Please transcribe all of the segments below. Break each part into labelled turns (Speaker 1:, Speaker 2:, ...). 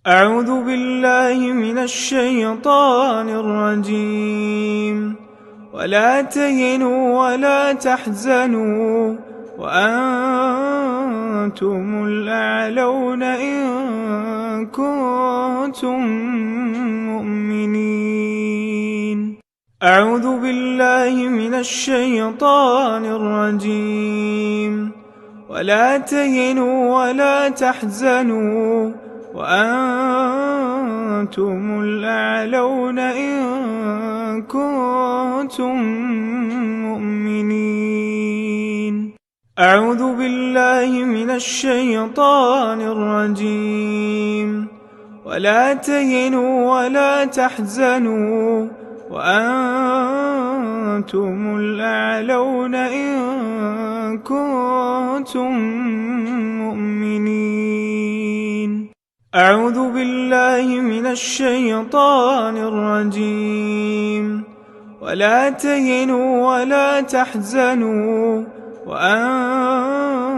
Speaker 1: أعوذ بالله من الشيطان الرجيم ولا تهنوا ولا تحزنوا وأنتم الأعلون إن كنتم مؤمنين أعوذ بالله من الشيطان الرجيم ولا تهنوا ولا تحزنوا وأنتم الأعلون إن كنتم مؤمنين أعوذ بالله من الشيطان الرجيم ولا تهنوا ولا تحزنوا وأنتم الأعلون إن كنتم مؤمنين أعوذ بالله من الشيطان الرجيم ولا تهنوا ولا تحزنوا وأنتم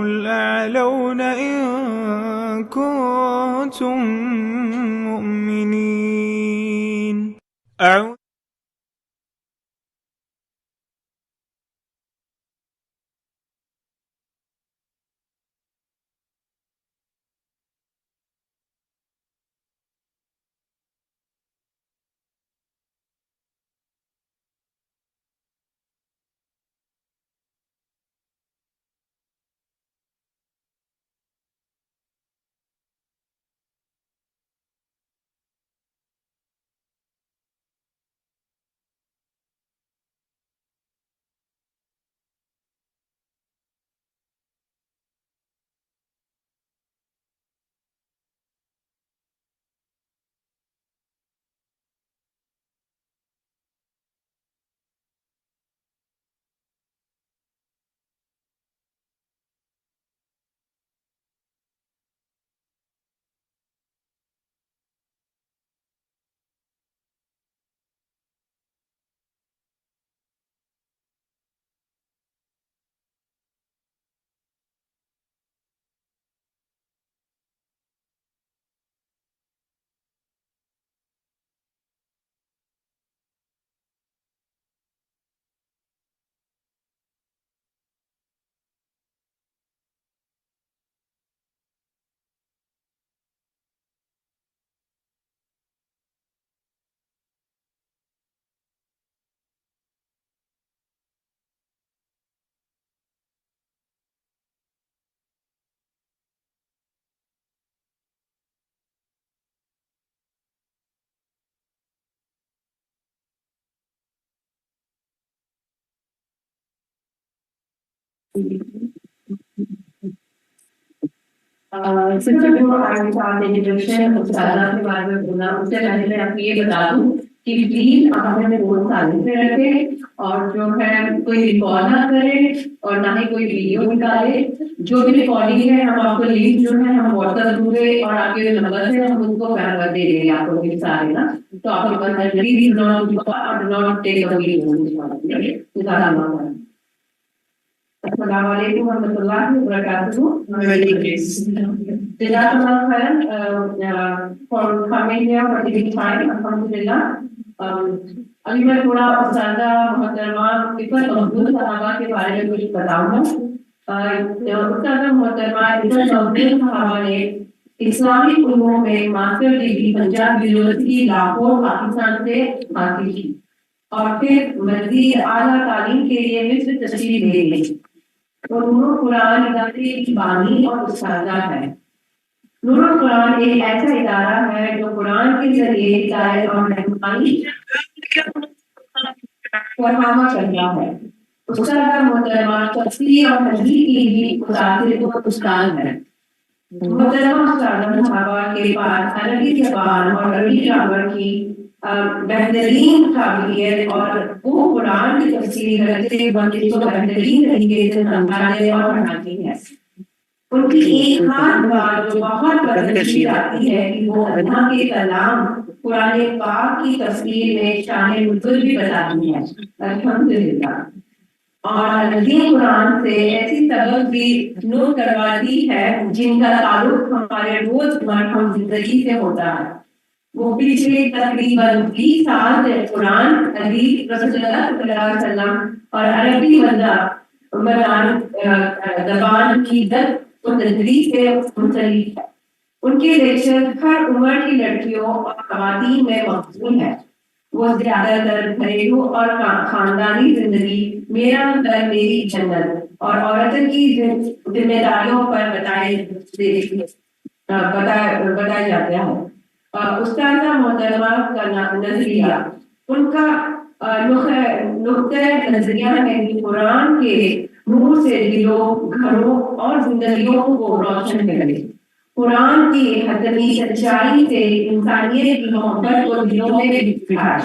Speaker 1: الأعلون إن كنتم مؤمنين
Speaker 2: سب سے جو آگے ساتھ انٹروڈکشن استادہ کے بارے میں بولا اس سے پہلے میں آپ کو یہ بتا دوں کہ پلیز آپ ہمیں فون سائلنٹ پہ رکھیں اور جو ہے کوئی ریکارڈ نہ کرے اور نہ ہی کوئی ویڈیو نکالے. جو بھی ریکارڈنگ ہے ہم آپ کو لنک جو ہے ہم واٹس ایپ گروپ اور آپ کے نمبر سے ہم ان کو فارورڈ دے دیں گے آپ کو بھی سارے نا. تو آپ کے پاس please not take a video. السلام علیکم ورحمۃ اللہ وبرکاتہ. جزاک اللہ خیر for coming here for taking time. الحمدللہ. ابھی میں تھوڑا استاذہ محترمہ عزت مقبول صحابہ کے بارے میں کچھ بتاؤں گا. استاذہ محترمہ عزت مقبول صحابہ نے اسلامی علوم میں master degree Punjab university Lahore Pakistan سے حاصل کی اور پھر مزید اعلیٰ تعلیم کے لیے مصر تشریف لے گئی. نور القرآن ادارے کی بانی اور استاذہ ہے. نور القرآن ایک ایسا ادارہ ہے جو قرآن کے ذریعے ہدایت اور رہنمائی فراہم کرتا ہے. استاذہ محترمہ تفسیر اور حدیث کی بھی متعدد استاد ہے. محترمہ استاذہ صحابہ کے پاس عربی زبان اور عربی گرامر کی بہترین قابلیت اور وہ قرآن کی تفسیر کرتے وقت اس کو بہترین طریقے سے سمجھاتے اور پڑھاتی ہے. ان کی ایک خاص بات جو بہت پسند کی جاتی ہے کہ وہ اللہ کے کلام قرآن پاک کی تفسیر میں شان نزول بھی بتاتی ہے. الحمدللہ. اور عظیم قرآن سے ایسی سبق بھی نوٹ کرواتی ہے جن کا تعلق ہمارے روزمرہ زندگی سے ہوتا ہے. وہ پچھلے تقریباً 20 سال سے قرآن، حدیث، رسول اللہ صلی اللہ علیہ وسلم اور عربی زبان کی درس و تدریس سے منسلک ہے. ان کے لیکچر ہر عمر کی لڑکیوں اور خواتین میں مقبول ہے. وہ زیادہ تر گھریلو اور خاندانی زندگی، میرا گھر میری جنت اور عورتوں کی ذمہ داریوں پر بتایا جاتا ہے. استاذہ محترمہ کا نظریہ، ان کا نقطۂ نظریہ ہے کہ قرآن کے نور سے دلوں، گھروں اور زندگیوں کو روشن کرے. قرآن کی حتمی سچائی سے انسانیت کی محبت کو دلوں میں بٹھائے.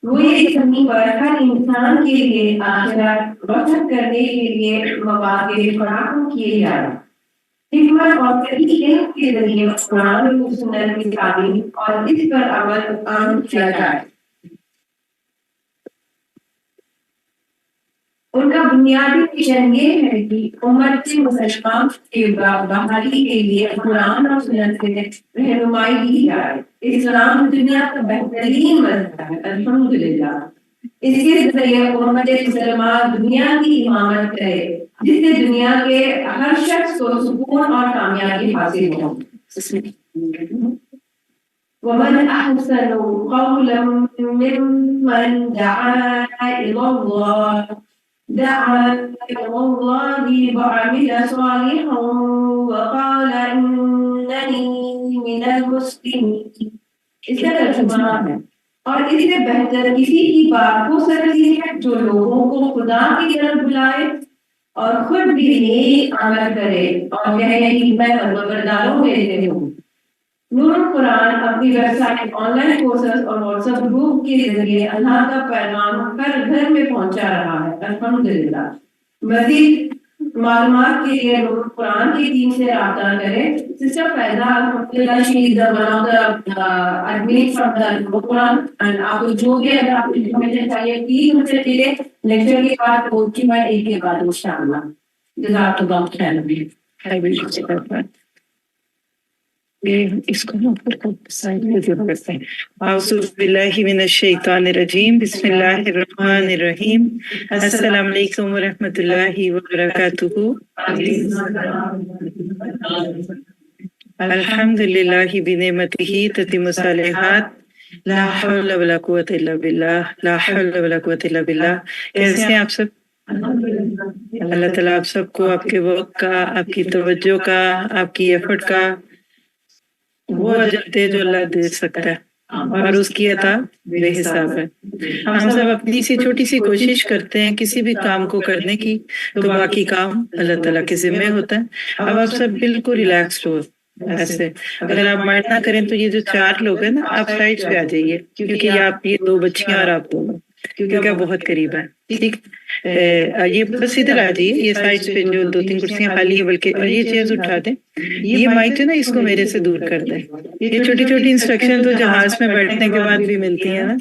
Speaker 2: وہ اس زمین پر ہر انسان کے لیے آخرت روشن کرنے کے لیے مواقع فراہم کیے جائیں. حکمت اور صحیح علم کے ذریعے قرآن و سنت کی تعلیم اور اس پر عمل عام کیا جائے. ان کا بنیادی مشن یہ ہے کہ امت مسلمان کے بحالی کے لیے قرآن اور سنت سے رہنمائی دی جائے. اسلام دنیا کا بہترین مذہب ہے الحمدللہ. اس کے ذریعے امت مسلمہ دنیا کی امامت کرے جس سے دنیا کے ہر شخص کو سکون اور کامیابی حاصل ہو. ومن احسن قولا ممن دعا الى الله وعمل صالحا وقال انني من المسلمين. اس کا ترجمہ ہے، اور اس سے بہتر کسی کی بات ہو سکتی ہے جو لوگوں کو خدا کی طرف بلائے اور خود بھی نیک عمل کرے اور کہے کہ میں فرمانبرداروں میں سے ہوں. نور القرآن اپنی website, online courses اور واٹس ایپ گروپ کے ذریعے اللہ کا پیغام ہر گھر میں پہنچا رہا ہے الحمدللہ. مزید معلومات کے لیے نور القرآن کی ٹیم سے رابطہ کریں. سسٹر فیضہ الحمدللہ she is one of the admin from the Noor ul-Quran. And آپ کو جو بھی اگر آپ کو انفارمیشن چاہیے پلیز مجھ سے ملے. لیکچر کے بعد کوچنگ میں ایک کے بعد انشاءاللہ. جزاک اللہ خیر.
Speaker 3: اس کو اعوذ باللہ من الشیطان الرجیم، بسم اللہ الرحمن الرحیم. السلام علیکم ورحمۃ اللہ وبرکاتہ. الحمد للہ بنعمتہ تتم الصالحات، لا حول ولا قوۃ الا باللہ، لا حول ولا قوۃ الا باللہ. کیسے ہیں آپ سب؟ اللہ تعالیٰ آپ سب کو آپ کے وقت کا، آپ کی توجہ کا، آپ کی ایفرٹ کا وہ اجر دے جو اللہ دے سکتا ہے، اور اس کی عطا بے حساب ہے. ہم سب اپنی سی چھوٹی سی کوشش کرتے ہیں کسی بھی کام کو کرنے کی، تو باقی کام اللہ تعالیٰ کے ذمہ ہوتا ہے. اب آپ سب بالکل ریلیکسڈ ہو. ایسے اگر آپ مائنڈ نہ کریں تو یہ جو 4 لوگ ہیں نا، آپ سائڈ پہ آ جائیے، کیونکہ آپ یہ 2 بچیاں اور آپ دونوں، کیونکہ بہت قریب ہے. ٹھیک، یہ بس ادھر آ جائیے. یہ سائڈ پہ جو 2-3 کرسیاں خالی ہیں، بلکہ اور یہ چیئرز اٹھا دیں. یہ مائک جو نا اس کو میرے سے دور کر دیں. یہ چھوٹی چھوٹی انسٹرکشن تو جہاز میں بیٹھنے کے بعد بھی ملتی ہیں نا.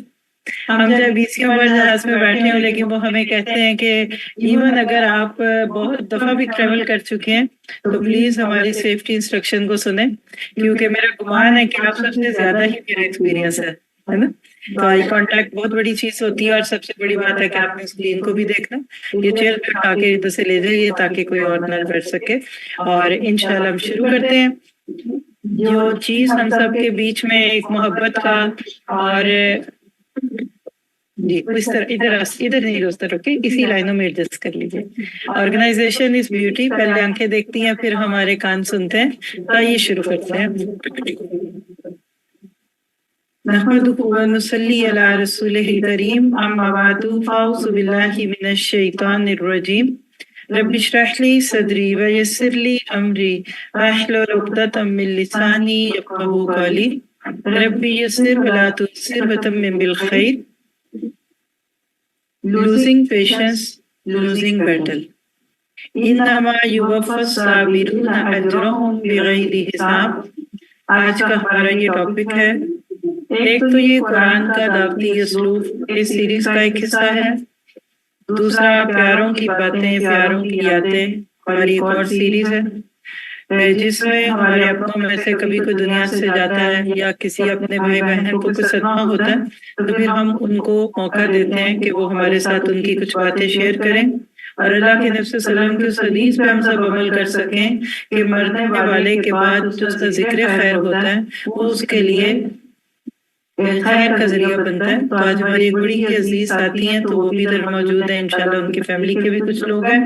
Speaker 3: ہم جب بیسیوں بار جہاز میں بیٹھے ہوں، لیکن وہ ہمیں کہتے ہیں کہ ایون اگر آپ بہت دفعہ بھی ٹریول کر چکے ہیں تو پلیز ہماری سیفٹی انسٹرکشن کو سنیں، کیونکہ میرا گمان ہے کہ آپ سب سے زیادہ ہی میرا ایکسپیرینس ہے نا. تو آئی کانٹیکٹ بہت بڑی چیز ہوتی ہے، اور سب سے بڑی بات ہے کہ آپ نے اسکرین کو بھی دیکھنا. یہ چیئر پہ اٹھا کے ادھر سے لے جائیے تاکہ کوئی اور نہ بیٹھ سکے. اور انشاءاللہ ہم شروع کرتے ہیں. جو چیز ہم سب کے بیچ میں ایک محبت کا اور جی اس طرح ادھر نہیں اس طرح کے اسی لائنوں میں ایڈجسٹ کر لیجیے. Organization is beauty. پہلے آنکھیں دیکھتی ہیں پھر ہمارے کان سنتے ہیں. تو آئیے شروع کرتے ہیں. نحمدہ ونصلی علی رسولہ الکریم، اما بعد فاعوذ باللہ من الشیطان الرجیم. رب اشرح لی صدری ویسر لی امری واحلل عقدۃ من لسانی یفقہوا قولی. رب یسر ولا تعسر وتمم بالخیر. Losing patience, losing battle. انما یوفی الصابرون اجرهم بغیر حساب. آج کا ہمارا یہ ٹاپک ہے. ایک تو یہ قرآن کا دعوتی اسلوب اس سیریز کا ایک حصہ ہے، دوسرا پیاروں کی باتیں، پیاروں کی یادیں، ہماری ایک اور سیریز ہے جس میں ہمارے اپنوں میں سے کبھی کوئی دنیا سے جاتا ہے یا کسی اپنے بھائی بہن کو کوئی صدمہ ہوتا ہے تو پھر ہم ان کو موقع دیتے ہیں کہ وہ ہمارے ساتھ ان کی کچھ باتیں شیئر کریں اور اللہ کے نبی صلی اللہ علیہ وسلم کی اس حدیث پہ ہم سب عمل کر سکیں کہ مرنے والے کے بعد جو اس کا ذکر خیر ہوتا ہے وہ اس کے لیے خیر کا ذریعہ بنتا ہے۔ تو آج ہماری ایک بڑی ہی عزیز ساتھی ہیں تو وہ بھی ادھر موجود ہیں، انشاءاللہ ان کی فیملی کے بھی کچھ لوگ ہیں۔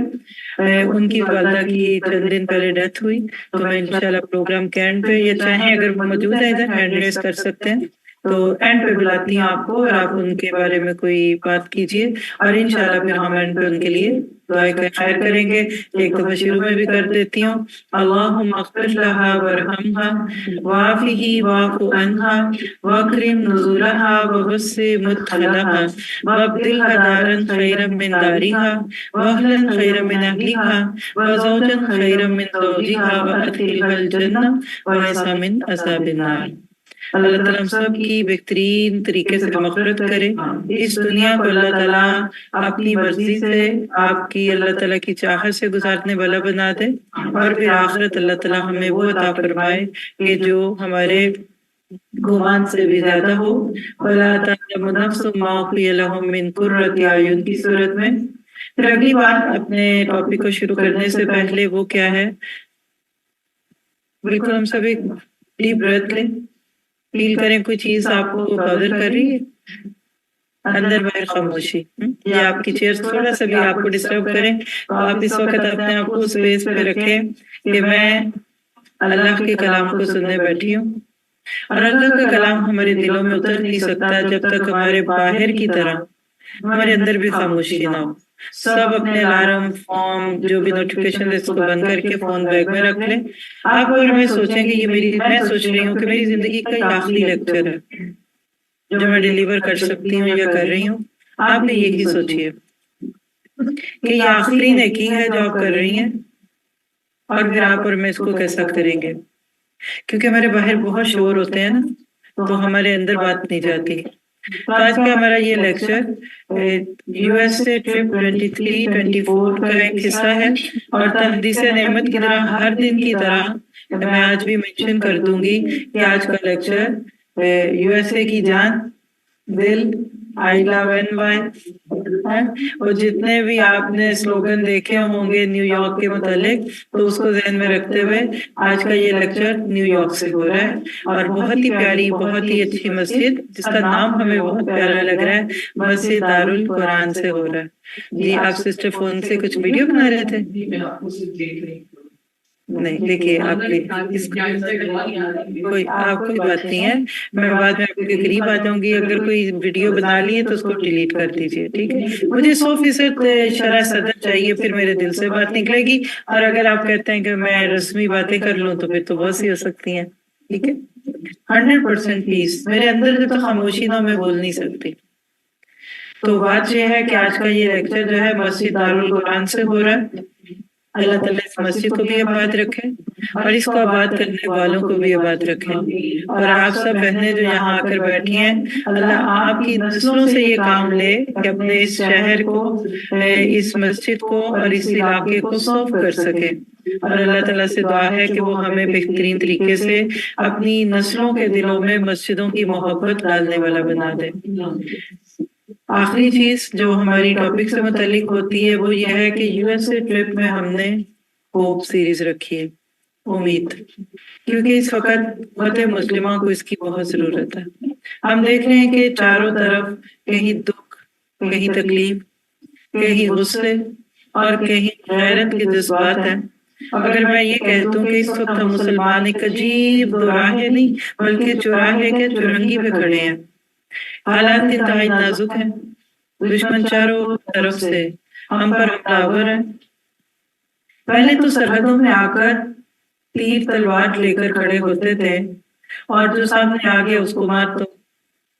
Speaker 3: ان کی والدہ کی چند دن پہلے ڈیتھ ہوئی تو میں انشاءاللہ پروگرام کے اینڈ پہ یا چاہیں اگر موجود ہیں ادھر ہینڈ ریز کر سکتے ہیں تو اینڈ پہ بلاتی ہوں آپ کو اور آپ ان کے بارے میں کوئی بات کیجیے اور انشاءاللہ پھر ہم اینڈ پہ ان کے لیے دعائیں خیر کریں گے۔ ایک دفعہ شروع میں بھی کر دیتی ہوں، اللہم اغفر لہا ورحمہا وعافہ واعف عنہا واکرم نزولہا ووسع مدخلہا وابدلہا دارا خیرا من دارہا واہلا خیرا من اہلہا وزوجا خیرا من زوجہا وادخلہا الجنہ وعصا من عذاب النار۔ اللہ تعالیٰ ہم سب کی بہترین طریقے سے مغفرت کرے، اس دنیا کو اللہ تعالیٰ اپنی مرضی سے آپ کی اللہ تعالیٰ کی چاہت سے گزارنے والا بنا دے اور پھر آخرت اللہ تعالیٰ ہمیں وہ عطا فرمائے کہ جو ہمارے گمان سے بھی زیادہ ہو۔ وَلَا تَعْلَمُ نَفْسٌ مَا أُخْفِيَ لَهُم مِّن قُرَّةِ أَعْيُنٍ کی صورت میں۔ پھر اگلی بات اپنے ٹاپک کو شروع کرنے سے پہلے وہ کیا ہے، بالکل ہم سب ایک ڈیپ بریتھ لیں، فیل کریں کوئی چیز آپ کو بادر کر رہی ہے، اندر باہر خاموشی، یا آپ کی چیئر تھوڑا سا بھی آپ کو ڈسٹرب کریں تو آپ اس وقت اپنے آپ کو اسپیس پہ رکھیں کہ میں اللہ کے کلام کو سننے بیٹھی ہوں اور اللہ کا کلام ہمارے دلوں میں اتر نہیں سکتا جب تک ہمارے باہر کی طرح ہمارے اندر بھی خاموشی نہ ہو۔ سب اپنے الارم، فون، جو بھی نوٹیفیکیشن ہے اس کو بند کر کے فون بیگ میں رکھ لیں۔ آپ اگر میں سوچیں کہ میں سوچ رہی ہوں کہ میری زندگی کا یہ آخری لیکچر ہے جو میں ڈیلیور کر سکتی ہوں یا کر رہی ہوں، آپ بھی یہی سوچیے کہ یہ آخری نیکی ہے جو آپ کر رہی ہیں اور پھر آپ اور میں اس کو کیسا کریں گے، کیونکہ ہمارے باہر بہت شور ہوتے ہیں نا تو ہمارے اندر بات نہیں جاتی۔ تو آج کا ہمارا یہ lecture U S a trip 23-24 کا ایک حصہ ہے اور تحدیث نعمت کی طرح ہر دن کی طرح میں آج بھی مینشن کر دوں گی کہ آج کا لیکچر یو ایس اے کی جان، دل، آئی لو این وائی اور جتنے بھی آپ نے سلوگن دیکھے ہوں گے نیو یارک کے متعلق تو اس کو ذہن میں رکھتے ہوئے آج کا یہ لیکچر نیو یارک سے ہو رہا ہے اور بہت ہی پیاری، بہت ہی اچھی مسجد جس کا نام ہمیں بہت پیارا لگ رہا ہے، مسجد دارالقرآن سے ہو رہا ہے۔ جی آپ سسٹر فون سے کچھ ویڈیو بنا رہے تھے؟ نہیں دیکھیے آپ کوئی بات نہیں ہے، میں بعد میں آپ کے قریب آ جاؤں گی، اگر کوئی ویڈیو بنا لی ہے تو اس کو ڈیلیٹ کر دیجیے، ٹھیک ہے؟ مجھے 100% شرح صدر چاہیے، پھر میرے دل سے بات نکلے گی، اور اگر آپ کہتے ہیں کہ میں رسمی باتیں کر لوں تو پھر تو بہت سی ہو سکتی ہیں، ٹھیک ہے؟ 100% پیس میرے اندر جو تو خاموشی نہ میں بول نہیں سکتی۔ تو بات یہ ہے کہ آج کا یہ لیکچر جو ہے مسجد دارالقرآن سے ہو رہا ہے۔ اللہ تعالیٰ اس مسجد کو بھی آباد رکھے اور اس کو آباد کرنے والوں کو بھی آباد رکھے، اور آپ سب بہنیں جو یہاں آ کر بیٹھی ہیں، اللہ آپ کی نسلوں سے یہ کام لے کہ اپنے اس شہر کو، اس مسجد کو اور اس علاقے کو سرو کر سکے، اور اللہ تعالیٰ سے دعا ہے کہ وہ ہمیں بہترین طریقے سے اپنی نسلوں کے دلوں میں مسجدوں کی محبت ڈالنے والا بنا دے۔ آخری چیز جو ہماری ٹاپک سے متعلق ہوتی ہے وہ یہ ہے کہ یو ایس اے ٹرپ میں ہم نے ہوپ سیریز رکھی ہے، امید، کیونکہ اس وقت فتح مسلمہ کو اس کی بہت ضرورت ہے۔ ہم دیکھ رہے ہیں کہ چاروں طرف کہیں دکھ، کہیں تکلیف، کہیں غصے اور کہیں غیرت کے جذبات ہیں۔ اگر میں یہ کہہ دوں کہ اس وقت ہم مسلمان ایک عجیب دوراہے نہیں بلکہ چوراہے کے چورنگی پہ کھڑے ہیں، حالات انتہائی نازک ہیں، دشمن چاروں طرف سے ہم پر حملہ آور ہیں۔ پہلے تو سرحدوں میں آ کر تیر تلوار لے کر کھڑے ہوتے تھے اور جو سامنے آ گیا اس کو مار دو،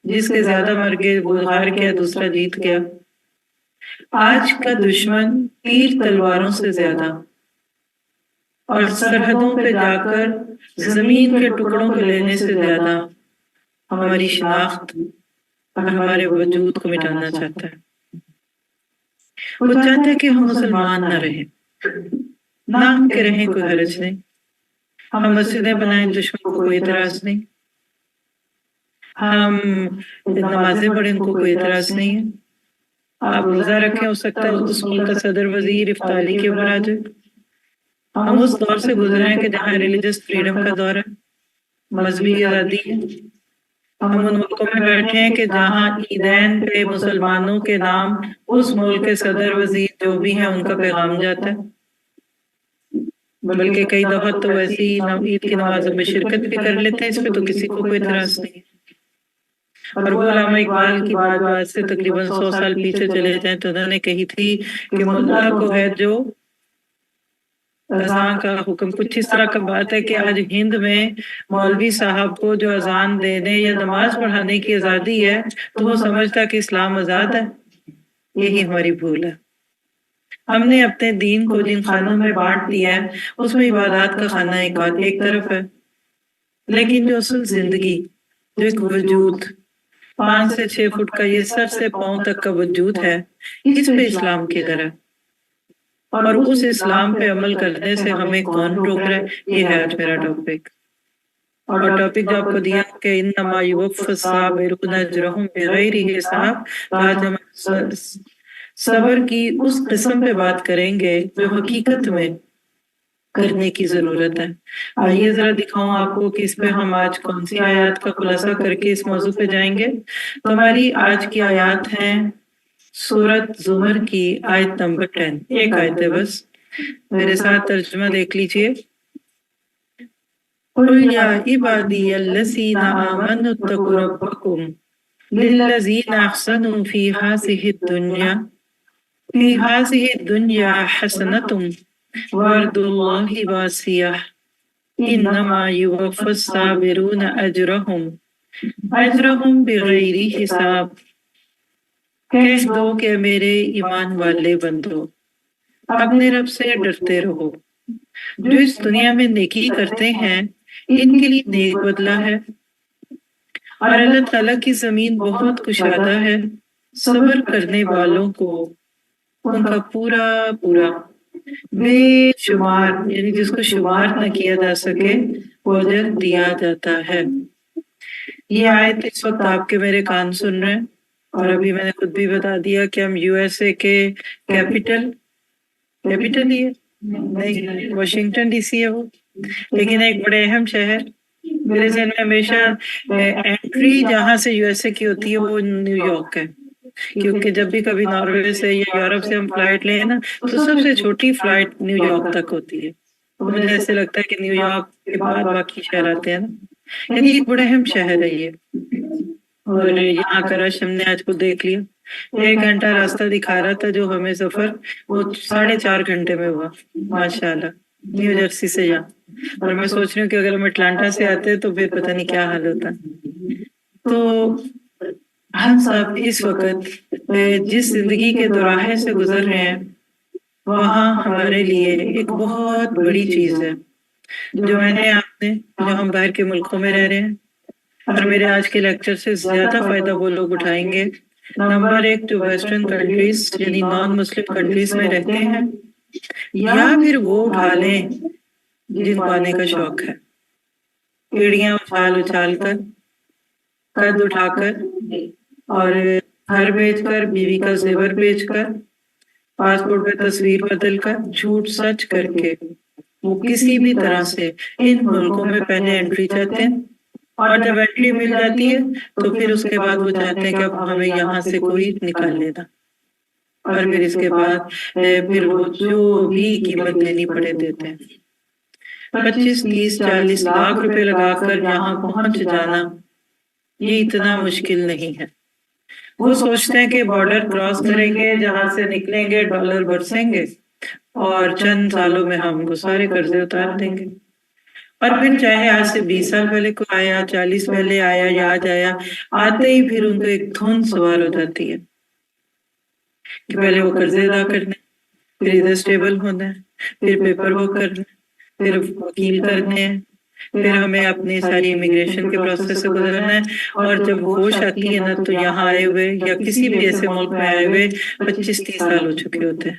Speaker 3: جس کے زیادہ مر گئے وہ ہار گیا، دوسرا جیت گیا۔ آج کا دشمن تیر تلواروں سے زیادہ اور سرحدوں پہ جا کر زمین کے ٹکڑوں کو لینے سے زیادہ ہماری شناخت اور ہمارے وجود کو مٹانا چاہتا ہے۔ وہ چاہتا ہے کہ ہم مسلمان نہ رہیں، نام کے رہیں کوئی حرج نہیں، ہم مسجدیں بنائیں دشمن کو کوئی اعتراض نہیں، ہم نمازیں پڑھیں کو کوئی اعتراض نہیں ہے، آپ روزہ رکھیں، ہو سکتا ہے اس ملک کا صدر وزیر افطاری کے اوپر آ جائے۔ ہم اس دور سے گزرے ہیں کہ جہاں ریلیجس فریڈم کا دور ہے، مذہبی آزادی ہے، ہم ان ملکوں میں بیٹھے ہیں کہ جہاں عیدین پہ مسلمانوں کے نام اس ملک کے صدر وزیر جو بھی ہیں ان کا پیغام جاتا ہے، بلکہ کئی دفعہ تو ویسی عید کی نمازوں میں شرکت بھی کر لیتے ہیں، اس پہ تو کسی کو کوئی اعتراض نہیں ہے۔ اور وہ علامہ اقبال کی بات جو آج سے تقریباً 100 سال پیچھے چلے جائیں تو انہوں نے کہی تھی کہ ملا کو ہے جو اذان کا حکم، کچھ اس طرح کا بات ہے کہ آج ہند میں مولوی صاحب کو جو اذان دینے یا نماز پڑھانے کی آزادی ہے تو وہ سمجھتا کہ اسلام آزاد ہے۔ یہی ہماری بھول ہے، ہم نے اپنے دین کو جن خانوں میں بانٹ دیا ہے اس میں عبادات کا خانہ ایک طرف ہے، لیکن جو اصل زندگی، جو ایک وجود 5 سے 6 فٹ کا یہ سر سے پاؤں تک کا وجود ہے، اس پہ اسلام کی طرح، اور اس اسلام پہ عمل کرنے سے ہمیں کون روک رہا ہے؟ یہ ہے آج میرا ٹاپک۔ اور ٹاپک جو آپ کو دیا کہ انما یوفی الصابرون اجرہم بغیر حساب، تو آج ہم صبر کی اس قسم پہ بات کریں گے جو حقیقت میں کرنے کی ضرورت ہے۔ آئیے ذرا دکھاؤں آپ کو کہ اس پہ ہم آج کون سی آیات کا خلاصہ کر کے اس موضوع پہ جائیں گے۔ تو ہماری آج کی آیات ہیں سورۃ زمر کی آیت نمبر 10، ایک آیت ہے بس، میرے ساتھ ترجمہ دیکھ لیجئے۔ قُلْ يَا عِبَادِيَ الَّذِينَ آمَنُوا اتَّقُوا رَبَّكُمْ لِلَّذِينَ أَحْسَنُوا فِي هَٰذِهِ الدُّنْيَا حَسَنَةٌ وَأَرْضُ اللَّهِ وَاسِعَةٌ إِنَّمَا يُوَفَّى الصَّابِرُونَ أَجْرَهُمْ بِغَيْرِ حِسَاب۔ کہہ دو کہ میرے ایمان والے بندو، اپنے رب سے ڈرتے رہو، جو اس دنیا میں نیکی کرتے ہیں ان کے لیے نیک بدلہ ہے، اور اللہ تعالیٰ کی زمین بہت کشادہ ہے، صبر کرنے والوں کو ان کا پورا پورا بے شمار، یعنی جس کو شمار نہ کیا جا سکے، وہ اجر دیا جاتا ہے۔ یہ آیت اس وقت آپ کے میرے کان سن رہے ہیں، اور ابھی میں نے خود بھی بتا دیا کہ ہم یو ایس اے کے کیپٹل ہی ہے نہیں، واشنگٹن ڈی سی ہے وہ، لیکن ایک بڑے اہم شہر، میرے ذہن میں ہمیشہ انٹری جہاں سے یو ایس اے کی ہوتی ہے وہ نیو یارک ہے، کیونکہ جب بھی کبھی ناروے سے یا یورپ سے ہم فلائٹ لیں نا تو سب سے چھوٹی فلائٹ نیو یارک تک ہوتی ہے، تو مجھے ایسے لگتا ہے کہ نیو یارک کے بعد باقی شہر آتے ہیں نا، یعنی ایک بڑا اہم شہر ہے یہ، اور یہاں کا رش ہم نے آج کو دیکھ لیا۔ 1 گھنٹہ راستہ دکھا رہا تھا جو ہمیں سفر وہ 4.5 گھنٹے میں ہوا، ماشاءاللہ، نیو جرسی سے یہاں، اور میں سوچ رہی ہوں کہ اگر ہم اٹلانٹا سے آتے تو پھر پتہ نہیں کیا حال ہوتا۔ تو ہم سب اس وقت جس زندگی کے دوراہے سے گزر رہے ہیں وہاں ہمارے لیے ایک بہت بڑی چیز ہے جو میں نے آپ نے، جو ہم باہر کے ملکوں میں رہ رہے ہیں، اور میرے آج کے لیکچر سے زیادہ فائدہ وہ لوگ اٹھائیں گے نمبر 1 جو ویسٹرن کنٹریز یعنی نان مسلم کنٹریز میں رہتے ہیں، یا پھر وہ اٹھا لیں جن کو آنے کا شوق ہے، پیڑیاں اچھال اچھال کر، قد اٹھا کر، اور گھر بیچ کر، بیوی کا زیور بیچ کر، پاسپورٹ پہ تصویر بدل کر، جھوٹ سچ کر کے وہ کسی بھی طرح سے ان ملکوں میں پہلے انٹری چاہتے ہیں، اور جب انٹری مل جاتی ہے تو پھر اس کے بعد وہ چاہتے ہیں کہ اب ہمیں یہاں سے کوئی نکال لینا، اور پھر اس کے بعد پھر وہ جو بھی قیمت دینی پڑے دیتے ہیں۔ 25 30 40 لاکھ روپے لگا کر یہاں پہنچ جانا یہ اتنا مشکل نہیں ہے۔ وہ سوچتے ہیں کہ بارڈر کراس کریں گے، جہاں سے نکلیں گے ڈالر برسیں گے، اور چند سالوں میں ہم وہ سارے قرضے اتار دیں گے، اور پھر چاہے آج سے 20 سال پہلے کو آیا، 40 پہلے آیا یا آج آیا، آتے ہی پھر ان کو ایک دھن سوار ہو جاتی ہے کہ پہلے وہ قرضے ادا کرنے، پھر ادھر اسٹیبل ہونا ہے، پھر پیپر ورک کرنا، پھر وکیل کرنے ہیں، پھر ہمیں اپنی ساری امیگریشن کے پروسیس سے گزرنا ہے، اور جب ہوش آتی ہے نا تو یہاں آئے ہوئے یا کسی بھی ایسے ملک میں آئے ہوئے 25-30 سال ہو چکے ہوتے ہیں،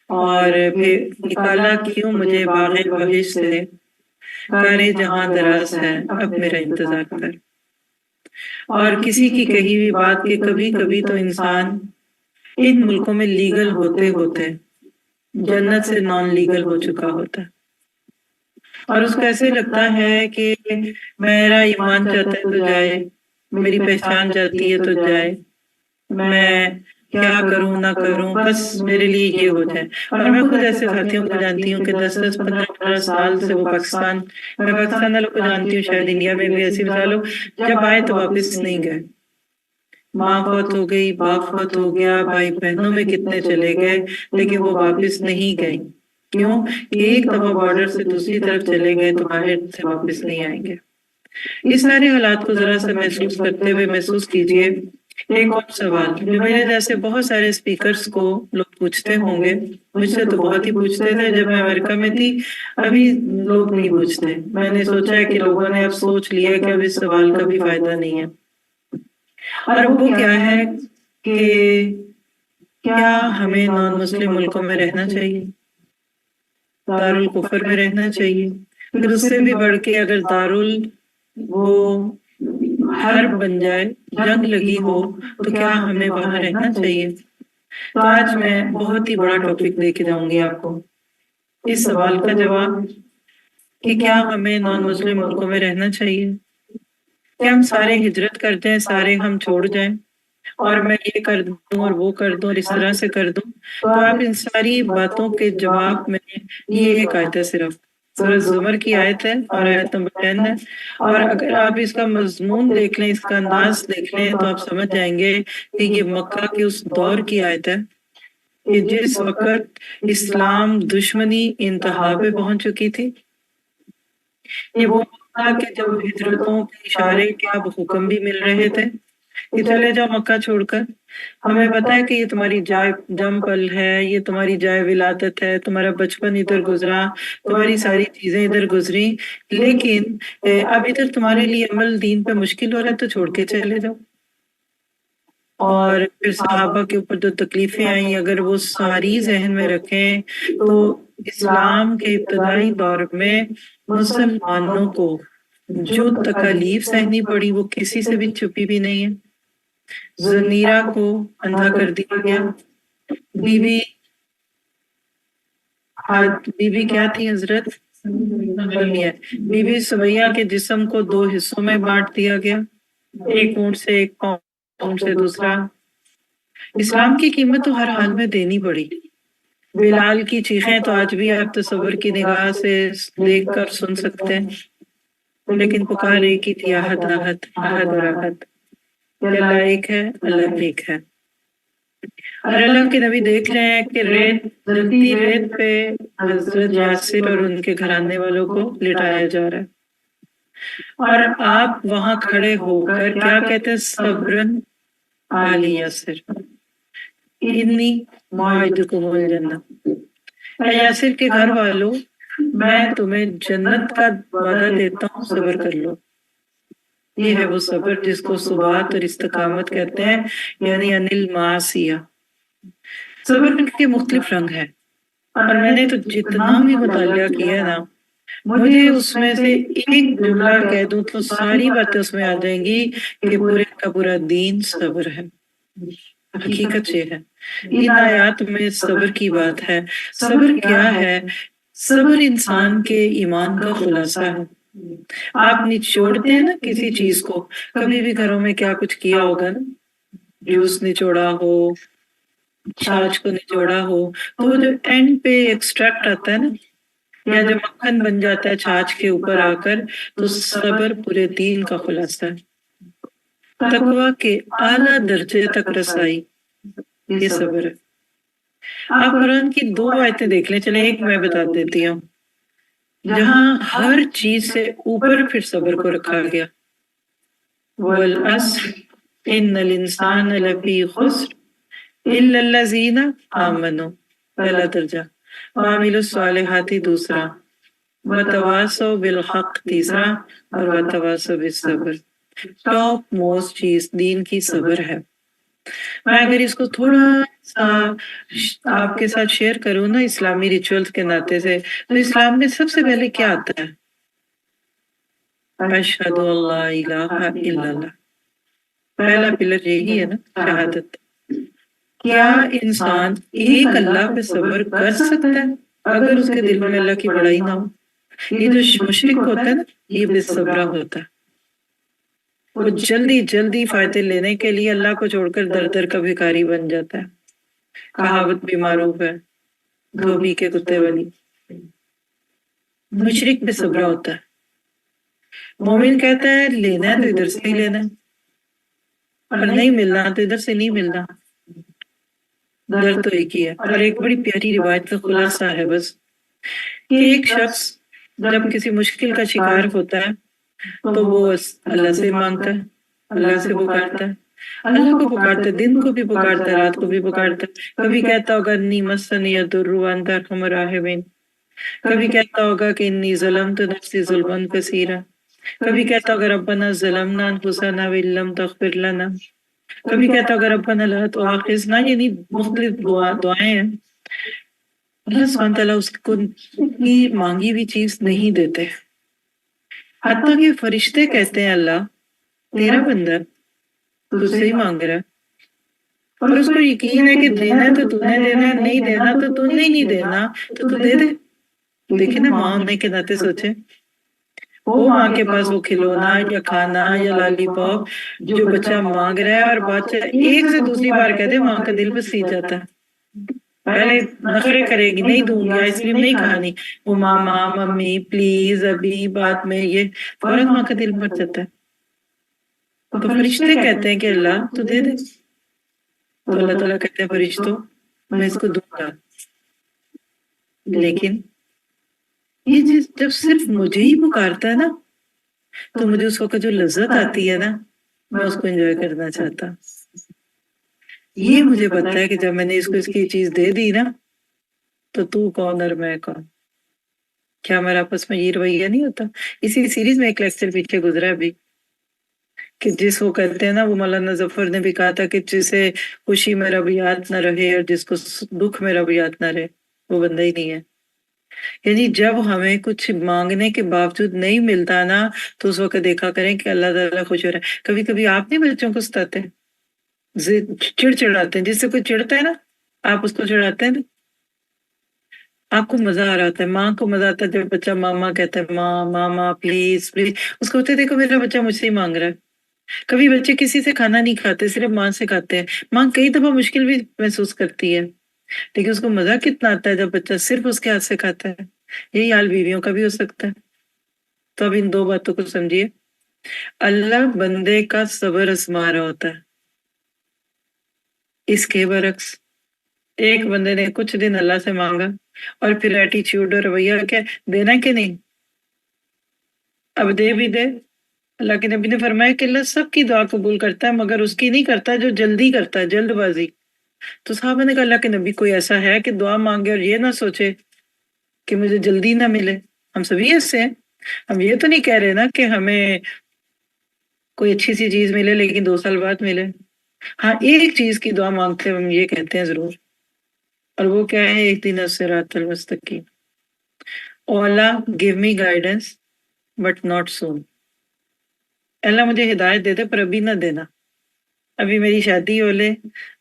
Speaker 3: اور پھر نکالا کیوں مجھے باغ بہشت سے، کارے جہاں دراز ہے اب میرا انتظار کر۔ اور کسی کی کہی ہوئی بات کہ کبھی کبھی تو انسان ان ملکوں میں لیگل ہوتے ہوتے جنت سے نان لیگل ہو چکا ہوتا ہے، اور اس کو ایسے لگتا ہے کہ میرا ایمان چاہتا ہے تو جائے، میری پہچان چاہتی ہے تو جائے، میں کیا کروں نہ کروں بس میرے لیے یہ ہو جائے۔ اور میں خود ایسے ساتھیوں کو جانتی ہوں کہ 10-15 سال سے وہ پاکستان، میں پاکستان والوں کو جانتی ہوں، شاید انڈیا میں بھی ایسی مثال ہو، جب آئے تو واپس نہیں گئے، ماں فوت ہو گئی، باپ فوت ہو گیا، بھائی بہنوں میں کتنے چلے گئے، لیکن وہ واپس نہیں گئے۔ کیوں کہ ایک دفعہ بارڈر سے دوسری طرف چلے گئے تو باہر سے واپس نہیں آئیں گے۔ اس سارے حالات کو ذرا سا محسوس کرتے ہوئے محسوس کیجئے ایک اور سوال جو میرے جیسے بہت سارے اسپیکرز کو لوگ پوچھتے ہوں گے، مجھ سے تو بہت ہی پوچھتے تھے جب میں امریکہ میں تھی، ابھی لوگ نہیں پوچھتے۔ میں نے سوچا ہے کہ لوگوں نے اب سوچ لیا ہے کہ اب اس سوال کا بھی فائدہ نہیں ہے، اور وہ کیا ہے کہ کیا ہمیں نان مسلم ملکوں میں رہنا چاہیے، دارالکفر میں رہنا چاہیے، پھر اس سے بھی بڑھ کے اگر وہ حرب بن جائے، جنگ لگی ہو، تو کیا ہمیں وہاں رہنا چاہیے؟ تو آج میں بہت ہی بڑا ٹاپک دے کے جاؤں گی آپ کو، اس سوال کا جواب کہ کیا ہمیں نان مسلم ملکوں میں رہنا چاہیے، کیا ہم سارے ہجرت کر جائیں، سارے ہم چھوڑ جائیں، اور میں یہ کر دوں اور وہ کر دوں اور اس طرح سے کر دوں؟ تو آپ ان ساری باتوں کے جواب میں یہ ایک آیت ہے، صرف سورہ زمر کی آیت ہے اور آیت نمبر 10 ہے، اور اگر آپ اس کا مضمون دیکھ لیں، اس کا انداز دیکھ لیں، تو آپ سمجھ جائیں گے کہ یہ مکہ کے اس دور کی آیت ہے کہ جس وقت اسلام دشمنی انتہا پہ پہنچ چکی تھی۔ یہ وہ تھا کہ جب ہجرتوں کے اشارے کے اب حکم بھی مل رہے تھے کہ چلے جاؤ مکہ چھوڑ کر، ہمیں پتا ہے کہ یہ تمہاری جائے جم پل ہے، یہ تمہاری جائے ولادت ہے، تمہارا بچپن ادھر گزرا، تمہاری ساری چیزیں ادھر گزری، لیکن اب ادھر تمہارے لیے عمل دین پہ مشکل ہو رہا ہے تو چھوڑ کے چلے جاؤ۔ اور پھر صحابہ کے اوپر جو تکلیفیں آئیں، اگر وہ ساری ذہن میں رکھیں تو اسلام کے ابتدائی دور میں مسلمانوں کو جو تکالیف سہنی پڑی وہ کسی سے بھی چھپی بھی نہیں ہے۔ زنیرہ کو اندھا کر دیا گیا، بی بی کیا تھی حضرت؟ بی بی سمیہ کے جسم کو 2 حصوں میں بانٹ دیا گیا، ایک اونٹ سے ایک پاؤں سے دوسرا۔ اسلام کی قیمت تو ہر حال میں دینی پڑی۔ بلال کی چیخیں تو آج بھی آپ تصور کی نگاہ سے دیکھ کر سن سکتے ہیں، لیکن پکار ایک ہی تھی، احد احد احد اور احد، کہ اللہ ایک ہے، اللہ ایک ہے۔ اور اللہ کے نبی دیکھ رہے ہیں کہ جلتی ریت پہ حضرت یاسر اور ان کے گھرانے والوں کو لٹایا جا رہا ہے، اور آپ وہاں کھڑے ہو کر کیا کہتے ہیں؟ صبرن آل یاسر انی موعدکم الجنہ، اے یاسر کے گھر والوں، میں تمہیں جنت کا وعدہ دیتا ہوں، صبر کر لو۔ یہ ہے وہ صبر جس کو ثبات اور استقامت کہتے ہیں، یعنی عن المعاصیہ۔ صبر کے مختلف رنگ ہیں، اور میں نے تو جتنا بھی مطالعہ کیا نا، مجھے اس میں سے ایک جملہ کہہ دوں تو ساری باتیں اس میں آ جائیں گی کہ پورے کا پورا دین صبر ہے۔ حقیقت یہ ہے، ان آیات میں صبر کی بات ہے۔ صبر کیا ہے؟ صبر انسان کے ایمان کا خلاصہ ہے۔ آپ نچوڑتے ہیں نا کسی چیز کو، کبھی بھی گھروں میں کیا کچھ کیا ہوگا نا، جوس نچوڑا ہو، چھاچھ کو نچوڑا ہو، تو وہ جو اینڈ پہ ایکسٹریکٹ آتا ہے نا، یا جو مکھن بن جاتا ہے چھاچھ کے اوپر آ کر، تو صبر پورے دین کا خلاصہ ہے۔ تقویٰ کے اعلیٰ درجے تک رسائی، یہ صبر ہے۔ آپ قرآن کی 2 آیتیں دیکھ لیں، چلیں ایک میں بتا دیتی ہوں، جہاں ہر چیز سے اوپر پھر صبر کو رکھا گیا۔ والعصر ان الانسان لفی خسر الا الذین آمنوا، پہلا درجہ، وعملوا الصالحات دوسرا، وتواصوا بالحق تیسرا، اور وتواصوا بالصبر۔ ٹاپ موسٹ چیز دین کی صبر ہے۔ میں اگر اس کو تھوڑا سا آپ کے ساتھ شیئر کروں نا اسلامی ریچولز کے ناطے سے، تو اسلام میں سب سے پہلے کیا آتا ہے؟ اشہد اللہ الہ الا اللہ۔ پہلا پلر یہی ہے نا، شہادت۔ کیا انسان ایک اللہ پہ صبر کر سکتا ہے اگر اس کے دل میں اللہ کی بڑائی نہ ہو؟ یہ جو مشرک ہوتا ہے نا، یہ بے صبرہ ہوتا ہے۔ وہ جلدی جلدی فائدے لینے کے لیے اللہ کو چھوڑ کر در در کا بھکاری بن جاتا ہے۔ کہاوت بھی معروف ہے، دھوبی کے کتے والی۔ مشرک بے صبرہ ہوتا ہے۔ مومن کہتا ہے لینا ہے تو ادھر سے ہی لینا ہے، اور نہیں ملنا تو ادھر سے نہیں ملنا۔ در تو ایک ہی ہے۔ اور ایک بڑی پیاری روایت کا خلاصہ ہے بس، کہ ایک شخص جب کسی مشکل کا شکار ہوتا ہے تو وہ اللہ سے مانگتا ہے، اللہ سے پکارتا ہے، اللہ کو پکارتا ہے، دن کو بھی پکارتا ہے، رات کو بھی پکارتا ہے۔ کبھی کہتا ہوگا انی مسنی الضر وانت ارحم الراحمین، کبھی کہتا ہوگا کہ انی ظلمت نفسی ظلما کثیرا، کبھی کہتا ہوگا ربنا ظلمنا انفسنا وان لم تغفر لنا، کبھی کہتا ہوگا ربنا لا تؤاخذنا۔ یعنی مختلف دعائیں ہیں۔ اللہ سبحانہ تعالیٰ اس کو کی مانگی ہوئی چیز نہیں دیتے، حتیٰ کہ فرشتے کہتے ہیں اللہ تیرا بندہ تجھ سے ہی مانگ رہا ہے، اور اس کو یقین ہے کہ دینا ہے تو تو نے دینا ہے، نہیں دینا تو تو نے نہیں دینا، تو دے دے۔ دیکھیں نا، ماں ہونے کے ناطے سوچے، وہ ماں کے پاس وہ کھلونا یا کھانا یا لالی پاپ جو بچہ مانگ رہا ہے، اور بچہ ایک سے دوسری بار کہہ دے، ماں کا دل بس سیج جاتا ہے۔ پہلے نخرے کرے گی، نہیں دوں گی، آئس کریم نہیں کھانی، وہ ماما ممی پلیز ابھی بعد میں، یہ فوراً ماں کا دل بھر جاتا ہے۔ تو فرشتے کہتے ہیں کہ اللہ تو دے دے، تو اللہ تعالیٰ کہتے ہیں فرشتوں میں اس کو دوں گا، لیکن یہ جب صرف مجھے ہی پکارتا ہے نا، تو مجھے اس وقت جو لذت آتی ہے نا، میں اس کو انجوائے کرنا چاہتا ہوں۔ یہ مجھے پتا ہے کہ جب میں نے اس کو اس کی چیز دے دی نا، تو کون اور میں کون۔ کیا ہمارا آپس میں یہ رویہ نہیں ہوتا؟ اسی سیریز میں ایک لیکچر پیچھے گزرا ہے ابھی، کہ جس کو کہتے ہیں نا، وہ مولانا ظفر نے بھی کہا تھا کہ جسے خوشی میں ربیات نہ رہے اور جس کو دکھ میں ربیات نہ رہے، وہ بندہ ہی نہیں ہے۔ یعنی جب ہمیں کچھ مانگنے کے باوجود نہیں ملتا نا، تو اس وقت دیکھا کریں کہ اللہ تعالیٰ خوش ہو رہا ہے۔ کبھی کبھی آپ نہیں بچوں کو ستاتے، چڑھاتے ہیں، جس سے کوئی چڑھتا ہے نا، آپ اس کو چڑھاتے ہیں نا، آپ کو مزہ آ رہا ہوتا ہے، ماں کو مزہ آتا ہے جب بچہ ماما کہتا ہے، ماں ماما پلیز پلیز، اس کو ہوتا ہے دیکھو میرا بچہ مجھ سے ہی مانگ رہا ہے۔ کبھی بچے کسی سے کھانا نہیں کھاتے، صرف ماں سے کھاتے ہیں۔ ماں کئی دفعہ مشکل بھی محسوس کرتی ہے، لیکن اس کو مزہ کتنا آتا ہے جب بچہ صرف اس کے ہاتھ سے کھاتا ہے۔ یہی حال بیویوں کا بھی ہو سکتا ہے۔ تو اب ان دو باتوں کو سمجھیے، اللہ بندے کا صبر آزما رہا ہوتا ہے۔ اس کے برعکس ایک بندے نے کچھ دن اللہ سے مانگا اور پھر ایٹیچیوڈ اور رویہ کیا، دینا کہ نہیں، اب دے بھی دے۔ اللہ کے نبی نے فرمایا کہ اللہ سب کی دعا قبول کرتا ہے، مگر اس کی نہیں کرتا جو جلدی کرتا ہے، جلد بازی۔ تو صحابہ نے کہا اللہ کے نبی کوئی ایسا ہے کہ دعا مانگے اور یہ نہ سوچے کہ مجھے جلدی نہ ملے؟ ہم سبھی ایسے ہیں، ہم یہ تو نہیں کہہ رہے نا کہ ہمیں کوئی اچھی سی چیز ملے لیکن 2 سال بعد ملے۔ ہاں، ایک چیز کی دعا مانگتے ہیں ہم، یہ کہتے ہیں ضرور، اور وہ کیا ہے؟ اہدنا الصراط المستقیم۔ O Allah give me guidance but not soon. Allah مجھے ہدایت دے دے پر ابھی نہ دینا، ابھی میری شادی ہو لے،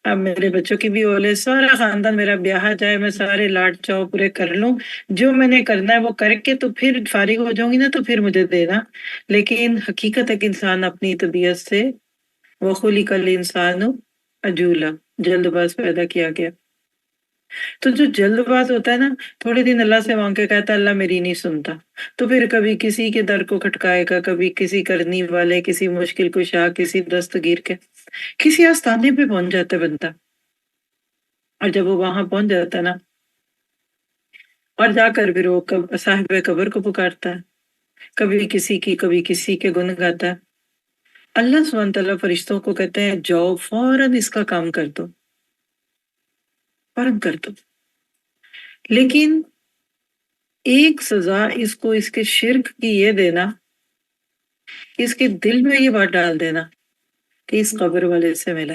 Speaker 3: اب میرے بچوں کی بھی ہو لے، سارا خاندان میرا بیاہ جائے، میں سارے لاڈ چاؤ پورے کر لوں، جو میں نے کرنا ہے وہ کر کے تو پھر فارغ ہو جاؤں گی نا، تو پھر مجھے دینا۔ لیکن حقیقت ہے کہ انسان اپنی طبیعت سے وَخُلِقَ الْإِنسَانُ عَجُولًا، جلد باز پیدا کیا گیا۔ تو جو جلد باز ہوتا ہے نا، تھوڑے دن اللہ سے مانگ کے کہتا ہے اللہ میری نہیں سنتا، تو پھر کبھی کسی کے در کو کھٹکائے گا، کبھی کسی کرنی والے، کسی مشکل کشا، کسی دستگیر کے، کسی آستانے پہ پہنچ جاتا ہے بندہ۔ اور جب وہ وہاں پہنچ جاتا ہے نا، اور جا کر پھر وہ صاحب قبر کو پکارتا ہے، کبھی کسی کے گن گاتا ہے۔ اللہ سبحانہ تعالیٰ فرشتوں کو کہتے ہیں جاؤ فوراً اس کا کام کر دو، فوراً کر دو۔ لیکن ایک سزا اس کو اس کے شرک کی یہ دینا، اس کے دل میں یہ بات ڈال دینا کہ اس قبر والے سے ملا.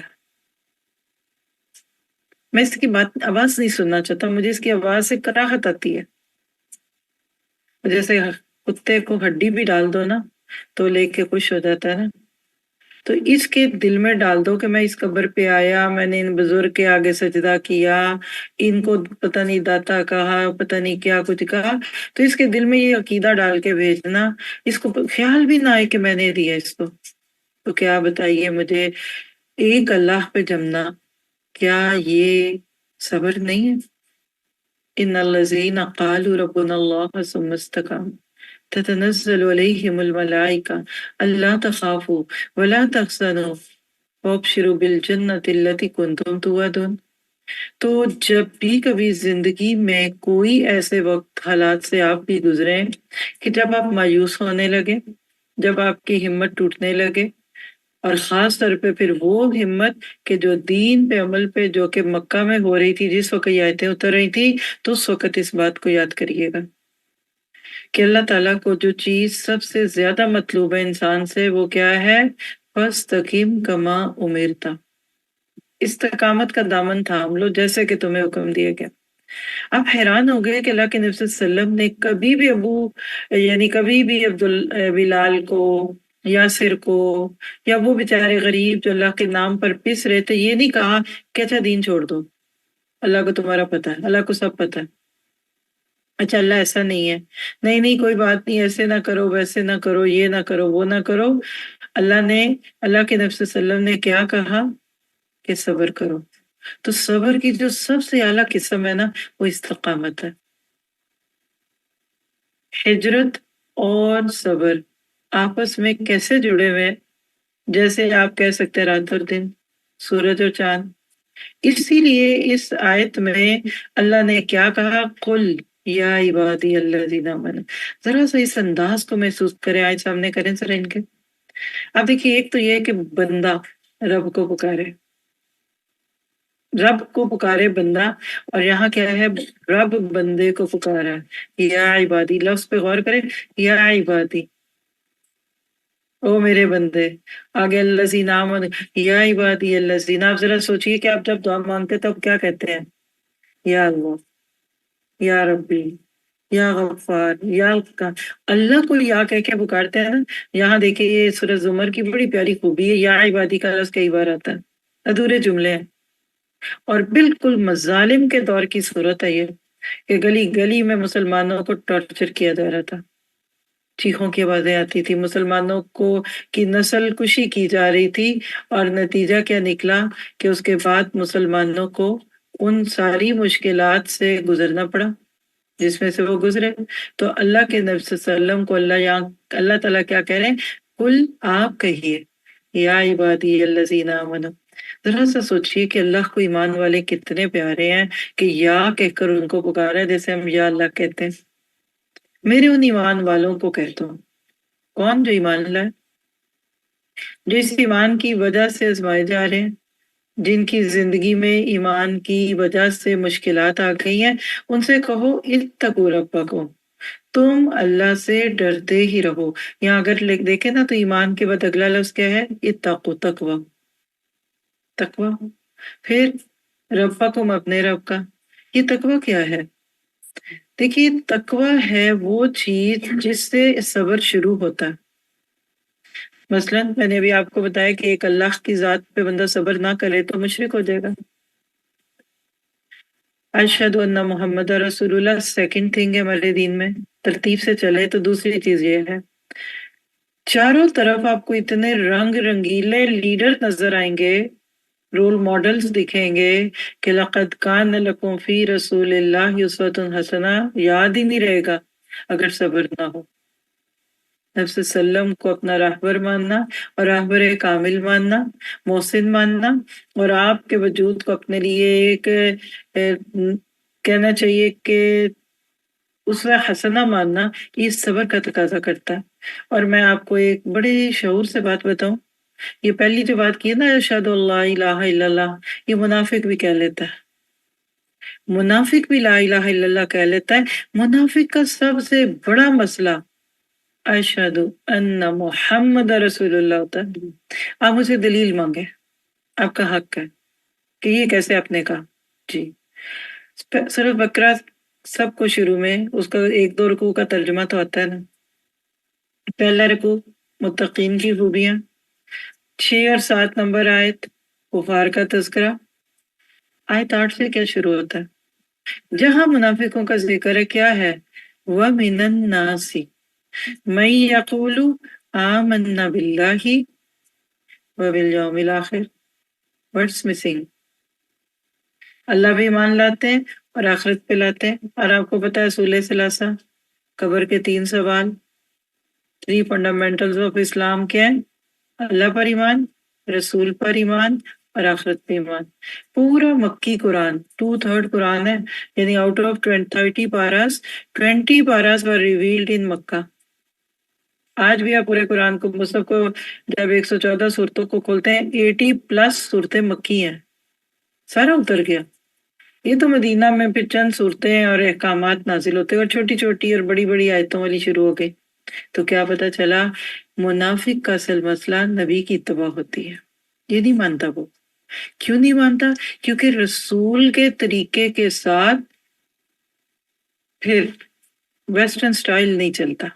Speaker 3: میں اس کی بات آواز نہیں سننا چاہتا، مجھے اس کی آواز سے کراہت آتی ہے. جیسے کتے کو ہڈی بھی ڈال دو نا تو لے کے خوش ہو جاتا ہے نا، تو اس کے دل میں ڈال دو کہ میں اس قبر پہ آیا، میں نے ان بزرگ کے آگے سجدہ کیا، ان کو پتہ نہیں داتا کہا، پتہ نہیں کیا کچھ کہا، تو اس کے دل میں یہ عقیدہ ڈال کے بھیجنا، اس کو خیال بھی نہ آئے کہ میں نے دیا اس کو. تو کیا بتائیے مجھے، ایک اللہ پہ جمنا کیا یہ صبر نہیں ہے؟ ان الذین قالوا ربنا اللہ ثم استقاموا تتنزل علیہم الملائکہ الا تخافوا ولا تحزنوا وابشروا بالجنۃ التی کنتم توعدون. تو جب بھی کبھی زندگی میں کوئی ایسے وقت حالات سے آپ بھی گزرے کہ جب آپ مایوس ہونے لگے، جب آپ کی ہمت ٹوٹنے لگے، اور خاص طور پہ پھر وہ ہمت کہ جو دین پہ عمل پہ جو کہ مکہ میں ہو رہی تھی، جس وقت یہ آیتیں اتر رہی تھی، تو اس وقت اس بات کو یاد کریے گا کہ اللہ تعالیٰ کو جو چیز سب سے زیادہ مطلوب ہے انسان سے، وہ کیا ہے؟ فَاسْتَقِمْ كَمَا أُمِرْتَ، استقامت کا دامن تھام لو جیسے کہ تمہیں حکم دیا گیا. آپ حیران ہو گئے کہ اللہ کے نبی صلی اللہ علیہ وسلم نے کبھی بھی کبھی بھی بلال کو، یاسر کو، یا وہ بیچارے غریب جو اللہ کے نام پر پس رہے تھے، یہ نہیں کہا کہ اچھا دین چھوڑ دو، اللہ کو تمہارا پتہ ہے، اللہ کو سب پتہ ہے، اچھا اللہ ایسا نہیں ہے، نہیں کوئی بات نہیں، ایسے نہ کرو، ویسے نہ کرو، یہ نہ کرو، وہ نہ کرو. اللہ کے نبی صلی اللہ علیہ وسلم نے کیا کہا کہ صبر کرو. تو صبر کی جو سب سے اعلیٰ قسم ہے نا، وہ استقامت ہے. ہجرت اور صبر آپس میں کیسے جڑے ہوئے، جیسے آپ کہہ سکتے ہیں رات اور دن، سورج اور چاند. اسی لیے اس آیت میں اللہ نے کیا کہا؟ قل یا عبادی الذین آمنوا. ذرا سا اس انداز کو محسوس کریں، آیت سامنے کریں ذرا ان کے. اب دیکھیے، ایک تو یہ کہ بندہ رب کو پکارے بندہ، اور یہاں کیا ہے؟ رب بندے کو پکارا. یا عبادی لفظ پہ غور کریں، یا عبادی، او میرے بندے. آگے الذین آمنوا، یا عبادی الذین. آپ ذرا سوچئے کہ آپ جب دعا مانگتے تب کیا کہتے ہیں؟ یا اللہ، یا ربی، یا غفار، یا اللہ کو یا کہہ کے پکارتے ہیں نا. یہاں دیکھیں، یہ سورہ زمر کی بڑی پیاری خوبی ہے، یا عبادی کا لفظ کئی بار آتا ہے، ادھورے جملے ہیں، اور بالکل مظالم کے دور کی صورت ہے یہ، کہ گلی گلی میں مسلمانوں کو ٹارچر کیا جا رہا تھا، چیخوں کی آوازیں آتی تھی، مسلمانوں کی نسل کشی کی جا رہی تھی، اور نتیجہ کیا نکلا کہ اس کے بعد مسلمانوں کو ان ساری مشکلات سے گزرنا پڑا جس میں سے وہ گزرے. تو اللہ کے نبی صلی اللہ علیہ وسلم کو اللہ تعالیٰ کیا کہہ رہے ہیں؟ قل، آپ کہیے، یا عبادی الذین آمنوا. ذرا سا سوچئے کہ اللہ کو ایمان والے کتنے پیارے ہیں کہ یا کہہ کر ان کو پکارا ہے، جیسے ہم یا اللہ کہتے ہیں. میرے ان ایمان والوں کو کہتا ہوں، کون جو ایمان لائے، جو اس ایمان کی وجہ سے آزمائے جا رہے ہیں، جن کی زندگی میں ایمان کی وجہ سے مشکلات آ گئی ہیں، ان سے کہو اتقوا ربکم، تم اللہ سے ڈرتے ہی رہو. یہاں اگر دیکھیں نا تو ایمان کے بعد اگلا لفظ کیا ہے؟ اتقوا، تقوی. پھر ربکم، اپنے رب کا. یہ تقوی کیا ہے؟ دیکھیے، تقوی ہے وہ چیز جس سے صبر شروع ہوتا ہے. مثلا میں نے ابھی آپ کو بتایا کہ ایک اللہ کی ذات پہ بندہ صبر نہ کرے تو مشرک ہو جائے گا. اشہد ان محمد رسول اللہ سیکنڈ تھنگ ہے ہمارے دین میں، ترتیب سے چلے تو دوسری چیز یہ ہے، چاروں طرف آپ کو اتنے رنگ رنگیلے لیڈر نظر آئیں گے، رول ماڈلز دکھیں گے کہ لقد کان لکم فی رسول اللہ اسوۃ حسنہ، یاد ہی نہیں رہے گا اگر صبر نہ ہو. نبی صلی اللہ علیہ وسلم کو اپنا راہبر ماننا، اور راہبر کامل ماننا، محسن ماننا، اور آپ کے وجود کو اپنے لیے ایک کہنا چاہیے کہ اسوہ حسنہ ماننا، یہ صبر کا تقاضا کرتا ہے. اور میں آپ کو ایک بڑے شعور سے بات بتاؤں، یہ پہلی جو بات کی ہے نا، اشہد اللہ الہ الا اللہ، یہ منافق بھی کہہ لیتا ہے. منافق بھی لا الہ الا اللہ کہہ لیتا ہے. منافق کا سب سے بڑا مسئلہ اشہد ان محمد رسول اللہ ہوتا ہے. آپ اسے دلیل مانگے، آپ کا حق ہے کہ یہ کیسے آپ نے کہا. جی سورۃ بقرہ سب کو شروع میں اس کا 1-2 رکوع کا ترجمہ تو آتا ہے نا. پہلا رکوع متقین کی خوبیاں، 6 اور 7 نمبر آیت کفار کا تذکرہ. آیت 8 سے کیا شروع ہوتا ہے؟ جہاں منافقوں کا ذکر ہے کیا ہے؟ وَمِنَ النَّاسِ مَن يَقُولُ آمَنَّا بِاللَّهِ وَبِالْيَوْمِ الْآخِرِ. What's missing؟ اللہ بھی ایمان لاتے ہیں اور آخرت پہ لاتے ہیں. اور آپ کو پتا ہے اصول ثلاثہ، قبر کے 3 سوال، 3 فنڈامنٹلز آف اسلام کیا ہیں؟ اللہ پر ایمان، رسول پر ایمان اور آخرت پہ ایمان. پورا مکی قرآن 2/3 قرآن ہے، یعنی out of 30 پاراس 20 پاراس were revealed in مکہ. آج بھی آپ پورے قرآن کو مصحف کو جب 114 صورتوں کو کھولتے ہیں 80+ صورتیں مکی ہیں، سارا اتر گیا. یہ تو مدینہ میں پھر چند صورتیں اور احکامات نازل ہوتے اور چھوٹی چھوٹی اور بڑی بڑی آیتوں والی شروع ہو گئی. تو کیا پتا چلا منافق کا اصل مسئلہ نبی کی اتباع ہوتی ہے. یہ نہیں مانتا وہ. کیوں نہیں مانتا؟ کیونکہ رسول کے طریقے کے ساتھ پھر ویسٹرن سٹائل نہیں چلتا.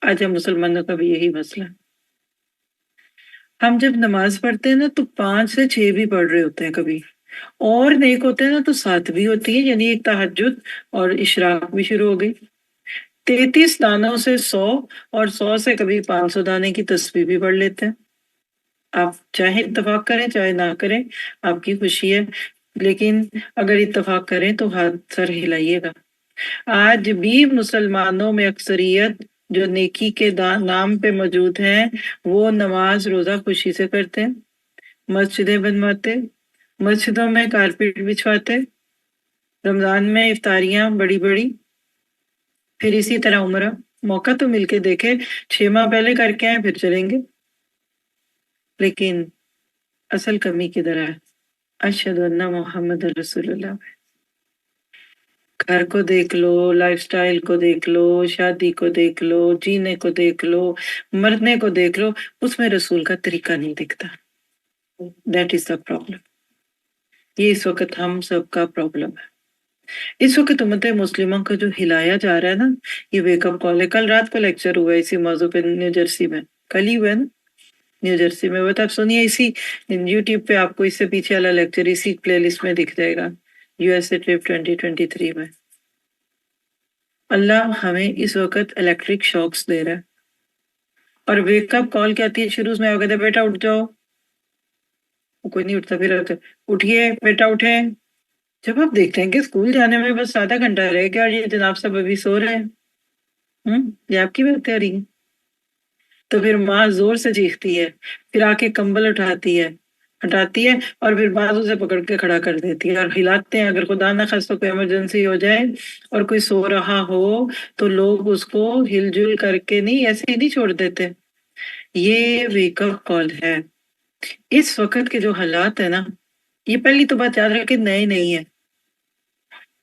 Speaker 3: آج ہم مسلمانوں کا بھی یہی مسئلہ ہے. ہم جب نماز پڑھتے ہیں نا تو 5 سے 6 بھی پڑھ رہے ہوتے ہیں کبھی، اور نیک ہوتے ہیں نا تو 7 بھی ہوتی ہے، یعنی ایک تہجد اور اشراق بھی شروع ہو گئی. 33 دانوں سے 100 اور 100 سے کبھی 500 دانے کی تسبیح بھی پڑھ لیتے ہیں. آپ چاہے اتفاق کریں چاہے نہ کریں، آپ کی خوشی ہے، لیکن اگر اتفاق کریں تو ہاتھ سر ہلائیے گا. آج بھی مسلمانوں میں اکثریت جو نیکی کے نام پہ موجود ہیں وہ نماز روزہ خوشی سے کرتے ہیں، مسجدیں بنواتے، مسجدوں میں کارپیٹ بچھواتے، رمضان میں افطاریاں بڑی بڑی، پھر اسی طرح عمرہ. موقع تو مل کے دیکھے، 6 ماہ پہلے کر کے آئے پھر چلیں گے. لیکن اصل کمی کدھر ہے؟ اشہد ان محمد رسول اللہ. گھر کو دیکھ لو، لائف سٹائل کو دیکھ لو، شادی کو دیکھ لو، جینے کو دیکھ لو، مرنے کو دیکھ لو، اس میں رسول کا طریقہ نہیں دکھتا. That is the problem. یہ اس وقت ہم سب کا پرابلم ہے. اس وقت امت مسلموں کا جو ہلایا جا رہا ہے نا، یہ ویک اپ کال ہے. کل رات کو لیکچر ہوا اسی موضوع پہ نیو جرسی میں، کل ہی ہوا ہے نا نیو جرسی میں. وہ تو آپ سنیے، اسی یوٹیوب پہ آپ کو اس سے پیچھے والا لیکچر اسی پلے لسٹ میں دکھ جائے گا، USA ٹرپ 2023 میں. اللہ ہمیں اس وقت الیکٹرک شاکس دے رہا ہے. اور ویک اپ کال کیا آتی ہے شروع میں؟ وہ کہتے ہیں بیٹا اٹھ جاؤ، وہ کوئی نہیں اٹھتا، پھر اٹھیے بیٹا اٹھے. جب آپ دیکھتے ہیں کہ اسکول جانے میں بس آدھا گھنٹہ رہ گیا اور یہ جناب صاحب ابھی سو رہے ہیں، یہ آپ کی بات ہے رہی ہے. تو پھر ماں زور سے چیختی ہے، پھر آ کے کمبل ہٹاتی ہے اور پھر بازو سے پکڑ کے کھڑا کر دیتی ہے اور ہلاتے ہیں. اگر خدا نہ خواستہ کوئی ایمرجنسی ہو جائے اور کوئی سو رہا ہو تو لوگ اس کو ہل جل کر کے نہیں، ایسے ہی نہیں چھوڑ دیتے. یہ ویک اپ کال ہے. اس وقت کے جو حالات ہیں نا، یہ پہلی تو بات یاد رکھے نئے نہیں ہے.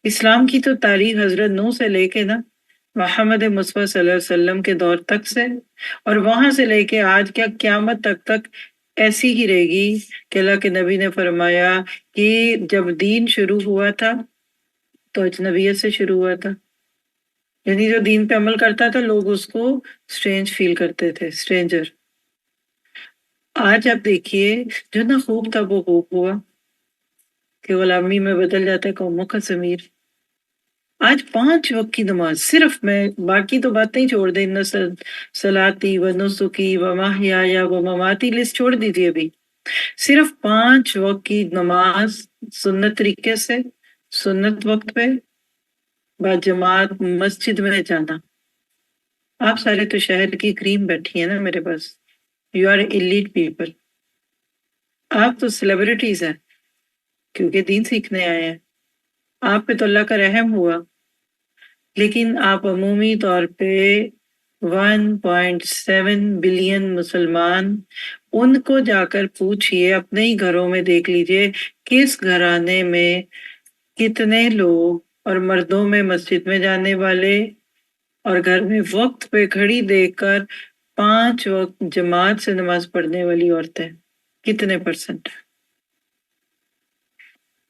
Speaker 3: اسلام کی تو تاریخ حضرت نوح سے لے کے نا محمد مصطفیٰ صلی اللہ علیہ وسلم کے دور تک سے، اور وہاں سے لے کے آج کیا قیامت تک ایسی ہی رہے گی کہ اللہ کے نبی نے فرمایا کہ جب دین شروع ہوا تھا تو اجنبیت سے شروع ہوا تھا. یعنی جو دین پہ عمل کرتا تھا لوگ اس کو اسٹرینج فیل کرتے تھے، اسٹرینجر. آج آپ دیکھیے جو نہ خوب تھا وہ خوب ہوا کہ غلامی میں بدل جاتا ہے قوموں کا ضمیر. آج 5 وقت کی نماز صرف، میں باقی تو باتیں ہی چھوڑ دیں، صلاتی و نسکی و محیای و مماتی لسٹ چھوڑ دیجیے. ابھی صرف 5 وقت کی نماز سنت طریقے سے، سنت وقت پہ، با جماعت مسجد میں جانا. آپ سارے تو شہر کی کریم بیٹھی ہیں نا میرے پاس. You are elite people. آپ تو سیلیبریٹیز ہیں کیونکہ دین سیکھنے آئے ہیں. آپ پہ تو اللہ کا رحم ہوا، لیکن آپ عمومی طور پہ 1.7 بلین مسلمان، ان کو جا کر پوچھئے، اپنے ہی گھروں میں دیکھ لیجئے کس گھرانے میں کتنے لوگ اور مردوں میں مسجد میں جانے والے اور گھر میں وقت پہ گھڑی دیکھ کر 5 وقت جماعت سے نماز پڑھنے والی عورتیں کتنے پرسنٹ؟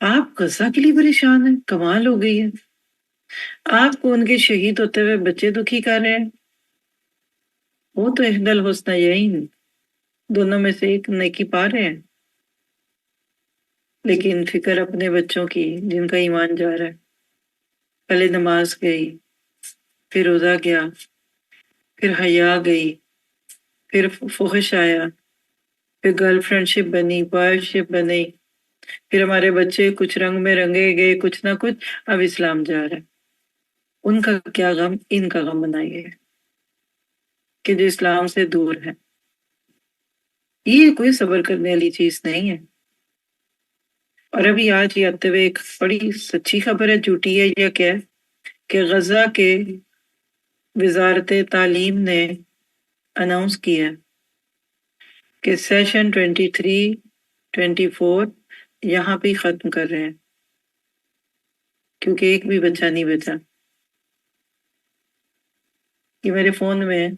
Speaker 3: آپ غزہ کے لیے پریشان ہیں، کمال ہو گئی ہے. آپ کو ان کے شہید ہوتے ہوئے بچے دکھی کر رہے ہیں. وہ تو احدل حسنہ یہی دونوں میں سے ایک نیکی پا رہے ہیں، لیکن فکر اپنے بچوں کی جن کا ایمان جا رہا ہے. پہلے نماز گئی، پھر روزہ گیا، پھر حیا گئی، پھر فحش آیا، پھر گرل فرینڈ شپ بنی، بوائے شپ بنی، پھر ہمارے بچے کچھ رنگ میں رنگے گئے، کچھ نہ کچھ. اب اسلام جا رہا ہے. ان کا کیا غم، ان کا غم بنائیے کہ جو اسلام سے دور ہے. یہ کوئی صبر کرنے والی چیز نہیں ہے. اور ابھی آج یہ آتے ہوئے ایک بڑی سچی خبر ہے، جھوٹی ہے یا کیا ہے، کہ غزہ کے وزارت تعلیم نے اناؤنس کیا کہ سیشن 23-24 یہاں پہ ہی ختم کر رہے ہیں، کیونکہ ایک بھی بچہ نہیں بچا. یہ میرے فون میں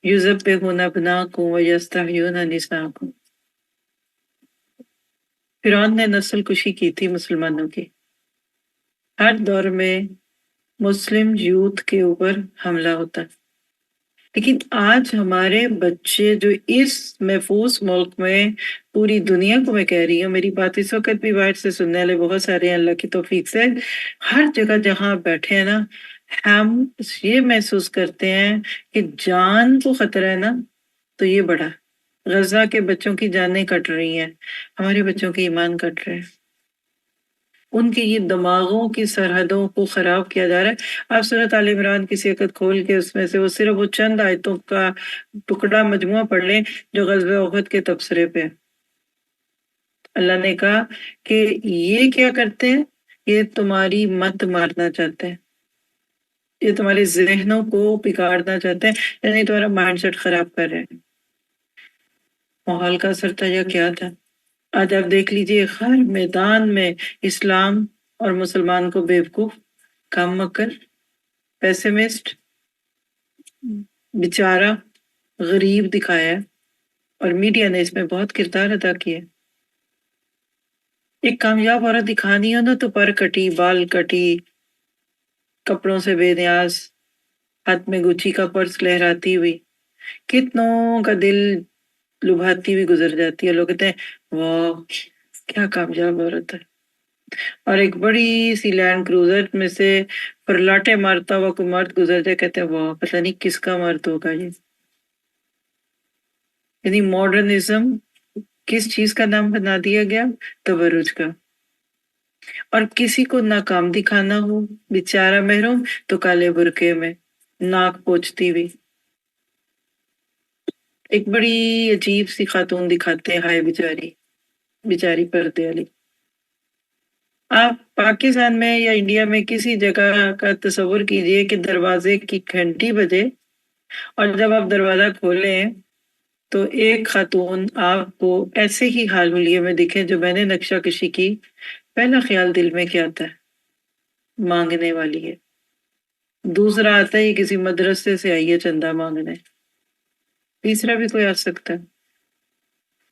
Speaker 3: یذبحون ابناءکم ویستحیون نساءکم. فرعون نے نسل کشی کی تھی مسلمانوں کی. ہر دور میں مسلم یوتھ کے اوپر حملہ ہوتا ہے، لیکن آج ہمارے بچے جو اس محفوظ ملک میں، پوری دنیا کو میں کہہ رہی ہوں، میری بات اس وقت بھی باہر سے سننے والے بہت سارے ہیں اللہ کی توفیق سے، ہر جگہ جہاں بیٹھے ہیں نا، ہم یہ محسوس کرتے ہیں کہ جان کو خطرہ ہے نا، تو یہ بڑا. غزہ کے بچوں کی جانیں کٹ رہی ہیں، ہمارے بچوں کے ایمان کٹ رہے ہیں. ان کی یہ دماغوں کی سرحدوں کو خراب کیا جا رہا ہے. آپ سورۃ آل عمران کی صحت کھول کے اس میں سے وہ صرف وہ چند آیتوں کا ٹکڑا مجموعہ پڑھ لیں جو غزوہ احد کے تبصرے پہ. اللہ نے کہا کہ یہ کیا کرتے ہیں، یہ تمہاری مت مارنا چاہتے ہیں، یہ تمہارے ذہنوں کو بگاڑنا چاہتے ہیں، یعنی تمہارا مائنڈ سیٹ خراب کر رہے ہیں. ماحول کا اثر تھا یا کیا تھا؟ آج آپ دیکھ لیجئے ہر میدان میں اسلام اور مسلمان کو بیوقوف، کم مکر، پیسمسٹ، بیچارہ، غریب دکھایا ہے. اور میڈیا نے اس میں بہت کردار ادا کیا. ایک کامیاب عورت دکھانی ہو نا تو پر کٹی، بال کٹی، کپڑوں سے بے نیاز، ہاتھ میں گچی کا پرس لہراتی ہوئی، کتنوں کا دل لبھاتی ہوئی گزر جاتی ہے. لوگ کہتے ہیں واہ کیا کامیاب عورت ہے. اور ایک بڑی سی لینڈ کروزر میں سے پرلاٹے مارتا ہوا کوئی مرد گزر جائے، کہتے ہیں واہ پتہ نہیں کس کا مرد ہوگا یہ. یعنی ماڈرنزم کس چیز کا نام بنا دیا گیا؟ تبرج کا. اور کسی کو ناکام دکھانا ہو، بیچارہ محروم، تو کالے برقعے میں ناک پوچھتی ہوئی. ایک بڑی عجیب سی خاتون دکھاتے ہیں، ہائے بیچاری، بیچاری پردے والی. آپ پاکستان میں یا انڈیا میں کسی جگہ کا تصور کیجئے کہ دروازے کی گھنٹی بجے اور جب آپ دروازہ کھولیں تو ایک خاتون آپ کو ایسے ہی حال حلیے میں دکھے جو میں نے نقشہ کشی کی. پہلا خیال دل میں کیا آتا ہے؟ مانگنے والی ہے. دوسرا آتا ہے یہ کسی مدرسے سے آئی ہے چندہ مانگنے. تیسرا بھی کوئی آ سکتا ہے.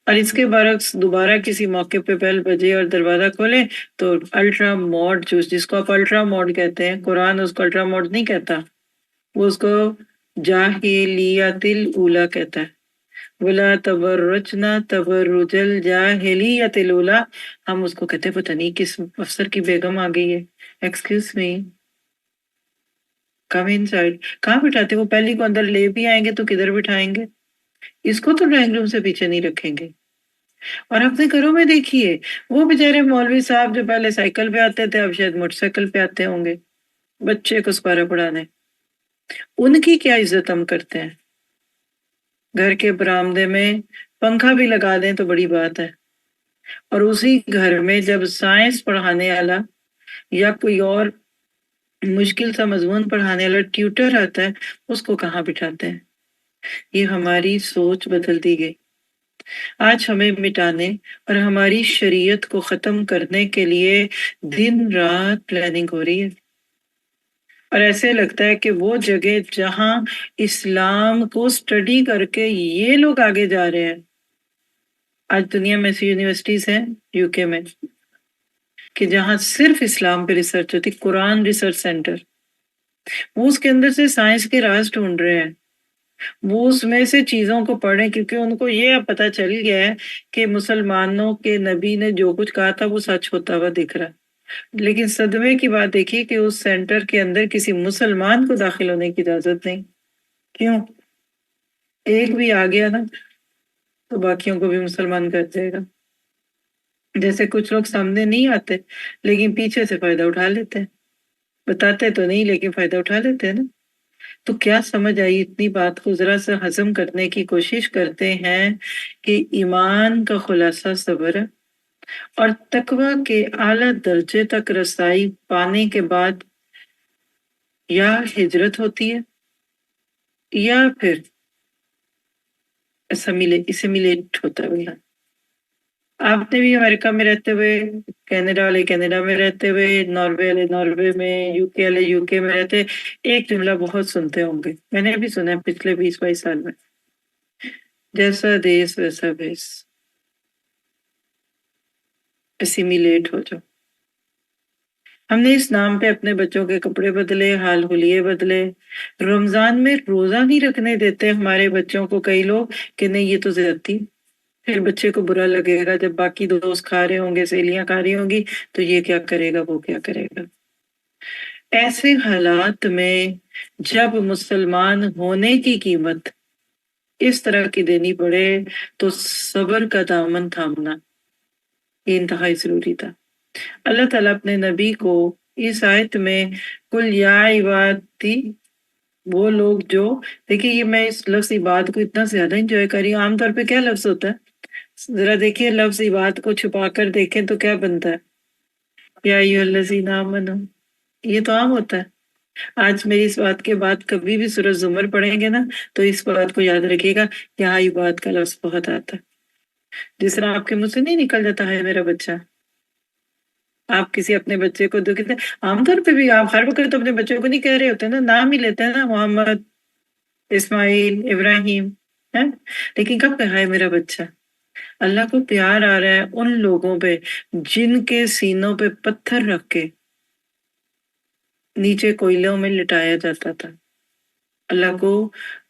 Speaker 3: اور اس کے برعکس دوبارہ کسی موقع پہ بیل بجے اور دروازہ کھولیں تو الٹرا موڈ، جس کو آپ الٹرا موڈ کہتے ہیں، قرآن اس کو الٹرا موڈ نہیں کہتا، وہ اس کو جاہلیت الاولیٰ کہتا ہے. ولا تبرجنا تبرج الجاہلیت الاولیٰ. ہم اس کو کہتے ہیں پتہ نہیں کس افسر کی بیگم آ گئی ہے. ایکسکیوز می، کم ان سائڈ. کہاں بٹھاتے؟ وہ پہلی کو اندر لے بھی آئیں گے تو کدھر بٹھائیں گے؟ اس کو تو ڈرائنگ روم سے پیچھے نہیں رکھیں گے. اور اپنے گھروں میں دیکھیے وہ بیچارے مولوی صاحب جو پہلے سائیکل پہ آتے تھے اب شاید موٹر سائیکل پہ آتے ہوں گے بچے کو سپارہ پڑھانے. ان کی کیا عزت ہم کرتے ہیں؟ گھر کے برآمدے میں پنکھا بھی لگا دیں تو بڑی بات ہے، اور اسی گھر میں جب سائنس پڑھانے والا یا کوئی اور مشکل سا مضمون پڑھانے والا ٹیوٹر آتا ہے اس کو کہاں بٹھاتے ہیں؟ یہ ہماری سوچ بدل دی گئی. آج ہمیں مٹانے اور ہماری شریعت کو ختم کرنے کے لیے دن رات پلاننگ ہو رہی ہے، اور ایسے لگتا ہے کہ وہ جگہ جہاں اسلام کو سٹڈی کر کے یہ لوگ آگے جا رہے ہیں، آج دنیا میں ایسی یونیورسٹیز ہیں یو کے میں کہ جہاں صرف اسلام پہ ریسرچ ہوتی، قرآن ریسرچ سینٹر، وہ اس کے اندر سے سائنس کے راز ڈھونڈ رہے ہیں، وہ اس میں سے چیزوں کو پڑھیں، کیونکہ ان کو یہ اب پتہ چل گیا ہے کہ مسلمانوں کے نبی نے جو کچھ کہا تھا وہ سچ ہوتا ہوا دکھ رہا ہے۔ لیکن صدمے کی بات دیکھیے کہ اس سینٹر کے اندر کسی مسلمان کو داخل ہونے کی اجازت نہیں۔ کیوں؟ ایک بھی آ گیا نا تو باقیوں کو بھی مسلمان کر دے گا۔ جیسے کچھ لوگ سامنے نہیں آتے لیکن پیچھے سے فائدہ اٹھا لیتے ہیں، بتاتے تو نہیں لیکن فائدہ اٹھا لیتے ہیں نا۔ تو کیا سمجھ آئی اتنی بات کو ذرا سا ہضم کرنے کی کوشش کرتے ہیں کہ ایمان کا خلاصہ صبر ہے، اور تقوی کے اعلیٰ درجے تک رسائی پانے کے بعد یا ہجرت ہوتی ہے یا پھر اسیمیلیٹ ہوتا ہے۔ آپ نے بھی امریکہ میں رہتے ہوئے، کینیڈا والے کینیڈا میں رہتے ہوئے، ناروے والے ناروے میں، یو کے والے یو کے میں رہتے، ایک جملہ بہت سنتے ہوں گے، میں نے بھی سنا ہے پچھلے 20-22 سال میں، جیسا دیس ویسا بیس، اسیمیلیٹ ہو جاؤ۔ ہم نے اس نام پہ اپنے بچوں کے کپڑے بدلے، حال حلیے بدلے، رمضان میں روزہ نہیں رکھنے دیتے ہمارے بچوں کو کئی لوگ کہ نہیں یہ تو زیادتی، پھر بچے کو برا لگے گا جب باقی دوست کھا رہے ہوں گے، سہیلیاں کھا رہی ہوں گی تو یہ کیا کرے گا وہ کیا کرے گا۔ ایسے حالات میں جب مسلمان ہونے کی قیمت اس طرح کی دینی پڑے تو صبر کا دامن تھامنا یہ انتہائی ضروری تھا۔ اللہ تعالیٰ اپنے نبی کو اس آیت میں کل یا عبادی، وہ لوگ جو، دیکھیے یہ میں اس لفظ عباد کو اتنا زیادہ انجوائے کر رہی ہوں، عام طور پہ کیا لفظ ہوتا ہے، ذرا دیکھیے لفظ عباد کو چھپا کر دیکھیں تو کیا بنتا ہے، یا ایھا الذین آمنوا، یہ تو عام ہوتا ہے۔ آج میری اس بات کے بعد کبھی بھی سورۃ زمر پڑھیں گے نا تو اس بات کو یاد رکھیے گا، یہاں عباد کا لفظ بہت آتا ہے۔ جس طرح آپ کے منہ سے نہیں نکل جاتا ہے میرا بچہ، آپ کسی اپنے بچے کو دو کہتے ہیں، عام طور پہ بھی آپ ہر وقت تو اپنے بچوں کو نہیں کہہ رہے ہوتے نا، نام ہی لیتے ہیں نا، محمد، اسماعیل، ابراہیم، ہے، لیکن کب کہا ہے میرا بچہ؟ اللہ کو پیار آ رہا ہے ان لوگوں پہ جن کے سینوں پہ پتھر رکھ کے نیچے کوئلوں میں لٹایا جاتا تھا۔ اللہ کو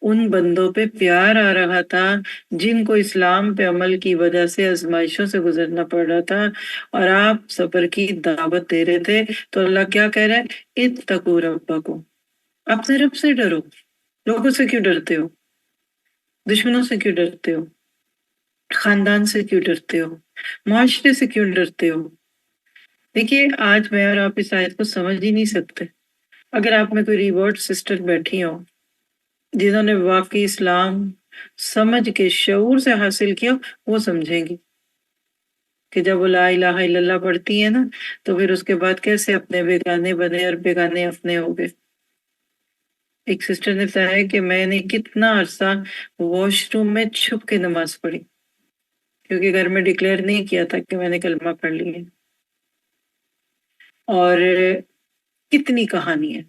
Speaker 3: ان بندوں پہ پیار آ رہا تھا جن کو اسلام پہ عمل کی وجہ سے آزمائشوں سے گزرنا پڑ رہا تھا، اور آپ صبر کی دعوت دے رہے تھے۔ تو اللہ کیا کہہ رہا ہے، اتقوا ربکم، اپنے رب سے ڈرو۔ لوگوں سے کیوں ڈرتے ہو؟ دشمنوں سے کیوں ڈرتے ہو؟ خاندان سے کیوں ڈرتے ہو؟ معاشرے سے کیوں ڈرتے ہو؟ دیکھیے آج میں اور آپ اس آیت کو سمجھ ہی نہیں سکتے۔ اگر آپ میں کوئی ریورڈ سسٹر بیٹھی ہو جنہوں نے واقعی اسلام سمجھ کے شعور سے حاصل کیا، وہ سمجھیں گی کہ جب وہ لا الہ الا اللہ پڑھتی ہیں نا تو پھر اس کے بعد کیسے اپنے بیگانے بنے اور بیگانے اپنے ہو گئے۔ ایک سسٹر نے بتایا کہ میں نے کتنا عرصہ واش روم میں چھپ کے نماز پڑھی کیونکہ گھر میں ڈکلیئر نہیں کیا تھا کہ میں نے کلمہ پڑھ لی ہے، اور کتنی کہانی ہے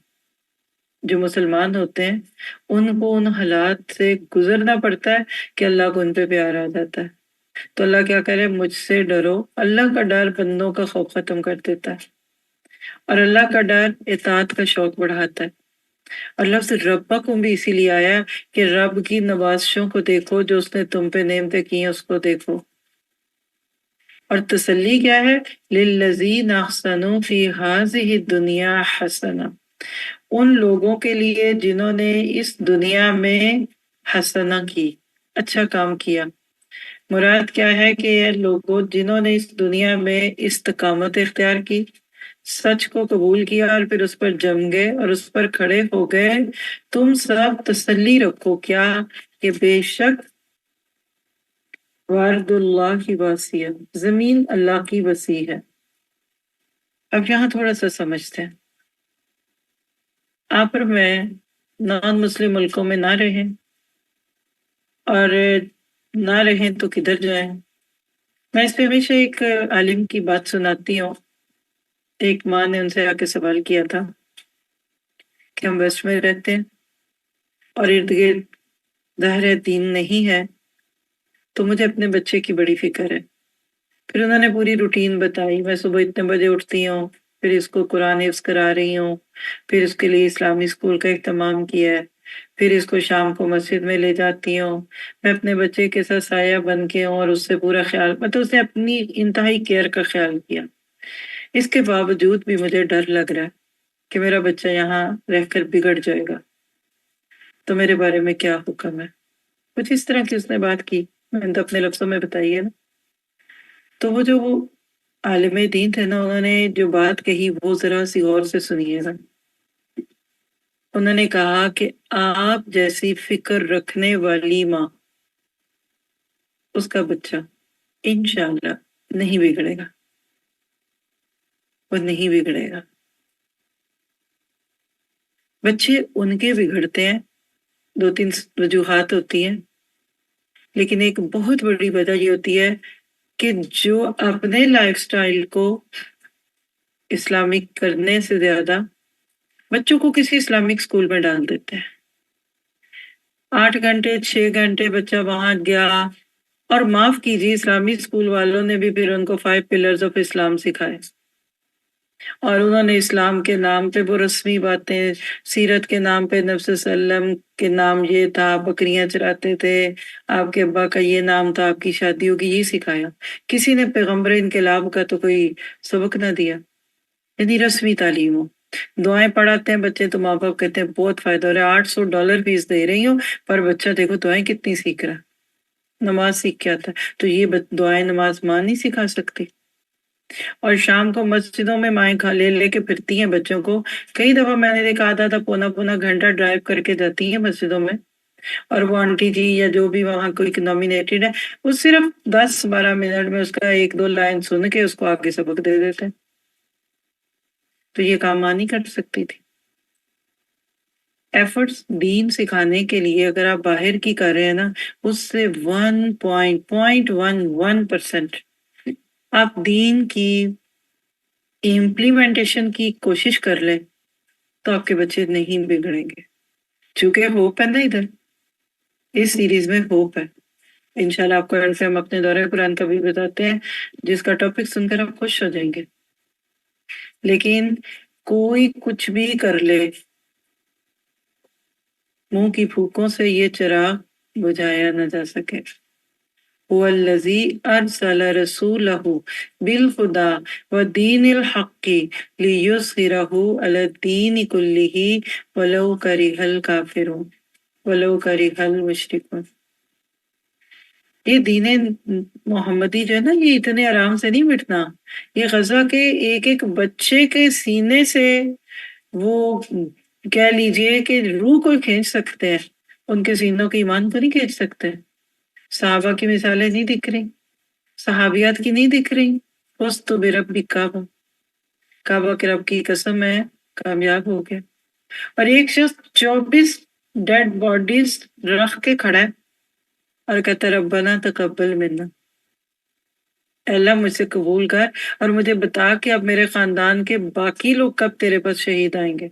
Speaker 3: جو مسلمان ہوتے ہیں ان کو ان حالات سے گزرنا پڑتا ہے کہ اللہ کو ان پہ پیار آ جاتا ہے۔ تو اللہ کیا کرے، مجھ سے ڈرو۔ اللہ کا ڈر بندوں کا خوف ختم کر دیتا ہے، اور اللہ کا ڈر اطاعت کا شوق بڑھاتا ہے۔ اور لفظ ربکم بھی اسی لیے آیا کہ رب کی نوازشوں کو دیکھو، جو اس نے تم پہ نعمتیں کی ہیں اس کو دیکھو۔ اور تسلی کیا ہے، للذین احسنوا فی ہذہ الدنیا حسنہ، ان لوگوں کے لیے جنہوں نے اس دنیا میں حسنہ کی، اچھا کام کیا۔ مراد کیا ہے کہ لوگوں جنہوں نے اس دنیا میں استقامت اختیار کی، سچ کو قبول کیا اور پھر اس پر جم گئے اور اس پر کھڑے ہو گئے، تم سب تسلی رکھو کیا، کہ بے شک وارد اللہ کی واسیع، زمین اللہ کی وسیع ہے۔ اب یہاں تھوڑا سا سمجھتے ہیں، آپ اور میں نان مسلم ملکوں میں نہ رہیں اور نہ رہیں تو کدھر جائیں. میں اس پہ ہمیشہ ایک عالم کی بات سناتی ہوں. ایک ماں نے ان سے آ کے سوال کیا تھا کہ ہم ویسٹ میں رہتے ہیں اور ارد گرد ظاہر دین نہیں ہے، تو مجھے اپنے بچے کی بڑی فکر ہے. پھر انہوں نے پوری روٹین بتائی. میں صبح اتنے بجے اٹھتی ہوں، پھر اس کو قرآن حفظ کرا رہی ہوں، پھر اس کے لیے اسلامی اسکول کا اہتمام کیا ہے، پھر اس کو شام کو مسجد میں لے جاتی ہوں. میں اپنے بچے کے ساتھ سایہ بن کے ہوں اور اس سے پورا خیال، مطلب اس نے اپنی انتہائی کیئر کا خیال کیا. اس کے باوجود بھی مجھے ڈر لگ رہا ہے کہ میرا بچہ یہاں رہ کر بگڑ جائے گا، تو میرے بارے میں کیا حکم ہے. کچھ اس طرح کی اس نے بات کی. میں نے تو اپنے لفظوں میں بتائی ہے نا. تو وہ جو عالم دین تھے نا، انہوں نے جو بات کہی وہ ذرا سی غور سے سنیے گا. انہوں نے کہا کہ آپ جیسی فکر رکھنے والی ماں، اس کا بچہ انشاءاللہ نہیں بگڑے گا. وہ نہیں بگڑے گا. بچے ان کے بگڑتے ہیں، 2-3 وجوہات ہوتی ہیں، لیکن ایک بہت بڑی وجہ یہ ہوتی ہے کہ جو اپنے لائف سٹائل کو اسلامک کرنے سے زیادہ بچوں کو کسی اسلامک اسکول میں ڈال دیتے ہیں. 8 گھنٹے 6 گھنٹے بچہ وہاں گیا، اور معاف کیجیے اسلامی اسکول والوں نے بھی پھر ان کو 5 پلرز آف اسلام سکھائے، اور انہوں نے اسلام کے نام پہ وہ رسمی باتیں، سیرت کے نام پہ نبی صلی اللہ علیہ وسلم کے نام یہ تھا، بکریاں چراتے تھے، آپ کے ابا کا یہ نام تھا، آپ کی شادی ہوگی، یہ سکھایا. کسی نے پیغمبر انقلاب کا تو کوئی سبق نہ دیا. یعنی رسمی تعلیم ہو. دعائیں پڑھاتے ہیں بچے تو ماں باپ کہتے ہیں بہت فائدہ ہو رہا ہے، $800 فیس دے رہی ہوں، پر بچہ دیکھو دعائیں کتنی سیکھ رہا ہے، نماز سیکھ کے آتا ہے. تو یہ دعائیں نماز ماں نہیں سکھا سکتی. اور شام کو مسجدوں میں مائیں کھا لے لے کے پھرتی ہیں بچوں کو. کئی دفعہ میں نے دیکھا آدھا پونا گھنٹہ ڈرائیو کر کے جاتی ہیں مسجدوں میں، اور وہ آنٹی جی یا جو بھی وہاں کوئی نامینیٹڈ ہے، وہ صرف 10-12 منٹ میں اس کا 1-2 لائن سن کے اس کو آگے سبق دے دیتے ہیں. تو یہ کام ماں نہیں کر سکتی تھی. ایفرٹس دین سکھانے کے لیے اگر آپ باہر کی کر رہے ہیں نا، اس سے 1.11% آپ دین کی امپلیمنٹیشن کی کوشش کر لیں تو آپ کے بچے نہیں بگڑیں گے. چونکہ ہوپ ہے نا، ادھر اس سیریز میں ہوپ ہے. انشاءاللہ آپ کو ایسے ہم اپنے دورہ قرآن کا بھی بتاتے ہیں، جس کا ٹاپک سن کر آپ خوش ہو جائیں گے. لیکن کوئی کچھ بھی کر لے، منہ کی پھوکوں سے یہ چراغ بجھایا نہ جا سکے. هو الذی ارسل رسولہ بالہدی ودین الحق لیظہرہ علی الدین کلہ ولو کرہ الکافرون ولو کرہ المشرکون. یہ دین محمدی جو ہے نا، یہ اتنے آرام سے نہیں مٹنا. یہ غزہ کے ایک ایک بچے کے سینے سے وہ کہہ لیجئے کہ روح کو کھینچ سکتے ہیں، ان کے سینوں کے ایمان کو نہیں کھینچ سکتے. صحابہ کی مثالیں نہیں دکھ رہی، صحابیات کی نہیں دکھ رہی. فزت برب کعبہ، کعبہ کے رب کی قسم ہے کامیاب ہو گیا. اور ایک شخص 24 ڈیڈ باڈیز رکھ کے کھڑا ہے اور کہتا ہے ربنا تقبل منا، اے اللہ مجھ سے قبول کر اور مجھے بتا کہ اب میرے خاندان کے باقی لوگ کب تیرے پاس شہید آئیں گے.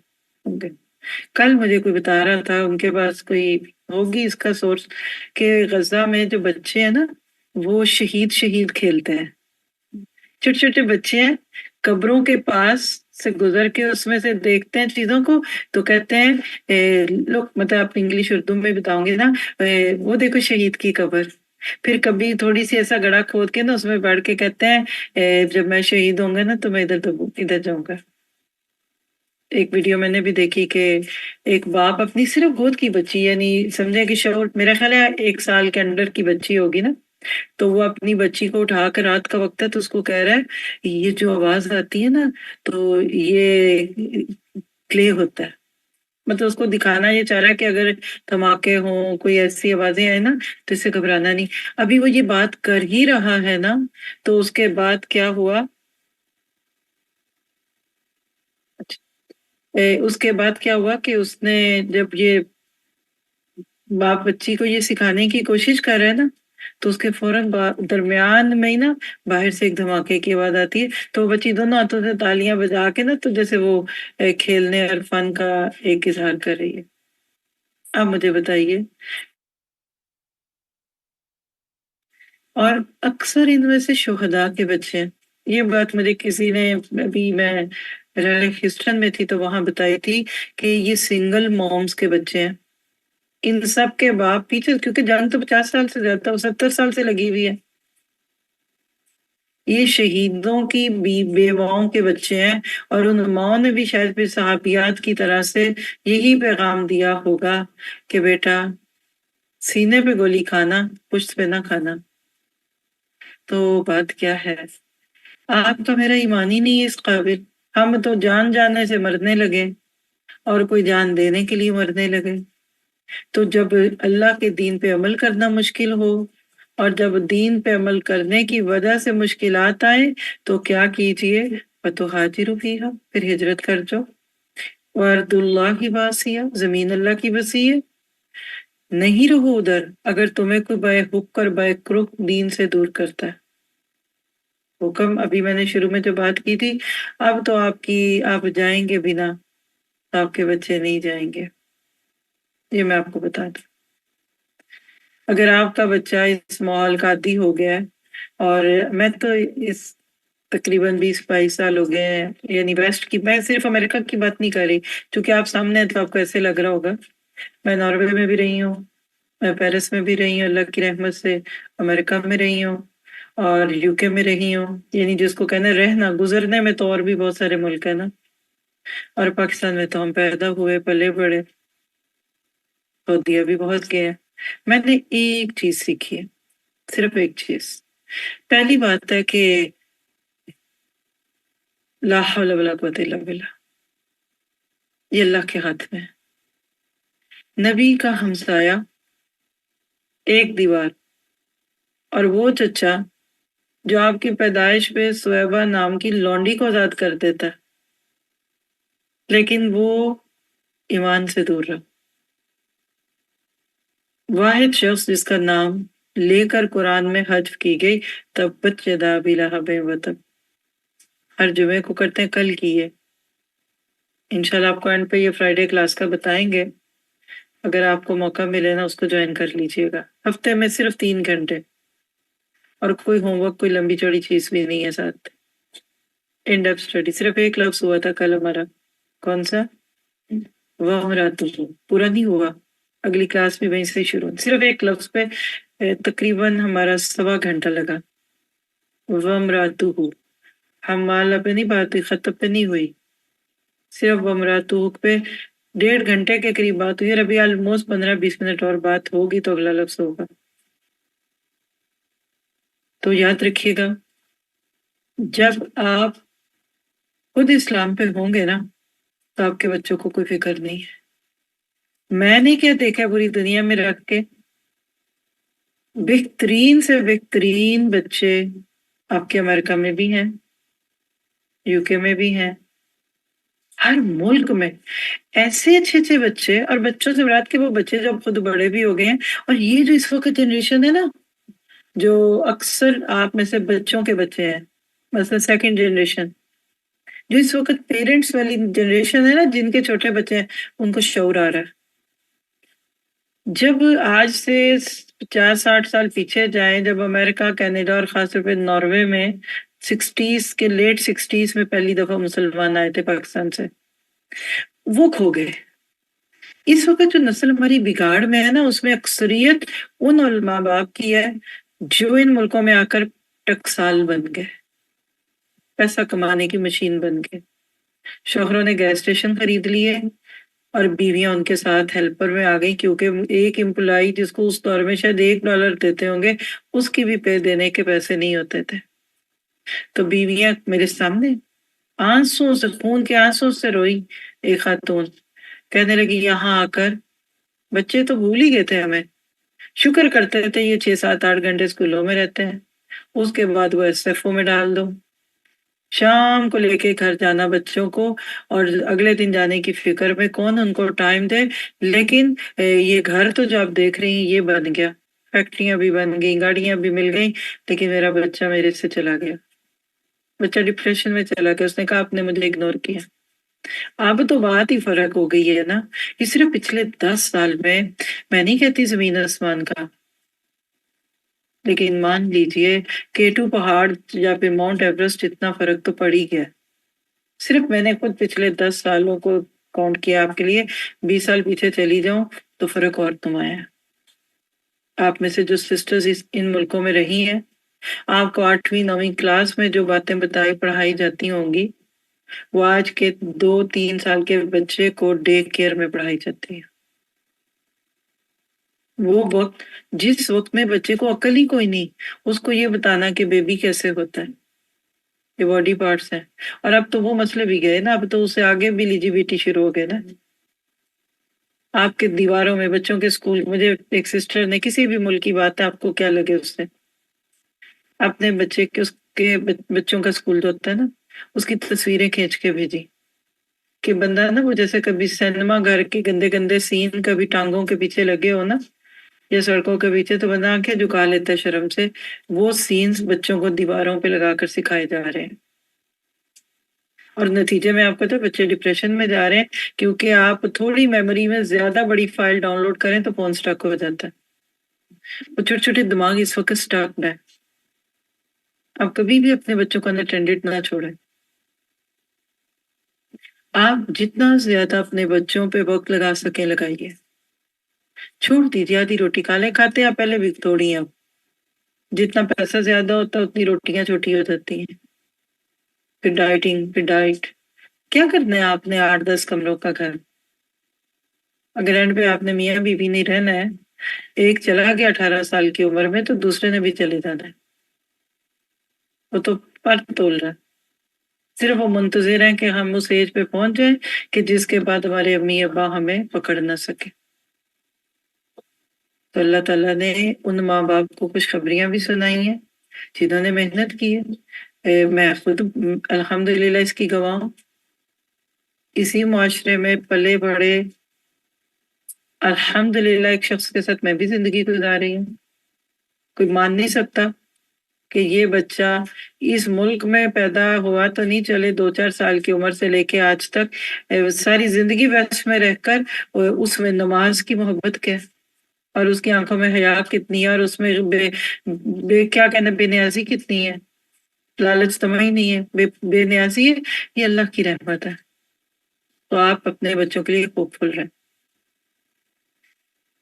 Speaker 3: کل مجھے کوئی بتا رہا تھا، ان کے پاس کوئی ہوگی اس کا سورس، کہ غزہ میں جو بچے ہیں نا، وہ شہید کھیلتے ہیں. چھوٹے چھوٹے بچے ہیں، قبروں کے پاس سے گزر کے اس میں سے دیکھتے ہیں چیزوں کو، تو کہتے ہیں لوگ، مطلب آپ انگلش اردو میں بتاؤں گے نا، وہ دیکھو شہید کی قبر. پھر کبھی تھوڑی سی ایسا گڑھا کھود کے نا اس میں بیٹھ کے کہتے ہیں جب میں شہید ہوں گا نا تو میں ادھر جاؤں گا. ایک ویڈیو میں نے بھی دیکھی کہ ایک باپ اپنی صرف گود کی بچی، یعنی سمجھے کہ شعور میرا خیال ہے 1 سال کے انڈر کی بچی ہوگی نا، تو وہ اپنی بچی کو اٹھا کر، رات کا وقت ہے تو اس کو کہہ رہا ہے یہ جو آواز آتی ہے نا تو یہ کلے ہوتا ہے. مطلب اس کو دکھانا یہ چاہ رہا ہے کہ اگر دھماکے ہوں، کوئی ایسی آوازیں آئے نا تو اس سے گھبرانا نہیں. ابھی وہ یہ بات کر ہی رہا ہے نا، تو اس کے بعد کیا ہوا، اس کے بعد کیا ہوا کہ اس نے جب یہ باپ بچی کو یہ سکھانے کی کوشش کر رہا ہے نا، تو اس کے فوراً درمیان میں ہی نا باہر سے ایک دھماکے کی آواز آتی ہے، تو وہ بچی دونوں ہاتھوں سے تالیاں بجا کے نا تو جیسے وہ کھیلنے اور فن کا ایک اظہار کر رہی ہے۔ اب مجھے بتائیے، اور اکثر ان میں سے شہداء کے بچے ہیں۔ یہ بات مجھے کسی نے، ابھی میں ہیوسٹن میں تھی تو وہاں بتائی تھی کہ یہ سنگل مومز کے بچے ہیں، ان سب کے باپ پیچھے، کیونکہ جنگ تو 50 سال سے زیادہ، 70 سال سے لگی ہوئی ہے۔ یہ شہیدوں کی بیواؤں کے بچے ہیں، اور ان ماؤں نے بھی شاید پھر صحابیات کی طرح سے یہی پیغام دیا ہوگا کہ بیٹا سینے پہ گولی کھانا، پشت پہ نہ کھانا۔ تو بات کیا ہے، آپ تو میرا ایمان ہی نہیں ہے اس قابل، ہم تو جان جانے سے مرنے لگے اور کوئی جان دینے کے لیے مرنے لگے۔ تو جب اللہ کے دین پہ عمل کرنا مشکل ہو، اور جب دین پہ عمل کرنے کی وجہ سے مشکلات آئیں تو کیا کیجئے، فَتُہَاجِرُوا فِيهَا، پھر ہجرت کر جاؤ۔ وَأَرْضُ اللَّهِ وَاسِعَةٌ، زمین اللہ کی وسیع ہے، نہیں رہو ادھر اگر تمہیں کوئی بے حق اور بے رخ دین سے دور کرتا ہے۔ حکم ابھی میں نے شروع میں جو بات کی تھی، اب تو آپ جائیں گے بنا، آپ کے بچے نہیں جائیں گے، یہ میں آپ کو بتا دوں۔ اگر آپ کا بچہ اس ماحول کا عادی ہو گیا ہے، اور میں تو اس تقریباً 20-22 سال ہو گئے ہیں، یعنی ویسٹ کی، میں صرف امریکہ کی بات نہیں کر رہی، چونکہ آپ سامنے ہیں تو آپ کو ایسے لگ رہا ہوگا۔ میں ناروے میں بھی رہی ہوں، میں پیرس میں بھی رہی ہوں، اللہ کی رحمت سے امریکہ میں رہی ہوں، اور یو کے میں رہی ہوں، یعنی جس کو کہنا رہنا، گزرنے میں تو اور بھی بہت سارے ملک ہیں نا، اور پاکستان میں تو ہم پیدا ہوئے پلے بڑے، سعودیہ بھی بہت گئے ہیں۔ میں نے ایک چیز سیکھی ہے، صرف ایک چیز۔ پہلی بات ہے کہ لا حول ولا قوت الا باللہ، یہ اللہ کے ہاتھ میں ہے۔ نبی کا ہمسایہ ایک دیوار، اور وہ چچا جو آپ کی پیدائش پہ سویبہ نام کی لونڈی کو آزاد کر دیتا ہے، لیکن وہ ایمان سے دور رہا۔ واحد شخص جس کا نام لے کر قرآن میں حذف کی گئی، تبت یدا ابی لہب وتب، ہر جمعے کو کرتے ہیں، کل کی ہے انشاءاللہ۔ آپ کو اینڈ پہ یہ فرائیڈے کلاس کا بتائیں گے، اگر آپ کو موقع ملے نا اس کو جوائن کر لیجئے گا، ہفتے میں صرف 3 گھنٹے، اور کوئی ہوم ورک، کوئی لمبی چوڑی چیز بھی نہیں ہے ساتھ، ان ڈیپتھ اسٹڈی۔ صرف ایک لفظ ہوا تھا کل ہمارا، کون سا؟ وَامْرَأَتُهُ، پورا نہیں ہوا، اگلی کلاس بھی وہیں سے شروع، صرف ایک لفظ پہ تقریباً ہمارا 1.25 گھنٹہ لگا۔ وَامْرَأَتُهُ، حمالہ پہ نہیں بات ہوئی، خطب پہ نہیں ہوئی، صرف وَامْرَأَتُهُ پہ 1.5 گھنٹے کے قریب بات ہوئی، اور ابھی آلموسٹ 15-20 منٹ اور بات ہوگی تو اگلا لفظ ہوگا۔ تو یاد رکھیے گا، جب آپ خود اسلام پہ ہوں گے نا تو آپ کے بچوں کو کوئی فکر نہیں ہے۔ میں نے کیا دیکھا پوری دنیا میں رکھ کے، بہترین سے بہترین بچے آپ کے امریکہ میں بھی ہیں، یو کے میں بھی ہیں، ہر ملک میں ایسے اچھے اچھے بچے، اور بچوں سے مراد کے وہ بچے جو خود بڑے بھی ہو گئے ہیں۔ اور یہ جو اس وقت جنریشن ہے نا، جو اکثر آپ میں سے بچوں کے بچے ہیں، مثلا 2nd جنریشن، جو اس وقت پیرنٹس والی جنریشن ہے نا، جن کے چھوٹے بچے ہیں، ان کو شعور آ رہا ہے۔ جب آج سے 50-60 سال پیچھے جائیں، جب امریکہ، کینیڈا اور خاص طور پہ ناروے میں 60s کے لیٹ 60s میں پہلی دفعہ مسلمان آئے تھے پاکستان سے، وہ کھو گئے۔ اس وقت جو نسل ہماری بگاڑ میں ہے نا، اس میں اکثریت ان علماء باپ کی ہے جو ان ملکوں میں آ کر ٹکسال بن گئے، پیسہ کمانے کی مشین بن گئے، شوہروں نے گیس اسٹیشن خرید لیے اور بیویاں ان کے ساتھ ہیلپر میں آ گئی، کیونکہ ایک امپلائی جس کو اس دور میں شاید $1 دیتے ہوں گے، اس کی بھی پے دینے کے پیسے نہیں ہوتے تھے۔ تو بیویاں میرے سامنے آنسوں سے، خون کے آنسوں سے روئی۔ ایک خاتون کہنے لگی یہاں آ کر بچے تو بھول ہی گئے تھے ہمیں، شکر کرتے تھے یہ 6-7-8 گھنٹے اسکولوں میں رہتے ہیں، اس کے بعد وہ ایس ایف او میں ڈال دو، شام کو لے کے گھر جانا بچوں کو، اور اگلے دن جانے کی فکر میں کون ان کو ٹائم دے۔ لیکن یہ گھر تو جو آپ دیکھ رہی ہیں یہ بن گیا۔ فیکٹریاں بھی بن گئی، گاڑیاں بھی مل گئی، لیکن میرا بچہ میرے سے چلا گیا، بچہ ڈپریشن میں چلا گیا، اس نے کہا آپ نے مجھے اگنور کیا۔ اب تو بات ہی فرق ہو گئی ہے نا، یہ صرف پچھلے 10 سال میں نہیں کہتی زمین آسمان کا، لیکن مان لیجئے K2 پہاڑ یا پھر ماؤنٹ ایوریسٹ اتنا فرق تو پڑ ہی گیا۔ صرف میں نے خود پچھلے 10 سالوں کو کاؤنٹ کیا آپ کے لیے، 20 سال پیچھے چلی جاؤں تو فرق اور نمایاں ہے۔ آپ میں سے جو سسٹرز ان ملکوں میں رہی ہیں، آپ کو 8ویں 9ویں کلاس میں جو باتیں پڑھائی جاتی ہوں گی، وہ آج کے 2-3 سال کے بچے کو ڈے کیئر میں پڑھائی جاتی ہے۔ وہ وقت جس وقت میں بچے کو عقل ہی کوئی نہیں، اس کو یہ بتانا کہ بیبی کیسے ہوتا ہے، یہ باڈی پارٹس ہیں۔ اور اب تو وہ مسئلے بھی گئے نا، اب تو اس سے آگے بھی LGBT شروع ہو گئے نا۔ آپ کے دیواروں میں بچوں کے اسکول، مجھے ایک سسٹر نے، کسی بھی ملک کی بات ہے، آپ کو کیا لگے اس سے، اپنے بچے کے اس کے بچوں کا اسکول جو ہوتا ہے نا، اس کی تصویریں کھینچ کے بھیجی کہ بندہ نا وہ جیسے کبھی سینما گھر کے گندے گندے سین کبھی ٹانگوں کے پیچھے لگے ہو نا، یا سڑکوں کے پیچھے، تو بندہ آنکھیں جھکا لیتا ہے شرم سے۔ وہ سینز بچوں کو دیواروں پہ لگا کر سکھائے جا رہے ہیں، اور نتیجے میں آپ کو تو بچے ڈپریشن میں جا رہے ہیں، کیونکہ آپ تھوڑی میموری میں زیادہ بڑی فائل ڈاؤن لوڈ کریں تو فون سٹک ہو جاتا ہے۔ وہ چھوٹے چھوٹے دماغ اس وقت سٹاکڈ ہے۔ آپ کبھی بھی اپنے بچوں کو اناٹینڈڈ نہ چھوڑیں۔ آپ جتنا زیادہ اپنے بچوں پہ وقت لگا سکیں لگائیے، چھوڑ دیجیے، آدھی روٹی کھا لیں، کھاتے آپ پہلے بھی تھوڑی ہیں، جتنا پیسہ زیادہ ہوتا ہے اتنی روٹیاں چھوٹی ہو جاتی ہیں۔ پھر ڈائٹنگ، پھر ڈائٹ، کیا کرنا ہے آپ نے 8-10 کمروں کا گھر؟ اگر اینڈ پہ آپ نے میاں بیوی نہیں رہنا ہے، ایک چلا گیا 18 سال کی عمر میں تو دوسرے نے بھی چلے جانا ہے، وہ تو پر تول رہا ہے۔ صرف وہ منتظر ہیں کہ ہم اس ایج پہ پہنچ جائیں کہ جس کے بعد ہمارے امی ابا ہمیں پکڑ نہ سکے۔ تو اللہ تعالیٰ نے ان ماں باپ کو خوشخبریاں بھی سنائی ہیں جنہوں نے محنت کی ہے۔ میں خود الحمدللہ اس کی گواہ ہوں، اسی معاشرے میں پلے بڑے، الحمدللہ ایک شخص کے ساتھ میں بھی زندگی گزار رہی ہوں۔ کوئی مان نہیں سکتا کہ یہ بچہ اس ملک میں پیدا ہوا تو نہیں، چلے 2-4 سال کی عمر سے لے کے آج تک ساری زندگی ویسٹ میں رہ کر اس میں نماز کی محبت کیا، اور اس کی آنکھوں میں حیا کتنی ہے، اور اس میں کیا کہنا، بے نیازی کتنی ہے، لالچ طمع نہیں ہے، بے نیازی ہے، یہ اللہ کی رحمت ہے۔ تو آپ اپنے بچوں کے لیے ہوپ فل رہیں۔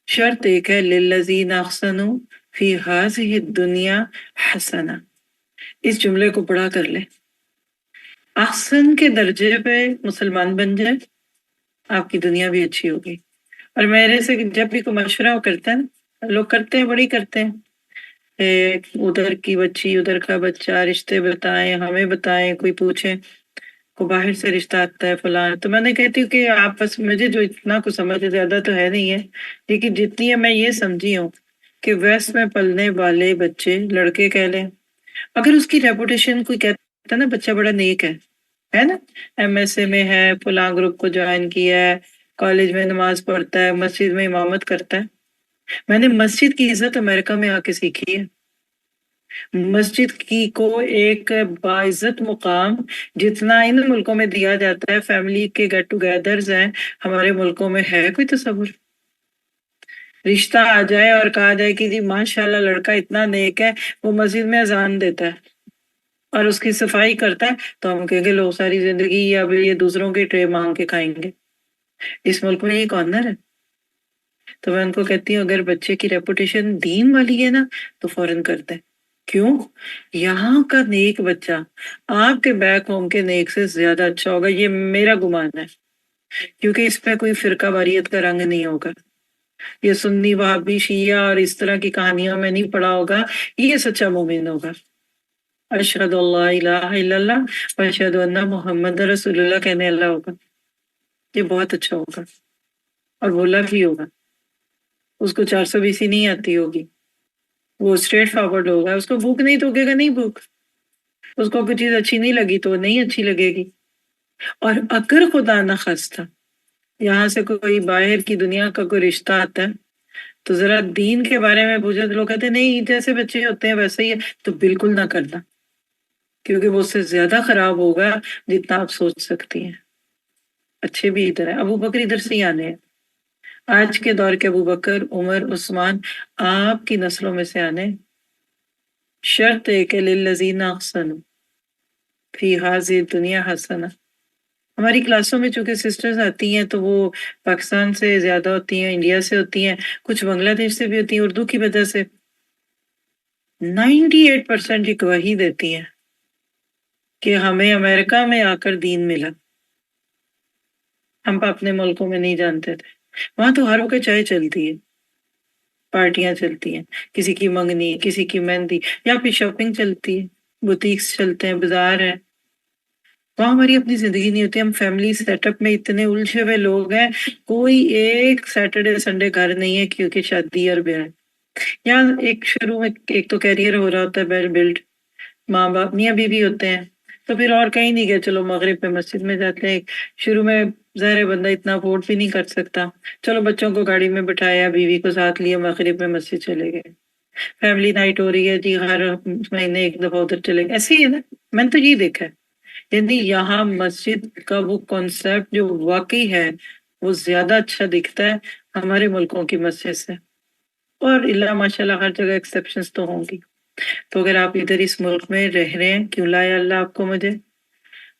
Speaker 3: شرط ایک ہے، للذین احسنوا فی ہذہ الدنیا حسنہ، اس جملے کو بڑا کر لیں، احسن کے درجے پہ مسلمان بن جائے، آپ کی دنیا بھی اچھی ہوگی۔ اور میرے سے جب بھی کوئی مشورہ کرتا ہے نا، لوگ کرتے ہیں، بڑی کرتے ہیں، ادھر کی بچی، ادھر کا بچہ، رشتے بتائیں، ہمیں بتائیں، کوئی پوچھے، کو باہر سے رشتہ آتا ہے فلاں، تو میں نے کہتی ہوں کہ آپ بس، مجھے جو اتنا کچھ سمجھ زیادہ تو ہے نہیں ہے، لیکن جتنی ہے میں یہ سمجھی ہوں کہ ویسٹ میں پلنے والے بچے، لڑکے کہہ لیں، اگر اس کی ریپوٹیشن، کوئی کہتا ہے نا بچہ بڑا نیک ہے نا، MSA میں ہے، فلاں گروپ کو جوائن کیا ہے، کالج میں نماز پڑھتا ہے، مسجد میں امامت کرتا ہے۔ میں نے مسجد کی عزت امریکہ میں آ کے سیکھی ہے۔ مسجد کی کو ایک باعزت مقام جتنا ان ملکوں میں دیا جاتا ہے، فیملی کے گیٹ ٹوگیدرز ہیں، ہمارے ملکوں میں ہے کوئی تصور؟ رشتہ آ جائے اور کہا جائے کہ جی ماشاءاللہ لڑکا اتنا نیک ہے، وہ مسجد میں اذان دیتا ہے اور اس کی صفائی کرتا ہے، تو ہم کہیں گے لو ساری زندگی اب یہ دوسروں کے ٹرے مانگ کے کھائیں گے۔ اس ملک میں یہ کارنر ہے۔ تو میں ان کو کہتی ہوں اگر بچے کی ریپوٹیشن دین والی ہے نا تو فوراً کرتے ہیں۔ کیوں؟ یہاں کا نیک بچہ آپ کے بیک ہوم کے نیک سے زیادہ اچھا ہوگا، یہ میرا گمان ہے، کیونکہ اس پہ کوئی فرقہ واریت کا رنگ نہیں ہوگا، یہ سنی وہابی شیعہ اور اس طرح کی کہانیوں میں نہیں پڑا ہوگا، یہ سچا مومن ہوگا۔ اشہد اللہ الہ الا اللہ و اشہد ان محمد رسول اللہ کہنے اللہ ہوگا، یہ بہت اچھا ہوگا، اور بولا بھی ہوگا، اس کو 420 نہیں آتی ہوگی، وہ اسٹریٹ فارورڈ ہوگا، اس کو بھوک نہیں تو گا نہیں بھوک، اس کو کوئی چیز اچھی نہیں لگی تو نہیں اچھی لگے گی۔ اور اگر خدا نہ خواستہ یہاں سے کوئی باہر کی دنیا کا کوئی رشتہ آتا ہے تو ذرا دین کے بارے میں پوچھا تو لوگ کہتے ہیں نہیں جیسے بچے ہوتے ہیں ویسے ہی ہے، تو بالکل نہ کرنا، کیونکہ وہ اس سے زیادہ خراب ہوگا جتنا آپ سوچ سکتی ہیں۔ اچھے بھی ادھر ہیں، ابو بکر ادھر سے ہی آنے ہیں، آج کے دور کے ابو بکر، عمر، عثمان آپ کی نسلوں میں سے آنے۔ شرط ہے کہ للذین احسنوا فی ہذہ الدنیا حسنہ۔ ہماری کلاسوں میں چونکہ سسٹرز آتی ہیں تو وہ پاکستان سے زیادہ ہوتی ہیں، انڈیا سے ہوتی ہیں، کچھ بنگلہ دیش سے بھی ہوتی ہیں، اردو کی وجہ سے 98% گواہی دیتی ہیں کہ ہمیں امریکہ میں آ کر دین ملا، ہم اپنے ملکوں میں نہیں جانتے تھے۔ وہاں تو ہر وقت چائے چلتی ہے، پارٹیاں چلتی ہیں، کسی کی منگنی، کسی کی مہندی، یا پھر شاپنگ چلتی ہے، بوتیکس چلتے ہیں، بازار ہے۔ وہاں ہماری اپنی زندگی نہیں ہوتی، ہم فیملی سیٹ اپ میں اتنے الجھے ہوئے لوگ ہیں، کوئی ایک سیٹرڈے سنڈے گھر نہیں ہے کیونکہ شادی اور بیاہ ہے۔ یا ایک شروع میں ایک تو کیریئر ہو رہا ہوتا ہے ویل بلڈ، ماں باپ میاں بیوی ہوتے ہیں، تو پھر اور کہیں نہیں گئے، چلو مغرب پہ مسجد میں جاتے ہیں۔ شروع میں ظاہر بندہ اتنا افورڈ بھی نہیں کر سکتا، چلو بچوں کو گاڑی میں بٹھایا، بیوی کو ساتھ لیا، مغرب میں مسجد چلے گئے، فیملی نائٹ ہو رہی ہے جی، ہر مہینے ایک دفعہ ادھر چلے گئے، ایسے ہی ہے نا۔ میں نے تو یہ دیکھا ہے، یعنی یہاں مسجد کا وہ کانسیپٹ جو واقعی ہے وہ زیادہ اچھا دکھتا ہے ہمارے ملکوں کی مسجد سے، اور اللہ ماشاء اللہ ہر جگہ ایکسیپشنز تو ہوں گی۔ تو اگر آپ ادھر اس ملک میں رہ رہے ہیں، کیوں لایا اللہ آپ کو مجھے؟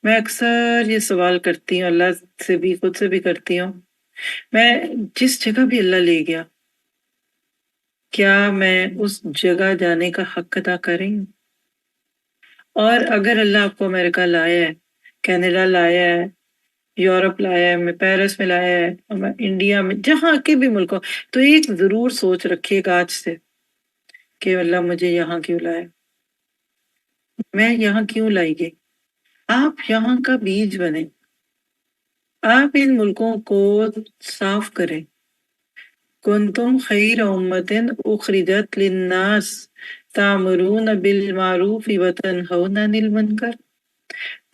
Speaker 3: میں اکثر یہ سوال کرتی ہوں، اللہ سے بھی خود سے بھی کرتی ہوں، میں جس جگہ بھی اللہ لے گیا کیا میں اس جگہ جانے کا حق ادا کریں؟ اور اگر اللہ آپ کو امریکہ لایا ہے، کینیڈا لایا ہے، یورپ لایا ہے، میں پیرس میں لایا ہے، انڈیا میں، جہاں کے بھی ملکوں، تو ایک ضرور سوچ رکھیے گا آج سے کہ اللہ مجھے یہاں کیوں لایا، میں یہاں کیوں لائی گئی۔ آپ یہاں کا بیج بنے، آپ ان ملکوں کو صاف کریں۔ کنتم خیر امت اخرجت للناس تامرون بالمعروف وتنہون عن المنکر۔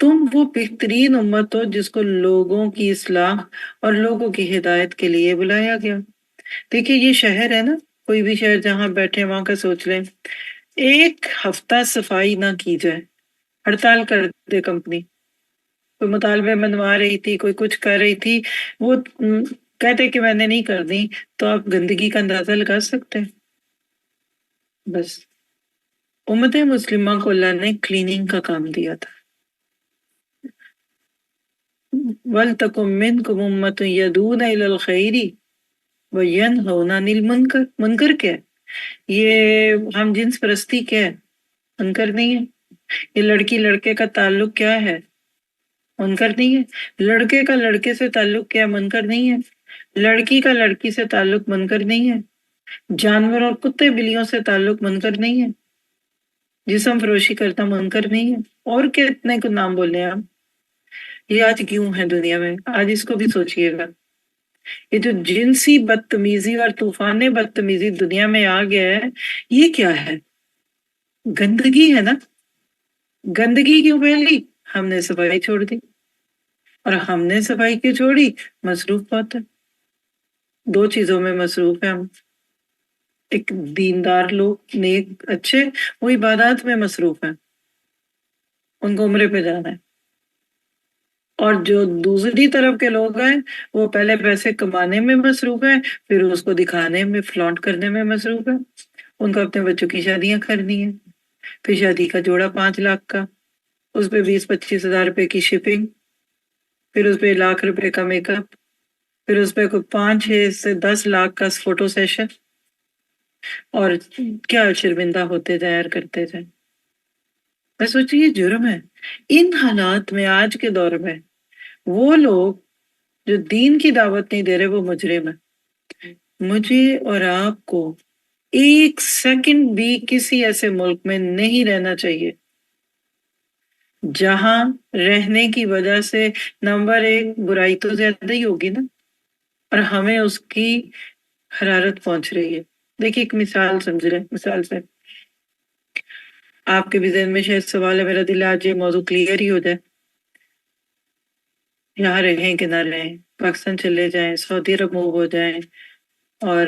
Speaker 3: تم وہ بہترین امت ہو جس کو لوگوں کی اصلاح اور لوگوں کی ہدایت کے لیے بلایا گیا۔ دیکھیے یہ شہر ہے نا، کوئی بھی شہر جہاں بیٹھے وہاں کا سوچ لیں، ایک ہفتہ صفائی نہ کی جائے، ہڑتال کر دے کمپنی، کوئی مطالبے منوا رہی تھی، کوئی کچھ کر رہی تھی، وہ کہتے کہ میں نے نہیں کر دی، تو آپ گندگی کا اندازہ لگا سکتے ہیں۔ بس امت مسلمہ کو اللہ نے کلیننگ کا کام دیا تھا۔ وَلْتَكُن مِّنكُمْ أُمَّةٌ يَدْعُونَ إِلَى الْخَيْرِ وَيَنْهَوْنَ عَنِ الْمُنكَرِ۔ منکر کیا ہے؟ یہ ہم جنس پرستی کیا ہے؟ منکر نہیں ہے۔ یہ لڑکی لڑکے کا تعلق کیا ہے؟ منکر نہیں ہے۔ لڑکے کا لڑکے سے تعلق کیا ہے؟ منکر نہیں ہے۔ لڑکی کا لڑکی سے تعلق منکر نہیں ہے۔ جانور اور کتے بلیوں سے تعلق منکر نہیں ہے۔ جسم فروشی کرتا منکر نہیں ہے۔ اور کتنے کو نام بولے ہیں آپ۔ یہ آج کیوں ہے دنیا میں؟ آج اس کو بھی سوچئے گا۔ یہ جو جنسی بدتمیزی اور طوفان بدتمیزی دنیا میں آ گیا ہے، یہ کیا ہے؟ گندگی ہے نا۔ گندگی کیوں پھیلی؟ ہم نے صفائی چھوڑ دی، اور ہم نے صفائی کیوں چھوڑی؟ مصروف بہت ہے، دو چیزوں میں مصروف ہیں ہم۔ ایک دیندار لوگ نیک اچھے، وہ عبادات میں مصروف ہیں، ان کو عمرے پہ جانا ہے، اور جو دوسری طرف کے لوگ ہیں وہ پہلے پیسے کمانے میں مصروف ہیں، پھر اس کو دکھانے میں، فلانٹ کرنے میں مصروف ہیں۔ ان کو اپنے بچوں کی شادیاں کرنی ہیں، پھر شادی کا جوڑا 5 لاکھ کا، اس پہ 20-25 ہزار روپے کی شپنگ، پھر اس پہ 1 لاکھ روپے کا میک اپ، پھر اس پہ کوئی 5-6 سے 10 لاکھ کا فوٹو سیشن، اور کیا شرمندہ ہوتے جائیں اور کرتے جائیں۔ میں سوچی یہ جرم ہے۔ ان حالات میں آج کے دور میں وہ لوگ جو دین کی دعوت نہیں دے رہے وہ مجرم ہیں۔ مجھے اور آپ کو ایک سیکنڈ بھی کسی ایسے ملک میں نہیں رہنا چاہیے جہاں رہنے کی وجہ سے نمبر 1 برائی تو زیادہ ہی ہوگی نا، اور ہمیں اس کی حرارت پہنچ رہی ہے۔ دیکھیے ایک مثال سمجھ رہے، مثال سے آپ کے بھی ذہن میں شاید سوال ہے، میرا دل آج یہ موضوع کلیئر ہی ہو جائے۔ یہاں رہیں کہ نہ رہیں، پاکستان چلے جائیں، سعودی عرب موو ہو جائیں، اور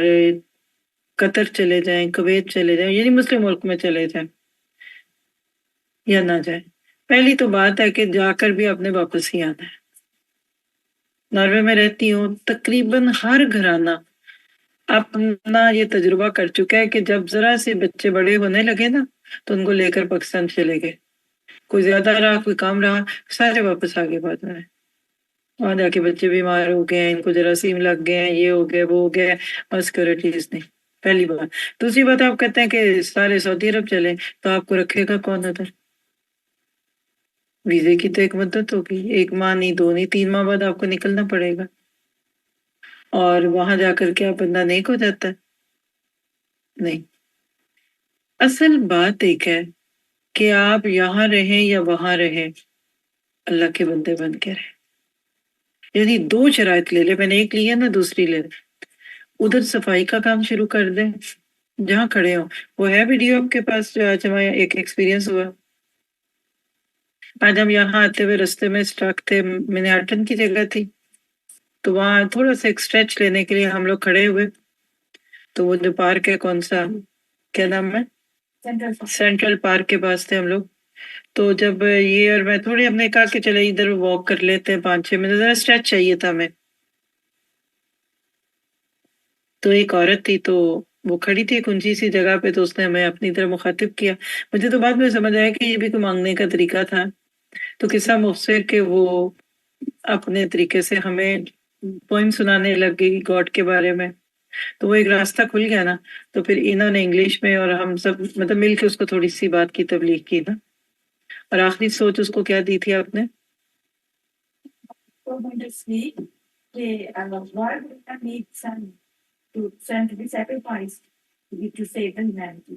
Speaker 3: قطر چلے جائیں، کویت چلے جائیں، یعنی مسلم ملک میں چلے جائیں یا نہ جائیں، پہلی تو بات ہے کہ جا کر بھی آپ نے واپس ہی آنا ہے۔ ناروے میں رہتی ہوں، تقریباً ہر گھرانہ اپنا یہ تجربہ کر چکا ہے کہ جب ذرا سے بچے بڑے ہونے لگے نا تو ان کو لے کر پاکستان چلے گئے، کوئی زیادہ رہا کوئی کام رہا، سارے واپس آگے بعد میں وہاں جا کے بچے بیمار ہو گئے ہیں، ان کو جراثیم لگ گئے ہیں، یہ ہو گئے وہ ہو گئے، اور سیکورٹیز نہیں، پہلی بات۔ دوسری بات، آپ کہتے ہیں کہ سارے سعودی عرب چلے تو آپ کو رکھے گا کون ادھر؟ ویزے کی تو ایک مدت ہوگی، 1 ماہ نہیں، 2 نہیں، 3 ماہ بعد آپ کو نکلنا پڑے گا، اور وہاں جا کر کے آپ بندہ نیک ہو جاتا ہے؟ نہیں۔ اصل بات ایک ہے کہ آپ یہاں رہیں یا وہاں رہیں، اللہ کے بندے بن کے رہیں۔ یعنی 2 شرائط لے لے، میں نے ایک لی ہے نا، دوسری لے لے، ادھر صفائی کا کام شروع کر دیں جہاں کھڑے ہوں۔ وہ ہے ویڈیو آپ کے پاس جو آج ہمیں ایک ایکسپیرینس ہوا، آج ہم یہاں آتے ہوئے رستے میں اسٹاک تھے، منہاٹن کی جگہ تھی، تو وہاں تھوڑا سا ایک اسٹریچ لینے کے لیے ہم لوگ کھڑے ہوئے، تو وہ جو پارک ہے، کون سا، کیا نام ہے، سینٹرل پارک کے پاس تھے ہم لوگ۔ تو جب یہ اور میں تھوڑی، ہم نے کہا کہ چلے ادھر واک کر لیتے ہیں 5-6 منٹ، ذرا اسٹریچ چاہیے تھا ہمیں۔ تو ایک عورت تھی، تو وہ کھڑی تھی ایک اونچی سی جگہ پہ، تو اس نے ہمیں اپنی طرف مخاطب کیا۔ مجھے تو بعد میں سمجھ آیا کہ یہ بھی کوئی مانگنے کا طریقہ تھا، تو قصہ مختصر کہ وہ اپنے طریقے سے ہمیں پوئم سنانے لگ گئی گاڈ کے بارے میں۔ تو وہ ایک راستہ کھل گیا نا، تو پھر انہوں نے انگلش میں اور ہم سب مطلب مل کے اس کو تھوڑی سی بات کی تبلیغ کی نا۔ اور آخری سوچ اس کو کیا دی تھی آپ نے؟
Speaker 4: to send the sacrifice to save the humanity.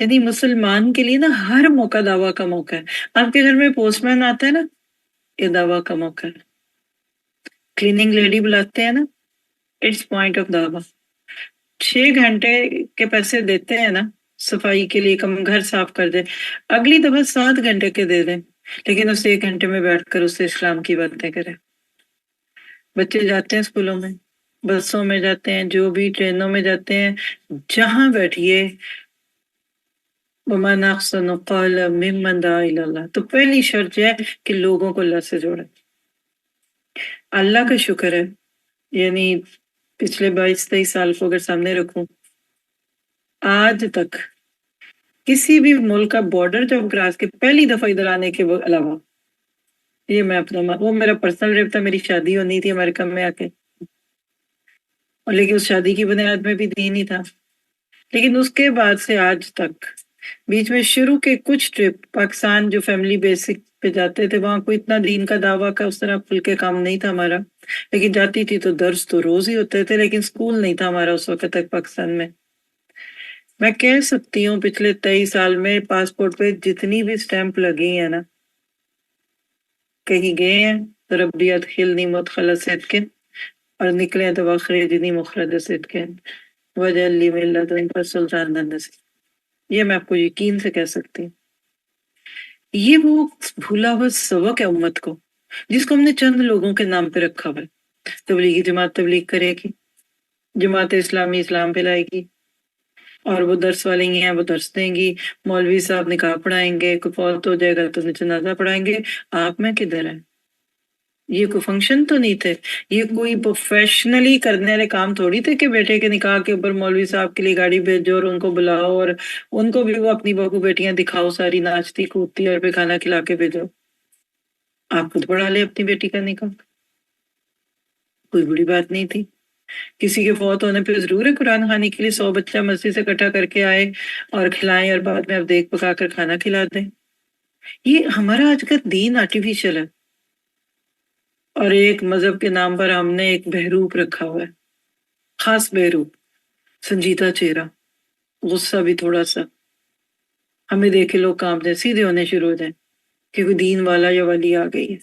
Speaker 3: یعنی مسلمان کے لیے نا ہر موقع دعویٰ کا موقع ہے۔ آپ کے گھر میں پوسٹ مین آتا ہے نا، یہ دعویٰ کا موقع ہے۔ کلیننگ لیڈی بلاتے ہیں نا، اٹس پوائنٹ آف دعویٰ۔ 6 گھنٹے کے پیسے دیتے ہیں نا صفائی کے لیے، کم گھر صاف کر دیں، اگلی دفعہ 7 گھنٹے کے دے دیں، لیکن اس 1 گھنٹے میں بیٹھ کر اس سے اسلام کی باتیں کریں۔ بچے جاتے ہیں اسکولوں میں، بسوں میں جاتے ہیں، جو بھی ٹرینوں میں جاتے ہیں، جہاں بیٹھیے وَمَنْ أَحْسَنُ قَوْلًا مِمَّنْ دَعَا إِلَى اللَّهِ، تو پہلی شرط یہ ہے کہ لوگوں کو اللہ سے جوڑیں۔ اللہ کا شکر ہے، یعنی پچھلے 22-23 سال کو اگر سامنے رکھوں، آج تک کسی بھی ملک کا بارڈر جب کراس کے پہلی دفعہ ادھر آنے کے علاوہ، یہ میں اپنا وہ میرا پرسنل ٹرپ تھا، میری شادی ہونی تھی امریکہ میں آ کے، اور لیکن اس شادی کی بنیاد میں بھی دین ہی تھا۔ لیکن اس کے بعد سے آج تک بیچ میں شروع کے کچھ ٹرپ پاکستان جو فیملی بیسک پہ جاتے تھے، وہاں کوئی اتنا دین کا دعویٰ کا اس طرح کھل کے کام نہیں تھا ہمارا، لیکن جاتی تھی تو درس تو روز ہی ہوتے تھے، لیکن سکول نہیں تھا ہمارا اس وقت تک پاکستان میں۔ میں کہہ سکتی ہوں پچھلے 23 سال میں پاسپورٹ پہ جتنی بھی سٹیمپ لگی ہیں نا، کہیں گئے ہیں تو ربی ادخلنی مدخل صدق، اور نکلے ہیں تو اخرجنی مخرج صدق واجعل لی من لدنک سلطانا نصیرا۔ یہ میں آپ کو یقین سے کہہ سکتی ہوں۔ یہ وہ بھولا ہوا سبق ہے امت کو، جس کو ہم نے چند لوگوں کے نام پہ رکھا ہوا ہے۔ تبلیغی جماعت تبلیغ کرے گی، جماعت اسلامی اسلام پھیلائے گی، اور وہ درس والے ہی ہیں، وہ درس دیں گی، مولوی صاحب نکاح پڑھائیں گے، کوئی فوت ہو جائے گا تو جنازہ پڑھائیں گے۔ آپ میں کدھر ہیں؟ یہ کوئی فنکشن تو نہیں تھے، یہ کوئی پروفیشنلی کرنے والے کام تھوڑی تھے کہ بیٹے کے نکاح کے اوپر مولوی صاحب کے لیے گاڑی بھیجو اور ان کو بلاؤ اور ان کو بھی وہ اپنی بہو بیٹیاں دکھاؤ، ساری ناچتی کودتی اور پھر کھانا کھلا کے بھیجو۔ آپ خود پڑھا لے اپنی بیٹی کا نکاح، کوئی بڑی بات نہیں تھی۔ کسی کے فوت ہونے پہ ضرور ہے قرآن خوانی کے لیے 100 بچہ مسجد سے اکٹھا کر کے آئے اور کھلائیں، اور بعد میں اب دیکھ پکا کر کھانا کھلا دیں۔ یہ ہمارا آج کا دین آرٹیفیشل ہے، اور ایک مذہب کے نام پر ہم نے ایک بہروپ رکھا ہوا ہے، خاص بہروپ، سنجیدہ چہرہ، غصہ بھی تھوڑا سا، ہمیں دیکھے لوگ کانپنے سیدھے ہونے شروع ہو جائیں کہ کوئی دین والا یا والی آ گئی ہے۔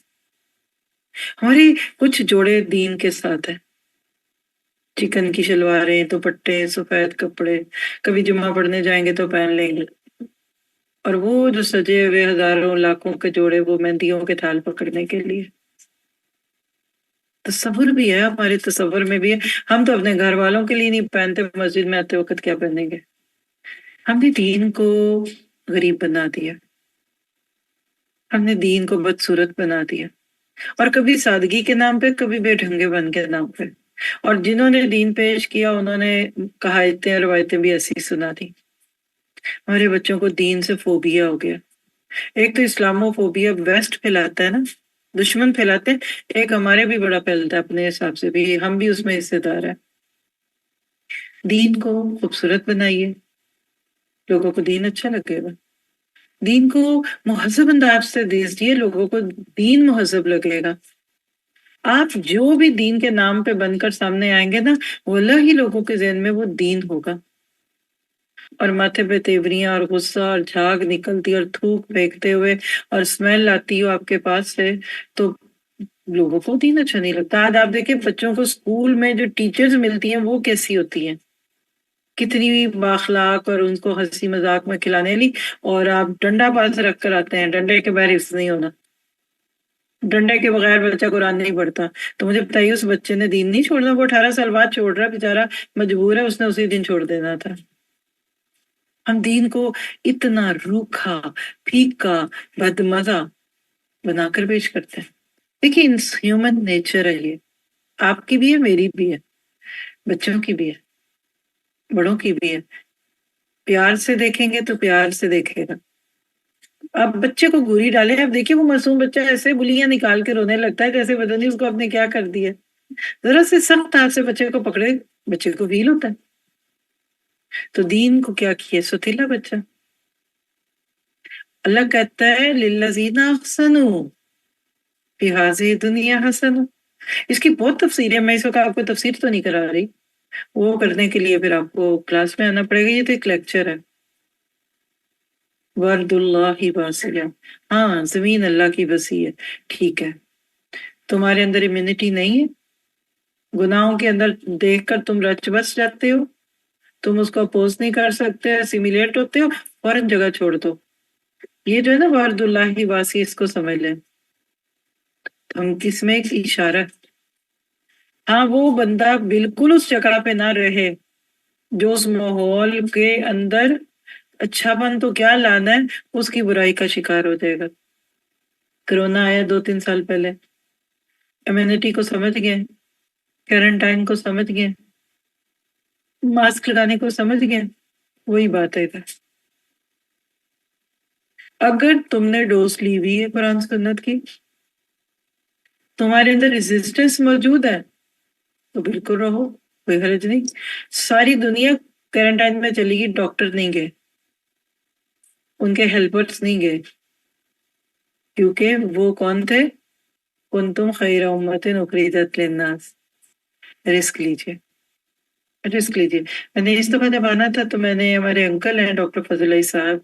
Speaker 3: ہمارے کچھ جوڑے دین کے ساتھ ہیں، چکن کی شلواریں، دوپٹے، سفید کپڑے، کبھی جمعہ پڑھنے جائیں گے تو پہن لیں گے، اور وہ جو سجے ہوئے ہزاروں لاکھوں کے جوڑے وہ مہندیوں کے تھال پکڑنے کے لیے. تصور بھی ہے، ہمارے تصور میں بھی ہے. ہم تو اپنے گھر والوں کے لیے نہیں پہنتے، مسجد میں آتے وقت کیا پہنیں گے؟ ہم نے دین کو غریب بنا دیا، ہم نے دین کو بدصورت بنا دیا، اور کبھی سادگی کے نام پہ، کبھی بے ڈھنگے بن کے نام پہ. اور جنہوں نے دین پیش کیا انہوں نے کہایتیں روایتیں بھی ایسی سنا دی. ہمارے بچوں کو دین سے فوبیا ہو گیا. ایک تو اسلامو فوبیا ویسٹ پھیلاتا ہے نا، دشمن پھیلاتے ہیں، ایک ہمارے بھی بڑا پھیلتا ہے اپنے حساب سے بھی، ہم بھی اس میں حصے دار ہیں. دین کو خوبصورت بنائیے، لوگوں کو دین اچھا لگے گا. دین کو مہذب انداز سے دیجیے، لوگوں کو دین مہذب لگے گا. آپ جو بھی دین کے نام پہ بن کر سامنے آئیں گے نا، واللہ ہی لوگوں کے ذہن میں وہ دین ہوگا. اور ماتھے پہ تیوریاں اور غصہ اور جھاگ نکلتی اور تھوک پھینکتے ہوئے اور اسمیل آتی ہو آپ کے پاس سے، تو لوگوں کو دین اچھا نہیں لگتا. آج آپ دیکھیں بچوں کو اسکول میں جو ٹیچرز ملتی ہیں وہ کیسی ہوتی ہیں، کتنی بااخلاق، اور ان کو ہنسی مذاق میں کھلانے لی، اور آپ ڈنڈا پاس رکھ کر آتے ہیں. ڈنڈے کے بغیر حفظ نہیں ہونا، ڈنڈے کے بغیر بچہ قرآن نہیں پڑھتا. تو مجھے بتائیے اس بچے نے دین نہیں چھوڑنا؟ وہ 18 سال بعد چھوڑ رہا ہے بیچارہ، مجبور ہے، اس نے اسی دن چھوڑ دینا تھا. ہم دین کو اتنا روکھا پھیکا بدمزہ بنا کر پیش کرتے ہیں. دیکھیے ہیومن نیچر ہے یہ، آپ کی بھی ہے، میری بھی ہے، بچوں کی بھی ہے، بڑوں کی بھی ہے. پیار سے دیکھیں گے تو پیار سے دیکھے گا. اب بچے کو گوری ڈالے، اب دیکھیے وہ معصوم بچہ ایسے بلیاں نکال کے رونے لگتا ہے جیسے پتہ نہیں اس کو آپ نے کیا کر دیا. ذرا سے سخت ہاتھ سے بچے کو پکڑے، بچے کو فیل ہوتا ہے. تو دین کو کیا کیے؟ ستیلا بچہ. اللہ کہتا ہے للذین احسنوا فی ہذہ دنیا حسنہ. اس کی بہت تفسیر ہے، میں اس وقت آپ کو تفسیر تو نہیں کرا رہی، وہ کرنے کے لیے پھر آپ کو کلاس میں آنا پڑے گا. یہ تو ایک لیکچر ہے. ورد اللہ واسع، ہاں زمین اللہ کی وسیع ہے، ٹھیک ہے. تمہارے اندر امیونٹی نہیں ہے، گناہوں کے اندر دیکھ کر تم رچ بس جاتے ہو، تم اس کو اپوز نہیں کر سکتے، اسیمیلیٹ ہوتے ہو، فوراً جگہ چھوڑ دو. یہ جو ہے نا ورد اللہ واسع، اس کو سمجھ لیں. ہم کس میں ایک اشارہ، ہاں وہ بندہ بالکل اس جگہ پہ نہ رہے جو اس ماحول کے اندر اچھا پن تو کیا لانا ہے، اس کی برائی کا شکار ہو جائے گا. کرونا آیا 2-3 سال پہلے، امیونٹی کو سمجھ گئے، کوارنٹائن کو سمجھ گئے، ماسک لگانے کو سمجھ گئے. وہی بات ہے. اگر تم نے ڈوز لی ہوئی ہے قرآن سنت کی، تمہارے اندر ریزسٹنس موجود ہے، تو بالکل رہو، کوئی حرج نہیں. ساری دنیا کوارنٹائن میں چلی گئی، ڈاکٹر نہیں گئے، ان کے ہیلپرز نہیں گئے، کیونکہ وہ کون تھے؟ کنتم خیر امۃ اخرجت للناس. رسک لیجیے، رسک لیجیے. میں نے اس دفعہ جب آنا تھا تو میں نے، ہمارے انکل ہیں ڈاکٹر فضل علی صاحب،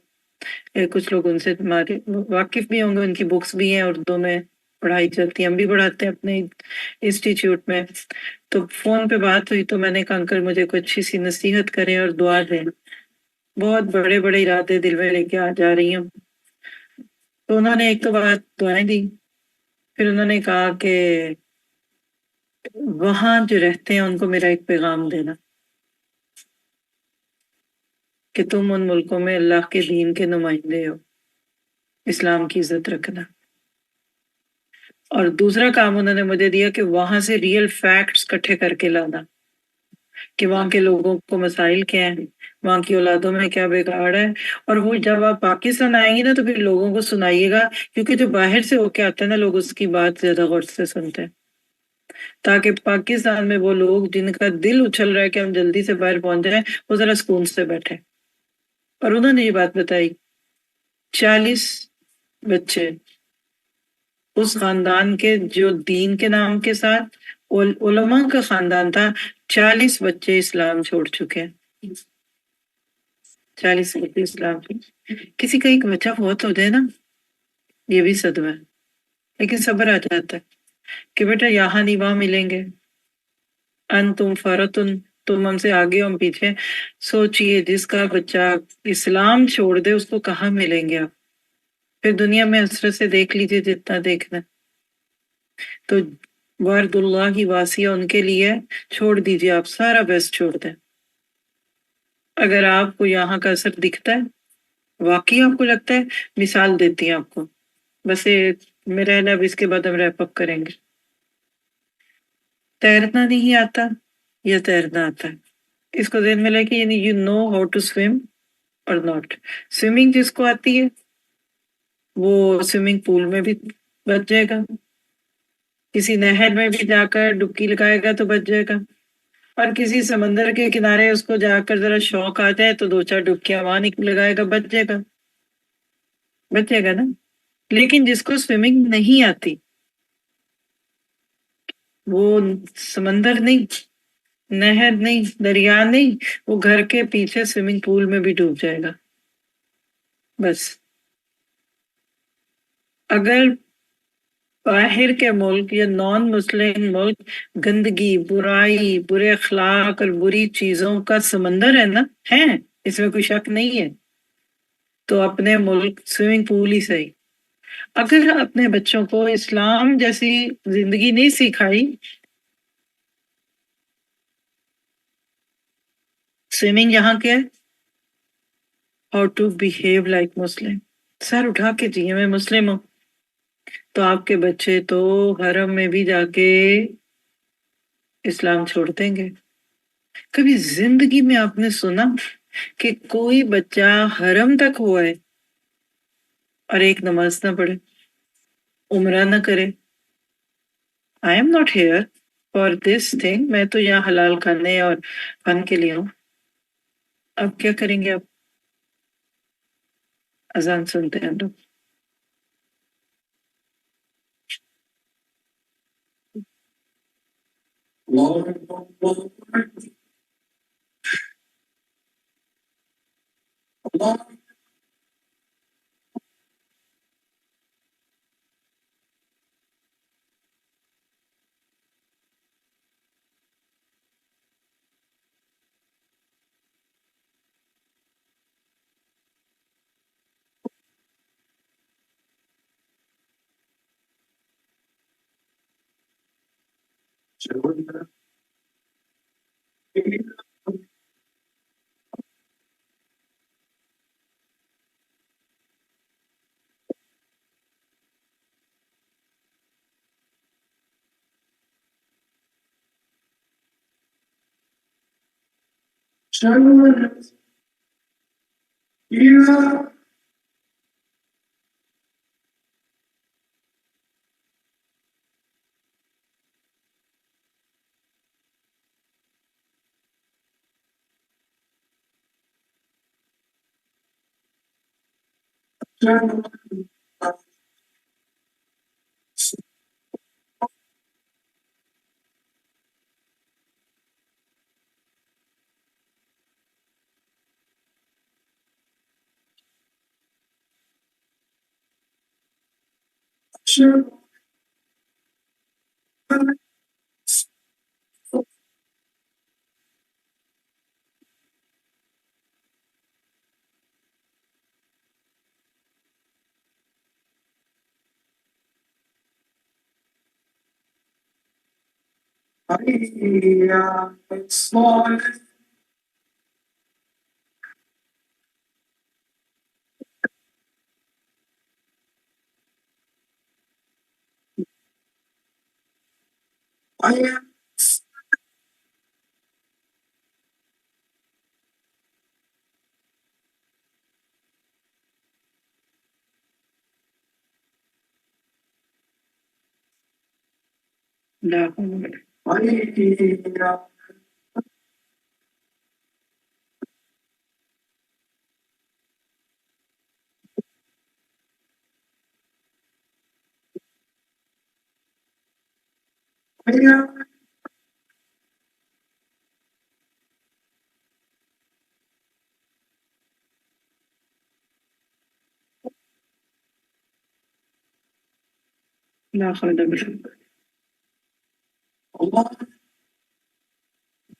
Speaker 3: کچھ لوگ ان سے ہمارے واقف بھی ہوں گے، ان کی بکس بھی ہیں اردو میں، پڑھائی چلتی ہے، ہم بھی پڑھاتے ہیں اپنے انسٹیٹیوٹ میں. تو فون پہ بات ہوئی تو میں نے کہا انکل مجھے کوئی اچھی سی نصیحت کریں اور دعا دیں، بہت بڑے بڑے ارادے دل میں لے کے جا رہی ہوں. تو انہوں نے ایک تو بات دعائیں دی، پھر انہوں نے کہا کہ وہاں جو رہتے ہیں ان کو میرا ایک پیغام دینا کہ تم ان ملکوں میں اللہ کے دین کے نمائندے ہو، اسلام کی عزت رکھنا. اور دوسرا کام انہوں نے مجھے دیا کہ وہاں سے ریئل فیکٹس اکٹھے کر کے لانا، کہ وہاں کے لوگوں کو مسائل کیا ہیں، وہاں کی اولادوں میں کیا بگاڑ ہے. اور وہ جب آپ پاکستان آئیں گے نا تو پھر لوگوں کو سنائیے گا، کیونکہ جو باہر سے ہو کے آتے ہیں نا لوگ اس کی بات زیادہ غور سے سنتے ہیں، تاکہ پاکستان میں وہ لوگ جن کا دل اچھل رہا ہے کہ ہم جلدی سے باہر پہنچ جائیں، وہ ذرا سکون سے بیٹھے. اور انہوں نے یہ بات بتائی، 40 بچے اس خاندان کے جو دین کے نام کے ساتھ علماء کا خاندان تھا، 40 بچے اسلام چھوڑ چکے ہیں. 40 بچے اسلام چھوڑ، کسی کا ایک بچہ فوت ہو جائے نا یہ بھی صدمہ ہے، لیکن صبر آ جاتا ہے کہ بیٹا یہاں نہیں وہاں ملیں گے. انتم فرتن تم ہم سے آگے ہم پیچھے. سوچئے جس کا بچہ اسلام چھوڑ دے اس کو کہاں ملیں گے آپ. پھر دنیا میں حسرت سے دیکھ لیجیے جتنا دیکھنا. تو وارد اللہ کی واسیہ ان کے لیے چھوڑ دیجیے، آپ سارا بیسٹ چھوڑ دیں. اگر آپ کو یہاں کا اثر دکھتا ہے، واقعی آپ کو لگتا ہے، مثال دیتی ہیں آپ کو. بس میرا ہے اب اس کے بعد ہم ریپ اپ کریں گے. تیرنا نہیں آتا یا تیرنا آتا ہے، اس کو ذہن میں لے کے یعنی you know how to swim اور ناٹ. سوئمنگ جس کو آتی ہے وہ سوئمنگ پول میں بھی بچ جائے گا، کسی نہر میں بھی جا کر ڈبکی لگائے گا تو بچ جائے گا، اور کسی سمندر کے کنارے اس کو جا کر ذرا شوق آ جائے تو 2-4 ڈبکیاں وہاں لگائے گا، بچ جائے گا. بچ جائے گا نا. لیکن جس کو سوئمنگ نہیں آتی وہ سمندر نہیں، نہر نہیں، دریا نہیں، وہ گھر کے پیچھے سوئمنگ پول میں بھی ڈوب جائے گا. بس اگر باہر کے ملک یا نان مسلم ملک گندگی، برائی، برے اخلاق اور بری چیزوں کا سمندر ہے نا، ہے، اس میں کوئی شک نہیں ہے، تو اپنے ملک سوئمنگ پول ہی صحیح. اگر اپنے بچوں کو اسلام جیسی زندگی نہیں سکھائی، سوئمنگ یہاں کیا ہے، ہاؤ ٹو بیہیو لائک مسلم. سر اٹھا کے جیے میں مسلم ہوں، تو آپ کے بچے تو حرم میں بھی جا کے اسلام چھوڑ دیں گے. کبھی زندگی میں آپ نے سنا کہ کوئی بچہ حرم تک ہوا ہے اور ایک نماز نہ پڑھے، عمرہ نہ کرے؟ I am not here for this thing. میں تو یہاں حلال کھانے اور فن کے لیے ہوں. اب کیا کریں گے؟ آپ اذان سنتے ہیں ہم لوگ. لا حول ولا قوة.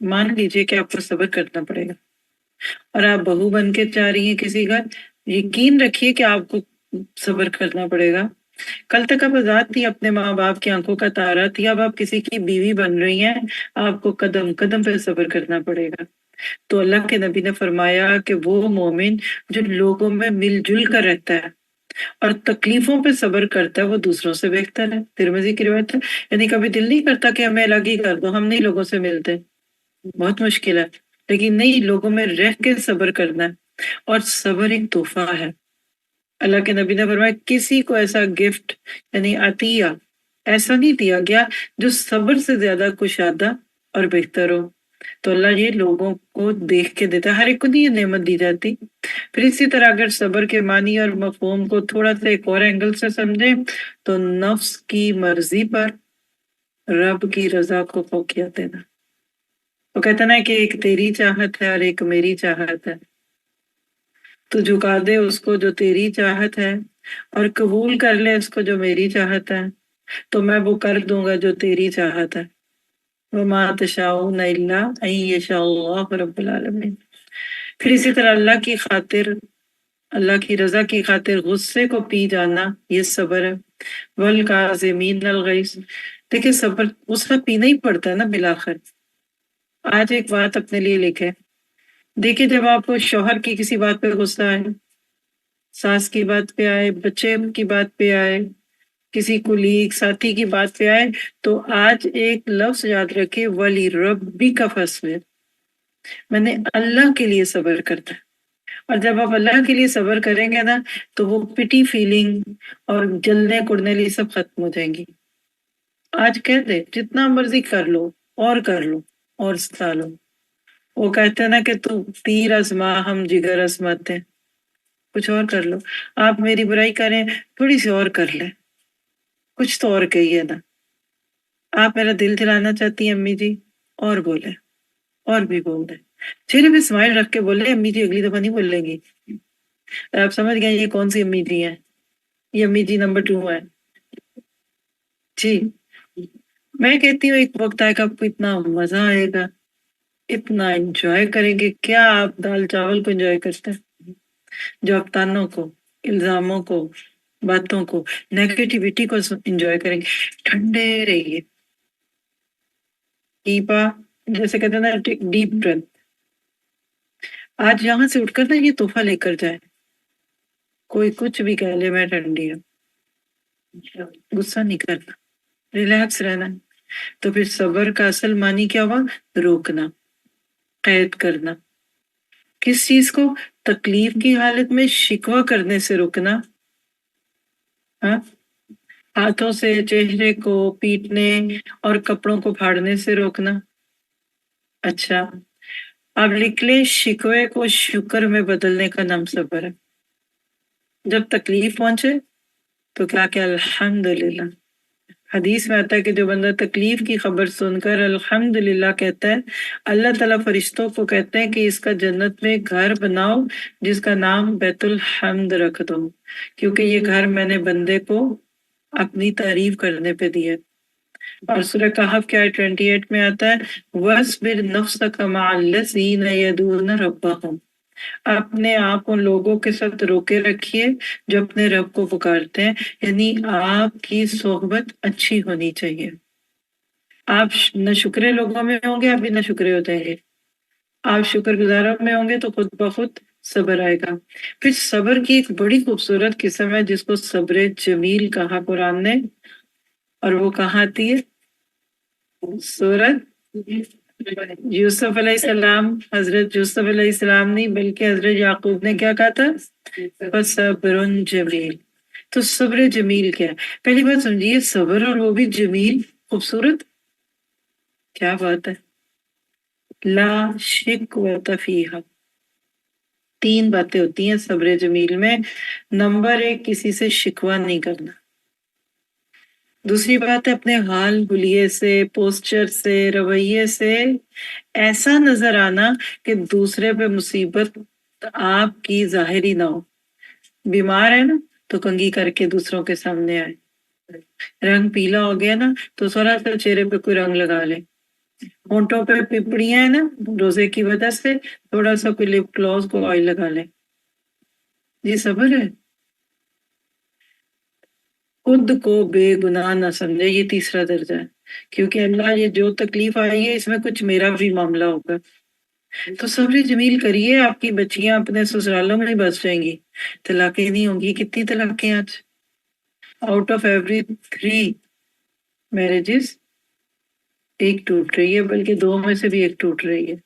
Speaker 3: مان لیجیے کہ آپ کو صبر کرنا پڑے گا اور آپ بہو بن کے جا رہی ہیں کسی گھر، یقین رکھیے کہ آپ کو صبر کرنا پڑے گا. کل تک آپ آزاد تھی، اپنے ماں باپ کی آنکھوں کا تارا تھی، اب آپ کسی کی بیوی بن رہی ہیں، آپ کو قدم قدم پہ صبر کرنا پڑے گا. تو اللہ کے نبی نے فرمایا کہ وہ مومن جو لوگوں میں مل جل کر رہتا ہے اور تکلیفوں پہ صبر کرتا ہے وہ دوسروں سے بہتر ہے. ترمذی کی روایت ہے. یعنی کبھی دل نہیں کرتا کہ ہمیں الگ ہی کر دو، ہم نہیں لوگوں سے ملتے، بہت مشکل ہے، لیکن نہیں، لوگوں میں رہ کے صبر کرنا ہے. اور صبر ایک تحفہ ہے. اللہ کے نبی نے فرمایا کسی کو ایسا گفٹ یعنی عطیہ ایسا نہیں دیا گیا جو صبر سے زیادہ کشادہ اور بہتر ہو. تو اللہ یہ لوگوں کو دیکھ کے دیتا ہے، ہر ایک کو نہیں یہ نعمت دی جاتی. پھر اسی طرح اگر صبر کے معنی اور مفہوم کو تھوڑا سا ایک اور اینگل سے سمجھیں تو نفس کی مرضی پر رب کی رضا کو فوقیت دینا. وہ کہتا نا کہ ایک تیری چاہت ہے اور ایک میری چاہت ہے، تو جھکا دے اس کو جو تیری چاہت ہے اور قبول کر لے اس کو جو میری چاہت ہے، تو میں وہ کر دوں گا جو تیری چاہت ہے. وَمَا تَشَاءُونَ إِلَّا أَن يَشَاءَ اللَّهُ رَبُّ الْعَالَمِينَ. پھر اسی طرح اللہ کی خاطر، اللہ کی رضا کی خاطر غصے کو پی جانا یہ صبر ہے. وَالْكَاظِمِينَ الْغَيْظَ. دیکھیں صبر غصہ پینا ہی پڑتا ہے نا بالآخر. آج ایک بات اپنے لیے لکھے، دیکھیں جب آپ کو شوہر کی کسی بات پہ غصہ آئے، ساس کی بات پہ آئے، بچے کی بات پہ آئے، کسی کولیگ ساتھی کی بات پہ آئے، تو آج ایک لفظ یاد رکھے، ولی ربی کا فصبر، میں نے اللہ کے لیے صبر کرتا ہے. اور جب آپ اللہ کے لیے صبر کریں گے نا تو وہ پٹی فیلنگ اور جلنے کڑنے لی سب ختم ہو جائیں گی. آج کہہ دے جتنا مرضی کر لو اور کر لو اور ستا لو. وہ کہتے ہیں نا کہ تو تیر ازما ہم جگر ازماتے ہیں، کچھ اور کر لو. آپ میری برائی کریں تھوڑی سی اور کر لیں، کچھ تو اور کہیے نا. آپ میرا دل جلانا چاہتی ہیں امی جی، اور بولے، اور بھی بول دیں، چہرے پہ اسمائل رکھ کے بولے امی جی اگلی دفعہ نہیں بولیں گی. آپ سمجھ گئے یہ کون سی امی جی ہیں، یہ امی جی نمبر 2 ہے جی. میں کہتی ہوں ایک وقت آئے گا آپ کو اتنا مزہ آئے گا، اتنا انجوائے کریں گے. کیا آپ دال چاول کو انجوائے کرتے ہیں؟ جو آپ تانوں کو، الزاموں کو، باتوں کو، نیگیٹیوٹی کو انجوائے کریں گے. ٹھنڈے رہیے، کیپا جیسے کہتے ہیں نا ڈیپ بریتھ. آج یہاں سے اٹھ کر نا یہ تحفہ لے کر جائے، کوئی کچھ بھی کہہ لے میں ٹھنڈی ہوں، غصہ نہیں کرنا، ریلیکس رہنا. تو پھر صبر کا اصل معنی کیا ہوا؟ روکنا، قید کرنا. کس چیز کو؟ تکلیف کی حالت میں شکوہ کرنے سے روکنا، ہاں، ہاتھوں سے چہرے کو پیٹنے اور کپڑوں کو پھاڑنے سے روکنا. اچھا اب لکھ لیں شکوے کو شکر میں بدلنے کا نام صبر ہے. جب تکلیف پہنچے تو کیا کہ الحمدللہ. حدیث میں آتا ہے کہ جو بندہ تکلیف کی خبر سن کر الحمدللہ کہتا ہے، اللہ تعالیٰ فرشتوں کو کہتے ہیں کہ اس کا جنت میں گھر بناؤ جس کا نام بیت الحمد رکھ دو، کیونکہ یہ گھر میں نے بندے کو اپنی تعریف کرنے پہ دی ہے. اور سورہ کہف کے آیت 28 میں آتا ہے وَاصْبِرْ نَفْسَكَ مَعَ الَّذِينَ يَدْعُونَ رَبَّهُمْ. اپنے آپ ان لوگوں کے ساتھ روکے رکھیے جو اپنے رب کو پکارتے ہیں. یعنی آپ کی صحبت اچھی ہونی چاہیے. آپ نہ شکرے لوگوں میں ہوں گے آپ بھی نہ شکرے ہو جائیں گے. آپ شکر گزاروں میں ہوں گے تو خود بخود صبر آئے گا. پھر صبر کی ایک بڑی خوبصورت قسم ہے جس کو صبر جمیل کہا قرآن نے، اور وہ کہاں آتی ہے؟ سورۃ یوسف علیہ السلام. حضرت یوسف علیہ السلام نہیں بلکہ حضرت یعقوب نے کیا کہا تھا؟ فصبر جمیل. تو صبر جمیل کیا ہے؟ پہلی بات سمجھیے، صبر اور وہ بھی جمیل، خوبصورت، کیا بات ہے. لا شکوۃ فیہا. 3 باتیں ہوتی ہیں صبر جمیل میں. نمبر 1 کسی سے شکوہ نہیں کرنا. دوسری بات ہے اپنے حال حلیے سے، پوسچر سے، رویے سے ایسا نظر آنا کہ دوسرے پہ مصیبت آپ کی ظاہری نہ ہو. بیمار ہے نا تو کنگھی کر کے دوسروں کے سامنے آئے. رنگ پیلا ہو گیا نا تو تھوڑا سا چہرے پہ کوئی رنگ لگا لے. ہونٹوں پہ پپڑیاں ہیں نا روزے کی وجہ سے، تھوڑا سا کوئی لپ گلوز کو آئل لگا لیں. یہ صبر ہے. خود کو بے گناہ نہ سمجھے، یہ تیسرا درجہ ہے. کیونکہ اللہ یہ جو تکلیف آئی ہے اس میں کچھ میرا بھی معاملہ ہوگا. تو صبر جمیل کریے، آپ کی بچیاں اپنے سسرالوں میں بس جائیں گی، طلاقیں نہیں ہوں گی. کتنی طلاقیں آج؟ آؤٹ آف ایوری 3 میرجز ایک ٹوٹ رہی ہے، بلکہ 2 میں سے بھی ایک ٹوٹ رہی ہے.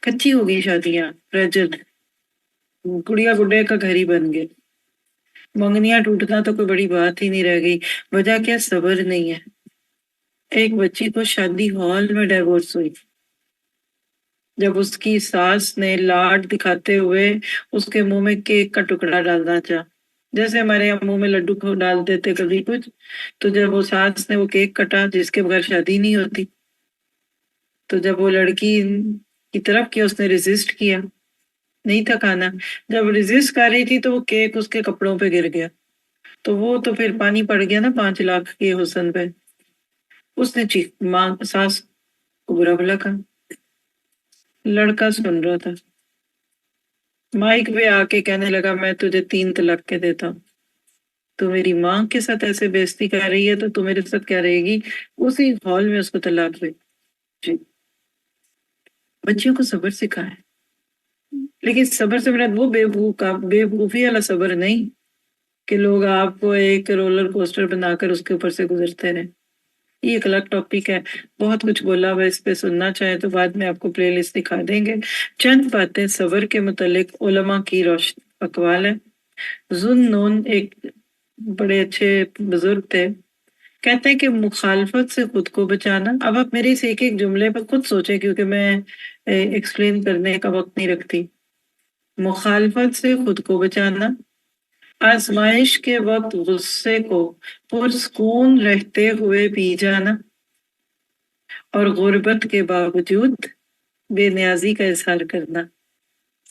Speaker 3: کچی ہو گئی شادیاں، فرجل، گڑیا گڈے کا گھر ہی بن گئے. منگنیاں ٹوٹنا تو کوئی بڑی بات ہی نہیں رہ گئی. وجہ کیا؟ صبر نہیں ہے. ایک بچی کو شادی ہال میں ڈیورس ہوئی جب اس کی ساس نے لاڈ دکھاتے ہوئے اس کے منہ میں کیک کا ٹکڑا ڈالنا چاہا. جیسے ہمارے یہاں منہ میں لڈو کو ڈال دیتے کبھی کچھ، تو جب وہ ساس نے وہ کیک کٹا جس کے بغیر شادی نہیں ہوتی، تو جب وہ لڑکی کی طرف کیا اس نے ریزسٹ کیا، نہیں تھا کھانا. جب ریزسٹ کر رہی تھی تو وہ کیک اس کے کپڑوں پہ گر گیا، تو وہ تو پھر پانی پڑ گیا نا 5 لاکھ کے حسن پہ. اس نے ماں ساس کو برا بھلا کہا. لڑکا سن رہا تھا، مائک پہ آ کے کہنے لگا میں تجھے 3 طلاق کے دیتا ہوں. تو میری ماں کے ساتھ ایسے بےزتی کر رہی ہے تو میرے ساتھ کیا رہے گی. اسی ہال میں اس کو طلاق ہوئی. جی بچیوں کو صبر سکھائے، لیکن صبر سے مراد وہ بے وقوفی والا صبر نہیں کہ لوگ آپ کو ایک رولر کوسٹر بنا کر اس کے اوپر سے گزرتے رہیں. یہ ایک الگ ٹاپک ہے، بہت کچھ بولا ہوا، اس پہ سننا چاہیں تو بعد میں آپ کو پلے لسٹ دکھا دیں گے. چند باتیں صبر کے متعلق علماء کی اقوال ہے. ذو نون ایک بڑے اچھے بزرگ تھے، کہتے ہیں کہ مخالفت سے خود کو بچانا. اب آپ میرے اس ایک جملے پر خود سوچیں کیونکہ میں ایکسپلین کرنے کا وقت نہیں رکھتی. مخالفت سے خود کو بچانا، آزمائش کے وقت غصے کو پرسکون رہتے ہوئے پی جانا، اور غربت کے باوجود بے نیازی کا اظہار کرنا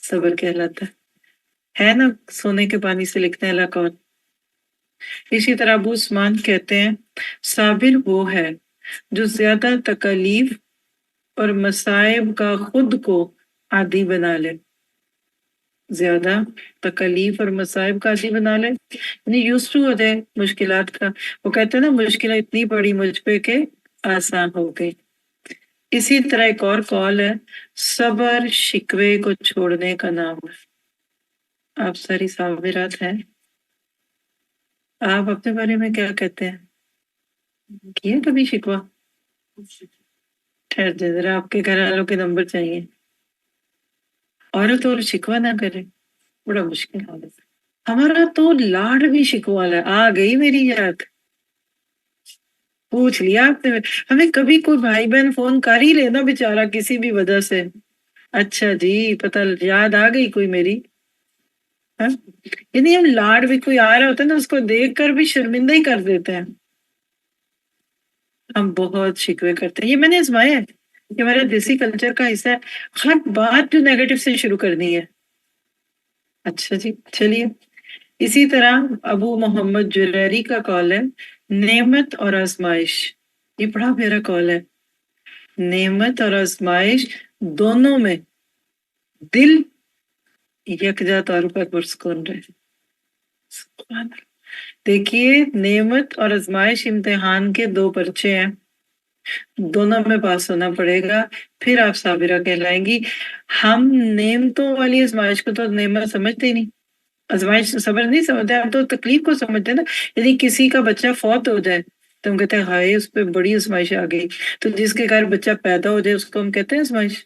Speaker 3: صبر کہلاتا ہے نا. سونے کے پانی سے لکھنے والا کون؟ اسی طرح ابو عثمان کہتے ہیں صابر وہ ہے جو زیادہ تکالیف اور مصائب کا خود کو عادی بنا لے. زیادہ تکالیف اور مصائب کا عادی بنا لے یعنی یوز ٹو ہو جائے مشکلات کا. وہ کہتے ہیں نا مشکلیں اتنی پڑی مجھ پہ کہ آسان ہو گئی. اسی طرح ایک اور قول ہے صبر شکوے کو چھوڑنے کا نام ہے. آپ ساری صابرات ہیں، آپ اپنے بارے میں کیا کہتے ہیں؟ کیا کبھی شکوہ؟ ٹھہر جائے ذرا، آپ کے گھر والوں کے نمبر چاہیے. عورت اور شکوہ نہ کرے، بڑا مشکل حال ہے. ہمارا تو لاڈ بھی شکوہ والا ہے. آ گئی میری یاد، پوچھ لیا آپ نے. ہمیں کبھی کوئی بھائی بہن فون کر ہی لینا بیچارہ کسی بھی وجہ سے، اچھا جی پتہ یاد آ گئی کوئی میری. یعنی ہم لاڈ بھی کوئی آ رہا ہوتا ہے نا اس کو دیکھ کر بھی شرمندہ ہی کر دیتے ہیں. ہم بہت شکوے کرتے ہیں. یہ میں نے آزمایا ہے، یہ ہمارے دیسی کلچر کا حصہ ہے. ہر بات جو نیگیٹو سے شروع کرنی ہے. اچھا جی چلیے. اسی طرح ابو محمد جریری کا قول ہے نعمت اور آزمائش. یہ بڑا پیارا قول ہے. نعمت اور آزمائش دونوں میں دل یکجا طور پر پرسکون رہے. سبحان اللہ. دیکھیے نعمت اور آزمائش امتحان کے 2 پرچے ہیں، دونوں میں پاس ہونا پڑے گا پھر آپ صابرہ کہلائیں گی. ہم نعمتوں والی آزمائش کو تو نعمت سمجھتے ہی نہیں، آزمائش صبر نہیں سمجھتے. ہم تو تکلیف کو سمجھتے ہیں نا. یعنی کسی کا بچہ فوت ہو جائے تو ہم کہتے ہیں ہائے اس پہ بڑی آزمائش آ گئی. تو جس کے گھر بچہ پیدا ہو جائے اس کو ہم کہتے ہیں آزمائش.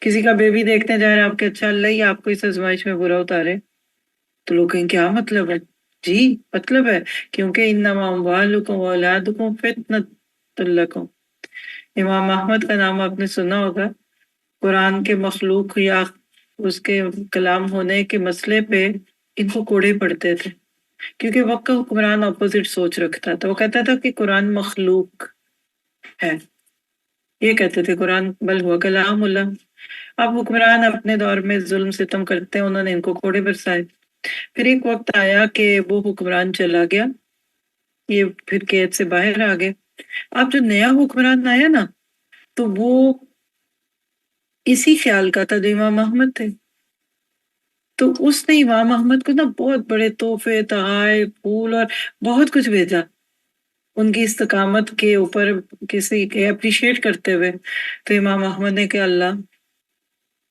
Speaker 3: کسی کا بیبی دیکھتے جا رہے ہیں آپ کے اچھا اللہ ہی آپ کو اس آزمائش میں برا اتارے، تو لوگ کہیں کیا مطلب ہے؟ جی مطلب ہے کیونکہ انما اموالکم واولادکم فتنۃ لکم. امام احمد کا نام آپ نے سنا ہوگا. قرآن کے مخلوق یا اس کے کلام ہونے کے مسئلے پہ ان کو کوڑے پڑتے تھے کیونکہ وقت کا حکمران اپوزٹ سوچ رکھتا تھا. وہ کہتا تھا کہ قرآن مخلوق ہے، یہ کہتے تھے قرآن بل ہوا کلام اللہ. اب حکمران اپنے دور میں ظلم ستم کرتے ہیں، انہوں نے ان کو کوڑے برسائے. پھر ایک وقت آیا کہ وہ حکمران چلا گیا، یہ پھر قید سے باہر آ گئے. اب جو نیا حکمران آیا نا تو وہ اسی خیال کا تھا جو امام احمد تھے. تو اس نے امام احمد کو نا بہت بڑے تحفے، تحائف، پھول اور بہت کچھ بھیجا ان کی استقامت کے اوپر، کسی کے اپریشیٹ کرتے ہوئے. تو امام احمد نے کہا اللہ،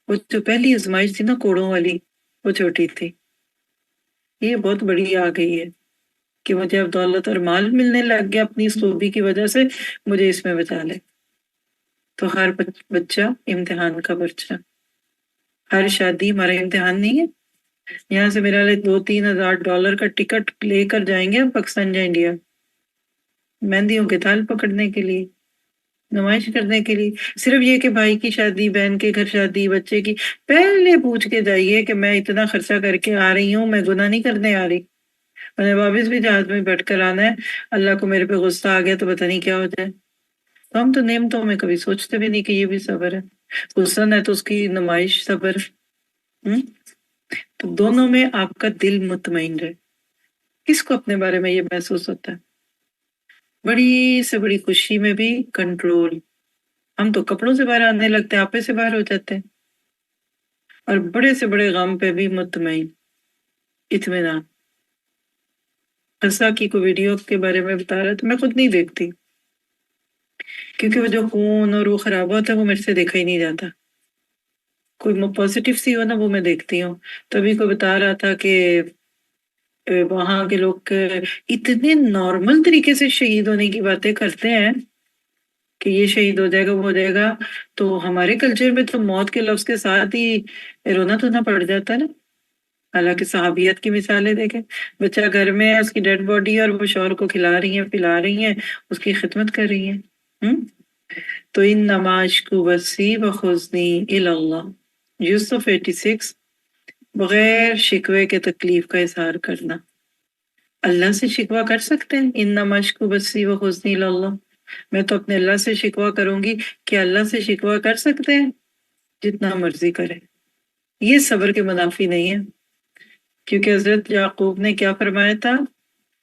Speaker 3: وہ جو پہلی آزمائش تھی نا کوڑوں والی، وہ چھوٹی تھی، یہ بہت بڑی آ گئی ہے کہ مجھے اب دولت اور مال ملنے لگ گیا اپنی اس خوبی کی وجہ سے، مجھے اس میں بچا لے. تو ہر بچہ امتحان کا بچہ، ہر شادی ہمارا امتحان نہیں ہے. یہاں سے میرا $2-3 ہزار کا ٹکٹ لے کر جائیں گے ہم پاکستان یا انڈیا، مہندیوں کے تال پکڑنے کے لیے، نمائش کرنے کے لیے. صرف یہ کہ بھائی کی شادی، بہن کے گھر شادی، بچے کی، پہلے پوچھ کے جائیے کہ میں اتنا خرچہ کر کے آ رہی ہوں، میں گناہ نہیں کرنے آ رہی، میں نے واپس بھی جہاز میں بیٹھ کر آنا ہے، اللہ کو میرے پہ غصہ آ گیا تو پتہ نہیں کیا ہو جائے. تو ہم تو نعمتوں میں کبھی سوچتے بھی نہیں کہ یہ بھی صبر ہے. حسن ہے تو اس کی نمائش صبر. تو دونوں میں آپ کا دل مطمئن رہے. کس کو اپنے بارے میں یہ محسوس ہوتا ہے؟ بڑی سے بڑی خوشی میں بھی کنٹرول. ہم تو کپڑوں سے باہر آنے لگتے ہیں، آپے سے باہر ہو جاتے ہیں. اور بڑے سے بڑے غم پہ بھی مطمئن، اطمینان. قصہ کی کوئی ویڈیو کے بارے میں بتا رہا تو میں خود نہیں دیکھتی، کیونکہ وہ جو خون اور وہ خراب ہوتا ہے وہ میرے سے دیکھا ہی نہیں جاتا. کوئی پازیٹیو سی ہو نا وہ میں دیکھتی ہوں. تبھی کوئی بتا رہا تھا کہ وہاں کے لوگ اتنے نارمل طریقے سے شہید ہونے کی باتیں کرتے ہیں کہ یہ شہید ہو جائے گا، وہ ہو جائے گا. تو ہمارے کلچر میں تو موت کے لفظ کے ساتھ ہی رونا دھونا پڑ جاتا ہے نا. حالانکہ صحابیت کی مثالیں دیکھیں، بچہ گھر میں ہے، اس کی ڈیڈ باڈی ہے اور وہ شوہر کو کھلا رہی ہیں، پلا رہی ہیں، اس کی خدمت کر رہی ہیں. تو انما اشکو بثی وحزنی الی اللہ، یوسف 86، بغیر شکوے کے تکلیف کا اظہار کرنا. اللہ سے شکوہ کر سکتے ہیں؟ انما اشکو بثی وحزنی الی اللہ، میں تو اپنے اللہ سے شکوہ کروں گی. کہ اللہ سے شکوہ کر سکتے ہیں؟ جتنا مرضی کرے. یہ صبر کے منافی نہیں ہے، کیونکہ حضرت یعقوب نے کیا فرمایا تھا؟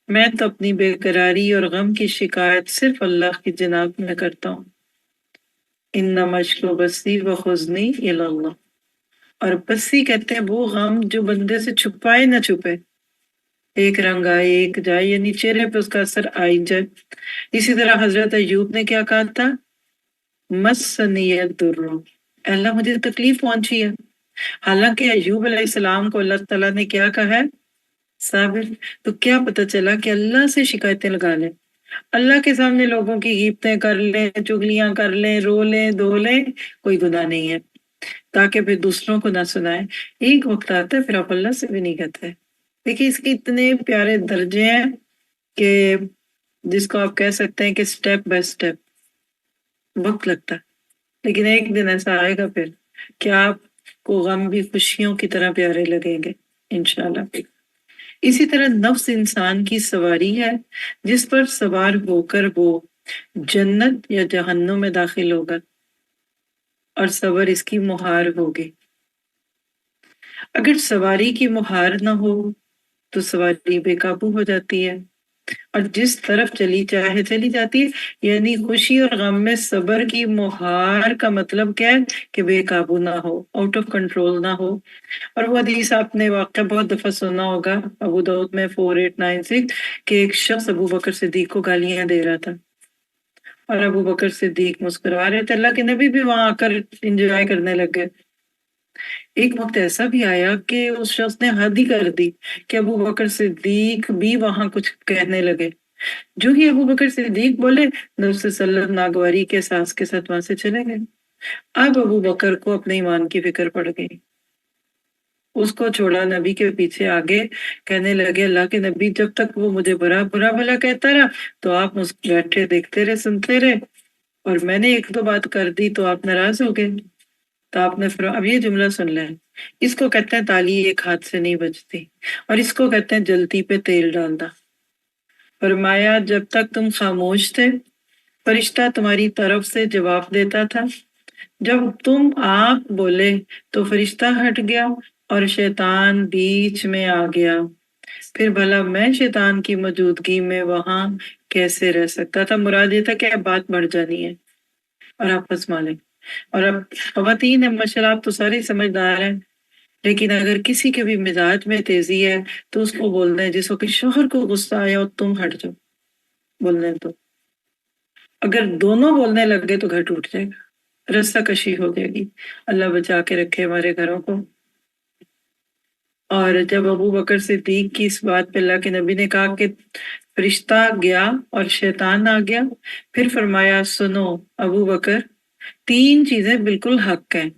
Speaker 3: میں تو اپنی بے قراری اور غم کی شکایت صرف اللہ کی جناب میں کرتا ہوں. انما اشکو بثی وحزنی الی اللہ. اور بسی کہتے ہیں وہ غم جو بندے سے چھپائے نہ چھپے، ایک رنگ آئے ایک جائے، یعنی چہرے پہ اس کا اثر آئی جائے. اسی طرح حضرت ایوب نے کیا کہا تھا؟ مسنی الضر، اللہ مجھے تکلیف پہنچی ہے. حالانکہ ایوب علیہ السلام کو اللہ تعالیٰ نے کیا کہا ہے؟ صابر. تو کیا پتہ چلا کہ اللہ سے شکایتیں لگا لیں، اللہ کے سامنے لوگوں کی غیبتیں کر لیں، چغلیاں کر لیں، رو لیں، دھو لیں، کوئی گناہ نہیں ہے، تاکہ پھر دوسروں کو نہ سنائیں. ایک وقت آتا ہے پھر آپ اللہ سے بھی نہیں کہتے. دیکھیے اس کے اتنے پیارے درجے ہیں کہ جس کو آپ کہہ سکتے ہیں کہ سٹیپ بائی سٹیپ وقت لگتا ہے، لیکن ایک دن ایسا آئے گا پھر کہ آپ کو غم بھی خوشیوں کی طرح پیارے لگیں گے انشاءاللہ. اسی طرح نفس انسان کی سواری ہے جس پر سوار ہو کر وہ جنت یا جہنم میں داخل ہوگا، اور صبر اس کی مہار ہوگی. اگر سواری کی مہار نہ ہو تو سواری بے قابو ہو جاتی ہے اور جس طرف چلی چاہے چلی جاتی ہے. یعنی خوشی اور غم میں صبر کی مہار کا مطلب کیا ہے؟ کہ بے قابو نہ ہو، آؤٹ آف کنٹرول نہ ہو. اور وہ حدیث آپ نے واقعہ بہت دفعہ سنا ہوگا، ابو داؤد میں 4896، کہ ایک شخص ابو بکر صدیق کو گالیاں دے رہا تھا اور ابو بکر صدیق مسکرا رہے تھے. اللہ کے نبی بھی وہاں آ کر انجوائے کرنے لگ گئے. ایک وقت ایسا بھی آیا کہ اس شخص نے حد ہی کر دی کہ ابو بکر صدیق بھی وہاں کچھ کہنے لگے. جو ہی ابو بکر صدیق بولے، نفس سلط ناگواری کے احساس کے ساتھ وہاں سے چلے گئے. اب ابو بکر کو اپنے ایمان کی فکر پڑ گئی، اس کو چھوڑا، نبی کے پیچھے آگے کہنے لگے اللہ کے نبی جب تک وہ مجھے برا بھلا کہتا رہا تو آپ بیٹھے دیکھتے رہے، سنتے رہے، اور میں نے ایک دو بات کر دی تو آپ ناراض ہو گئے. تو آپ نے اب یہ جملہ سن لیں، اس کو کہتے ہیں تالی ایک ہاتھ سے نہیں بجتی، اور اس کو کہتے ہیں جلتی پہ تیل ڈالنا. فرمایا جب تک تم خاموش تھے فرشتہ تمہاری طرف سے جواب دیتا تھا، جب تم آپ بولے تو فرشتہ ہٹ گیا اور شیطان بیچ میں آ گیا. پھر بھلا میں شیطان کی موجودگی میں وہاں کیسے رہ سکتا تھا؟ مراد یہ تھا کہ اب بات بڑھ جانی ہے. اور آپس مالیں. اور اب خواتین ہیں ماشاءاللہ، آپ تو سارے سمجھدار ہیں، لیکن اگر کسی کے بھی مزاج میں تیزی ہے تو اس کو بولنا ہے. جس وقت شوہر کو غصہ آیا اور تم ہٹ جاؤ بولنے، تو اگر دونوں بولنے لگ گئے تو گھر ٹوٹ جائے گا، رستہ کشی ہو جائے گی. اللہ بچا کے رکھے ہمارے گھروں کو. اور جب ابو بکر صدیق کی اس بات پہ اللہ کے نبی نے کہا کہ فرشتہ گیا اور شیطان آ گیا، پھر فرمایا سنو ابو بکر، 3 چیزیں بالکل حق ہیں.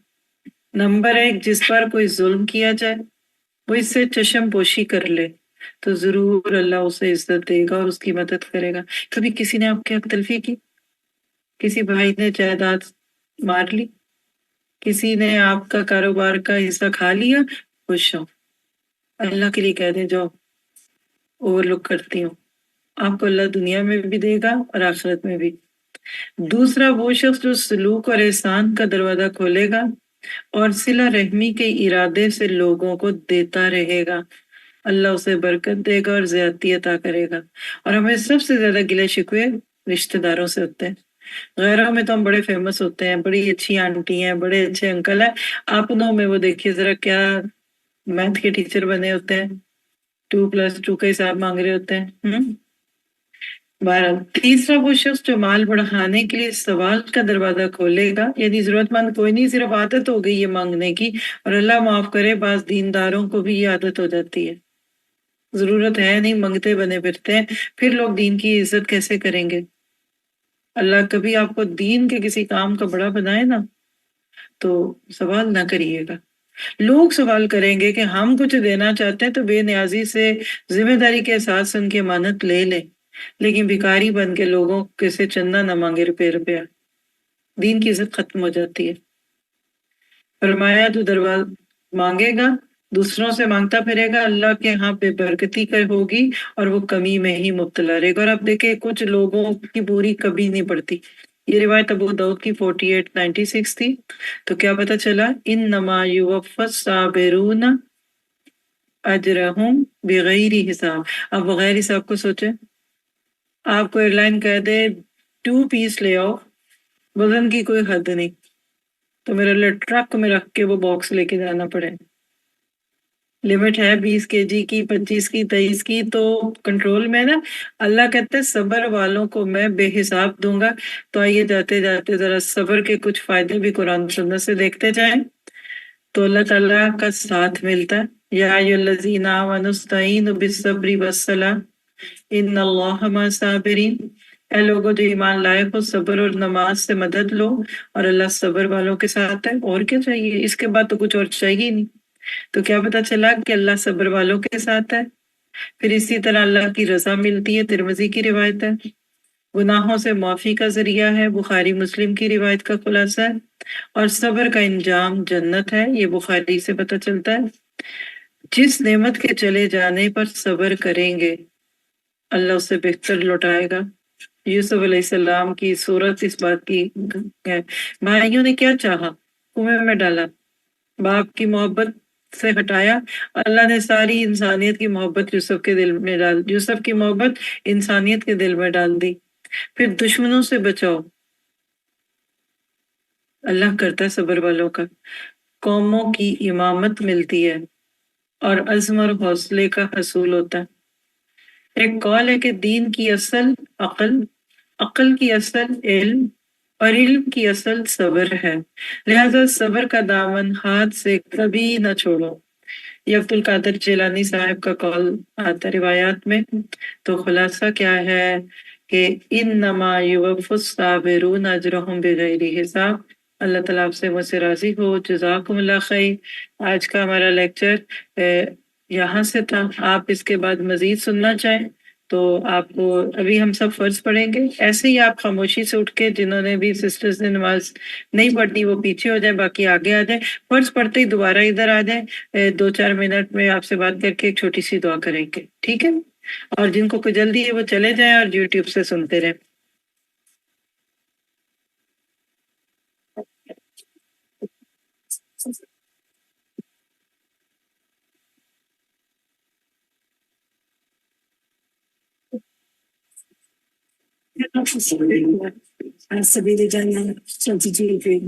Speaker 3: نمبر 1، جس پر کوئی ظلم کیا جائے وہ اس سے چشم پوشی کر لے تو ضرور اللہ اسے عزت دے گا اور اس کی مدد کرے گا. کبھی کسی نے آپ کی حق تلفی کی؟ کسی بھائی نے جائیداد مار لی؟ کسی نے آپ کا کاروبار کا حصہ کھا لیا؟ خوش ہو، اللہ کے لیے کہہ دیں جو اوور لک کرتی ہوں، آپ کو اللہ دنیا میں بھی دے گا اور آخرت میں بھی. دوسرا، وہ شخص جو سلوک اور احسان کا دروازہ کھولے گا اور صلہ رحمی کے ارادے سے لوگوں کو دیتا رہے گا، اللہ اسے برکت دے گا اور زیادتی عطا کرے گا. اور ہمیں سب سے زیادہ گلے شکوے رشتہ داروں سے ہوتے ہیں. غیروں میں تو ہم بڑے فیمس ہوتے ہیں، بڑی اچھی آنٹی ہیں، بڑے اچھے انکل ہیں. اپنوں میں وہ دیکھیے ذرا کیا میتھ کے ٹیچر بنے ہوتے ہیں، 2+2 کا حساب مانگ رہے ہوتے ہیں. بہرحال تیسرا، وہ شخص جو مال بڑھانے کے لیے سوال کا دروازہ کھولے گا، یعنی ضرورت مند کوئی نہیں، صرف عادت ہو گئی ہے مانگنے کی. اور اللہ معاف کرے بعض دینداروں کو بھی یہ عادت ہو جاتی ہے، ضرورت ہے نہیں منگتے بنے پھرتے ہیں، پھر لوگ دین کی عزت کیسے کریں گے؟ اللہ کبھی آپ کو دین کے کسی کام کا بڑا بنائے نا تو سوال نہ کریے گا. لوگ سوال کریں گے کہ ہم کچھ دینا چاہتے ہیں تو بے نیازی سے ذمہ داری کے احساس سے ان کی امانت لے لیں، لیکن بھکاری بن کے لوگوں کے سے چندہ نہ مانگے روپیہ. دین کی عزت ختم ہو جاتی ہے. فرمایا جو دروازہ مانگے گا دوسروں سے مانگتا پھرے گا، اللہ کے ہاں بے برکتی کا ہوگی اور وہ کمی میں ہی مبتلا رہے گا. اور اب دیکھیں کچھ لوگوں کی پوری کبھی نہیں پڑتی. یہ روایت ابو داؤد کی 4896 تھی. تو کیا پتہ چلا؟ انما یوفی الصابرون اجرہم بغیر حساب. اب بغیر حساب کو سوچے، آپ کو ایئر لائن کہہ دے 2 پیس لے آؤ، وزن کی کوئی حد نہیں، تو میرے لیے ٹرک میں رکھ کے وہ باکس لے کے جانا پڑے. لمٹ ہے 20 kg کی، 25 کی، 23 کی، تو کنٹرول میں نا. اللہ کہتے ہیں صبر والوں کو میں بے حساب دوں گا. تو آئیے جاتے جاتے ذرا صبر کے کچھ فائدے بھی قرآن سنت سے دیکھتے جائیں تو اللہ تعالیٰ کا ساتھ ملتا ہے. یا ایھا الذین آمنوا استعینوا بالصبر والصلاۃ ان اللہ مع الصابرین. اے لوگوں جو ایمان لائے ہو، صبر اور نماز سے مدد لو اور اللہ صبر والوں کے ساتھ ہے. اور کیا چاہیے؟ اس کے بعد تو کچھ اور چاہیے نہیں. تو کیا پتہ چلا کہ اللہ صبر والوں کے ساتھ ہے. پھر اسی طرح اللہ کی رضا ملتی ہے، ترمذی کی روایت ہے. گناہوں سے معافی کا ذریعہ ہے، بخاری مسلم کی روایت کا خلاصہ ہے. اور صبر کا انجام جنت ہے، یہ بخاری سے پتہ چلتا ہے. جس نعمت کے چلے جانے پر صبر کریں گے اللہ اس سے بہتر لوٹائے گا. یوسف علیہ السلام کی صورت اس بات کی ہے. بھائیوں نے کیا چاہا؟ کنویں میں ڈالا، باپ کی محبت سے ہٹایا. اللہ نے ساری انسانیت کی محبت یوسف کے دل میں یوسف کی محبت انسانیت کے دل میں ڈال دی. پھر دشمنوں سے بچاؤ، اللہ کرتا ہے صبر والوں کا. قوموں کی امامت ملتی ہے اور عزم اور حوصلے کا حصول ہوتا ہے. ایک قول ہے کہ دین کی اصل عقل، عقل کی اصل علم اور علم کی اصل صبر ہے. لہذا صبر کا دامن ہاتھ سے کبھی نہ چھوڑو. یہ عبد القادر جیلانی صاحب کا قول آتا روایات میں. تو خلاصہ کیا ہے کہ انما یوفی الصابرون اجرہم بغیر حساب. اللہ تعالیٰ آپ سے مجھ سے راضی ہو. جزاکم اللہ خیر. آج کا ہمارا لیکچر یہاں سے تھا. آپ اس کے بعد مزید سننا چاہیں تو آپ کو ابھی ہم سب فرض پڑھیں گے. ایسے ہی آپ خاموشی سے اٹھ کے جنہوں نے بھی سسٹرز نے نماز نہیں پڑھنی وہ پیچھے ہو جائیں، باقی آگے آ جائیں. فرض پڑھتے ہی دوبارہ ادھر آ جائیں. 2-4 منٹ میں آپ سے بات کر کے ایک چھوٹی سی دعا کریں گے، ٹھیک ہے؟ اور جن کو کوئی جلدی ہے وہ چلے جائیں اور یوٹیوب سے سنتے رہیں.
Speaker 4: على سبيل الجنة تجيب في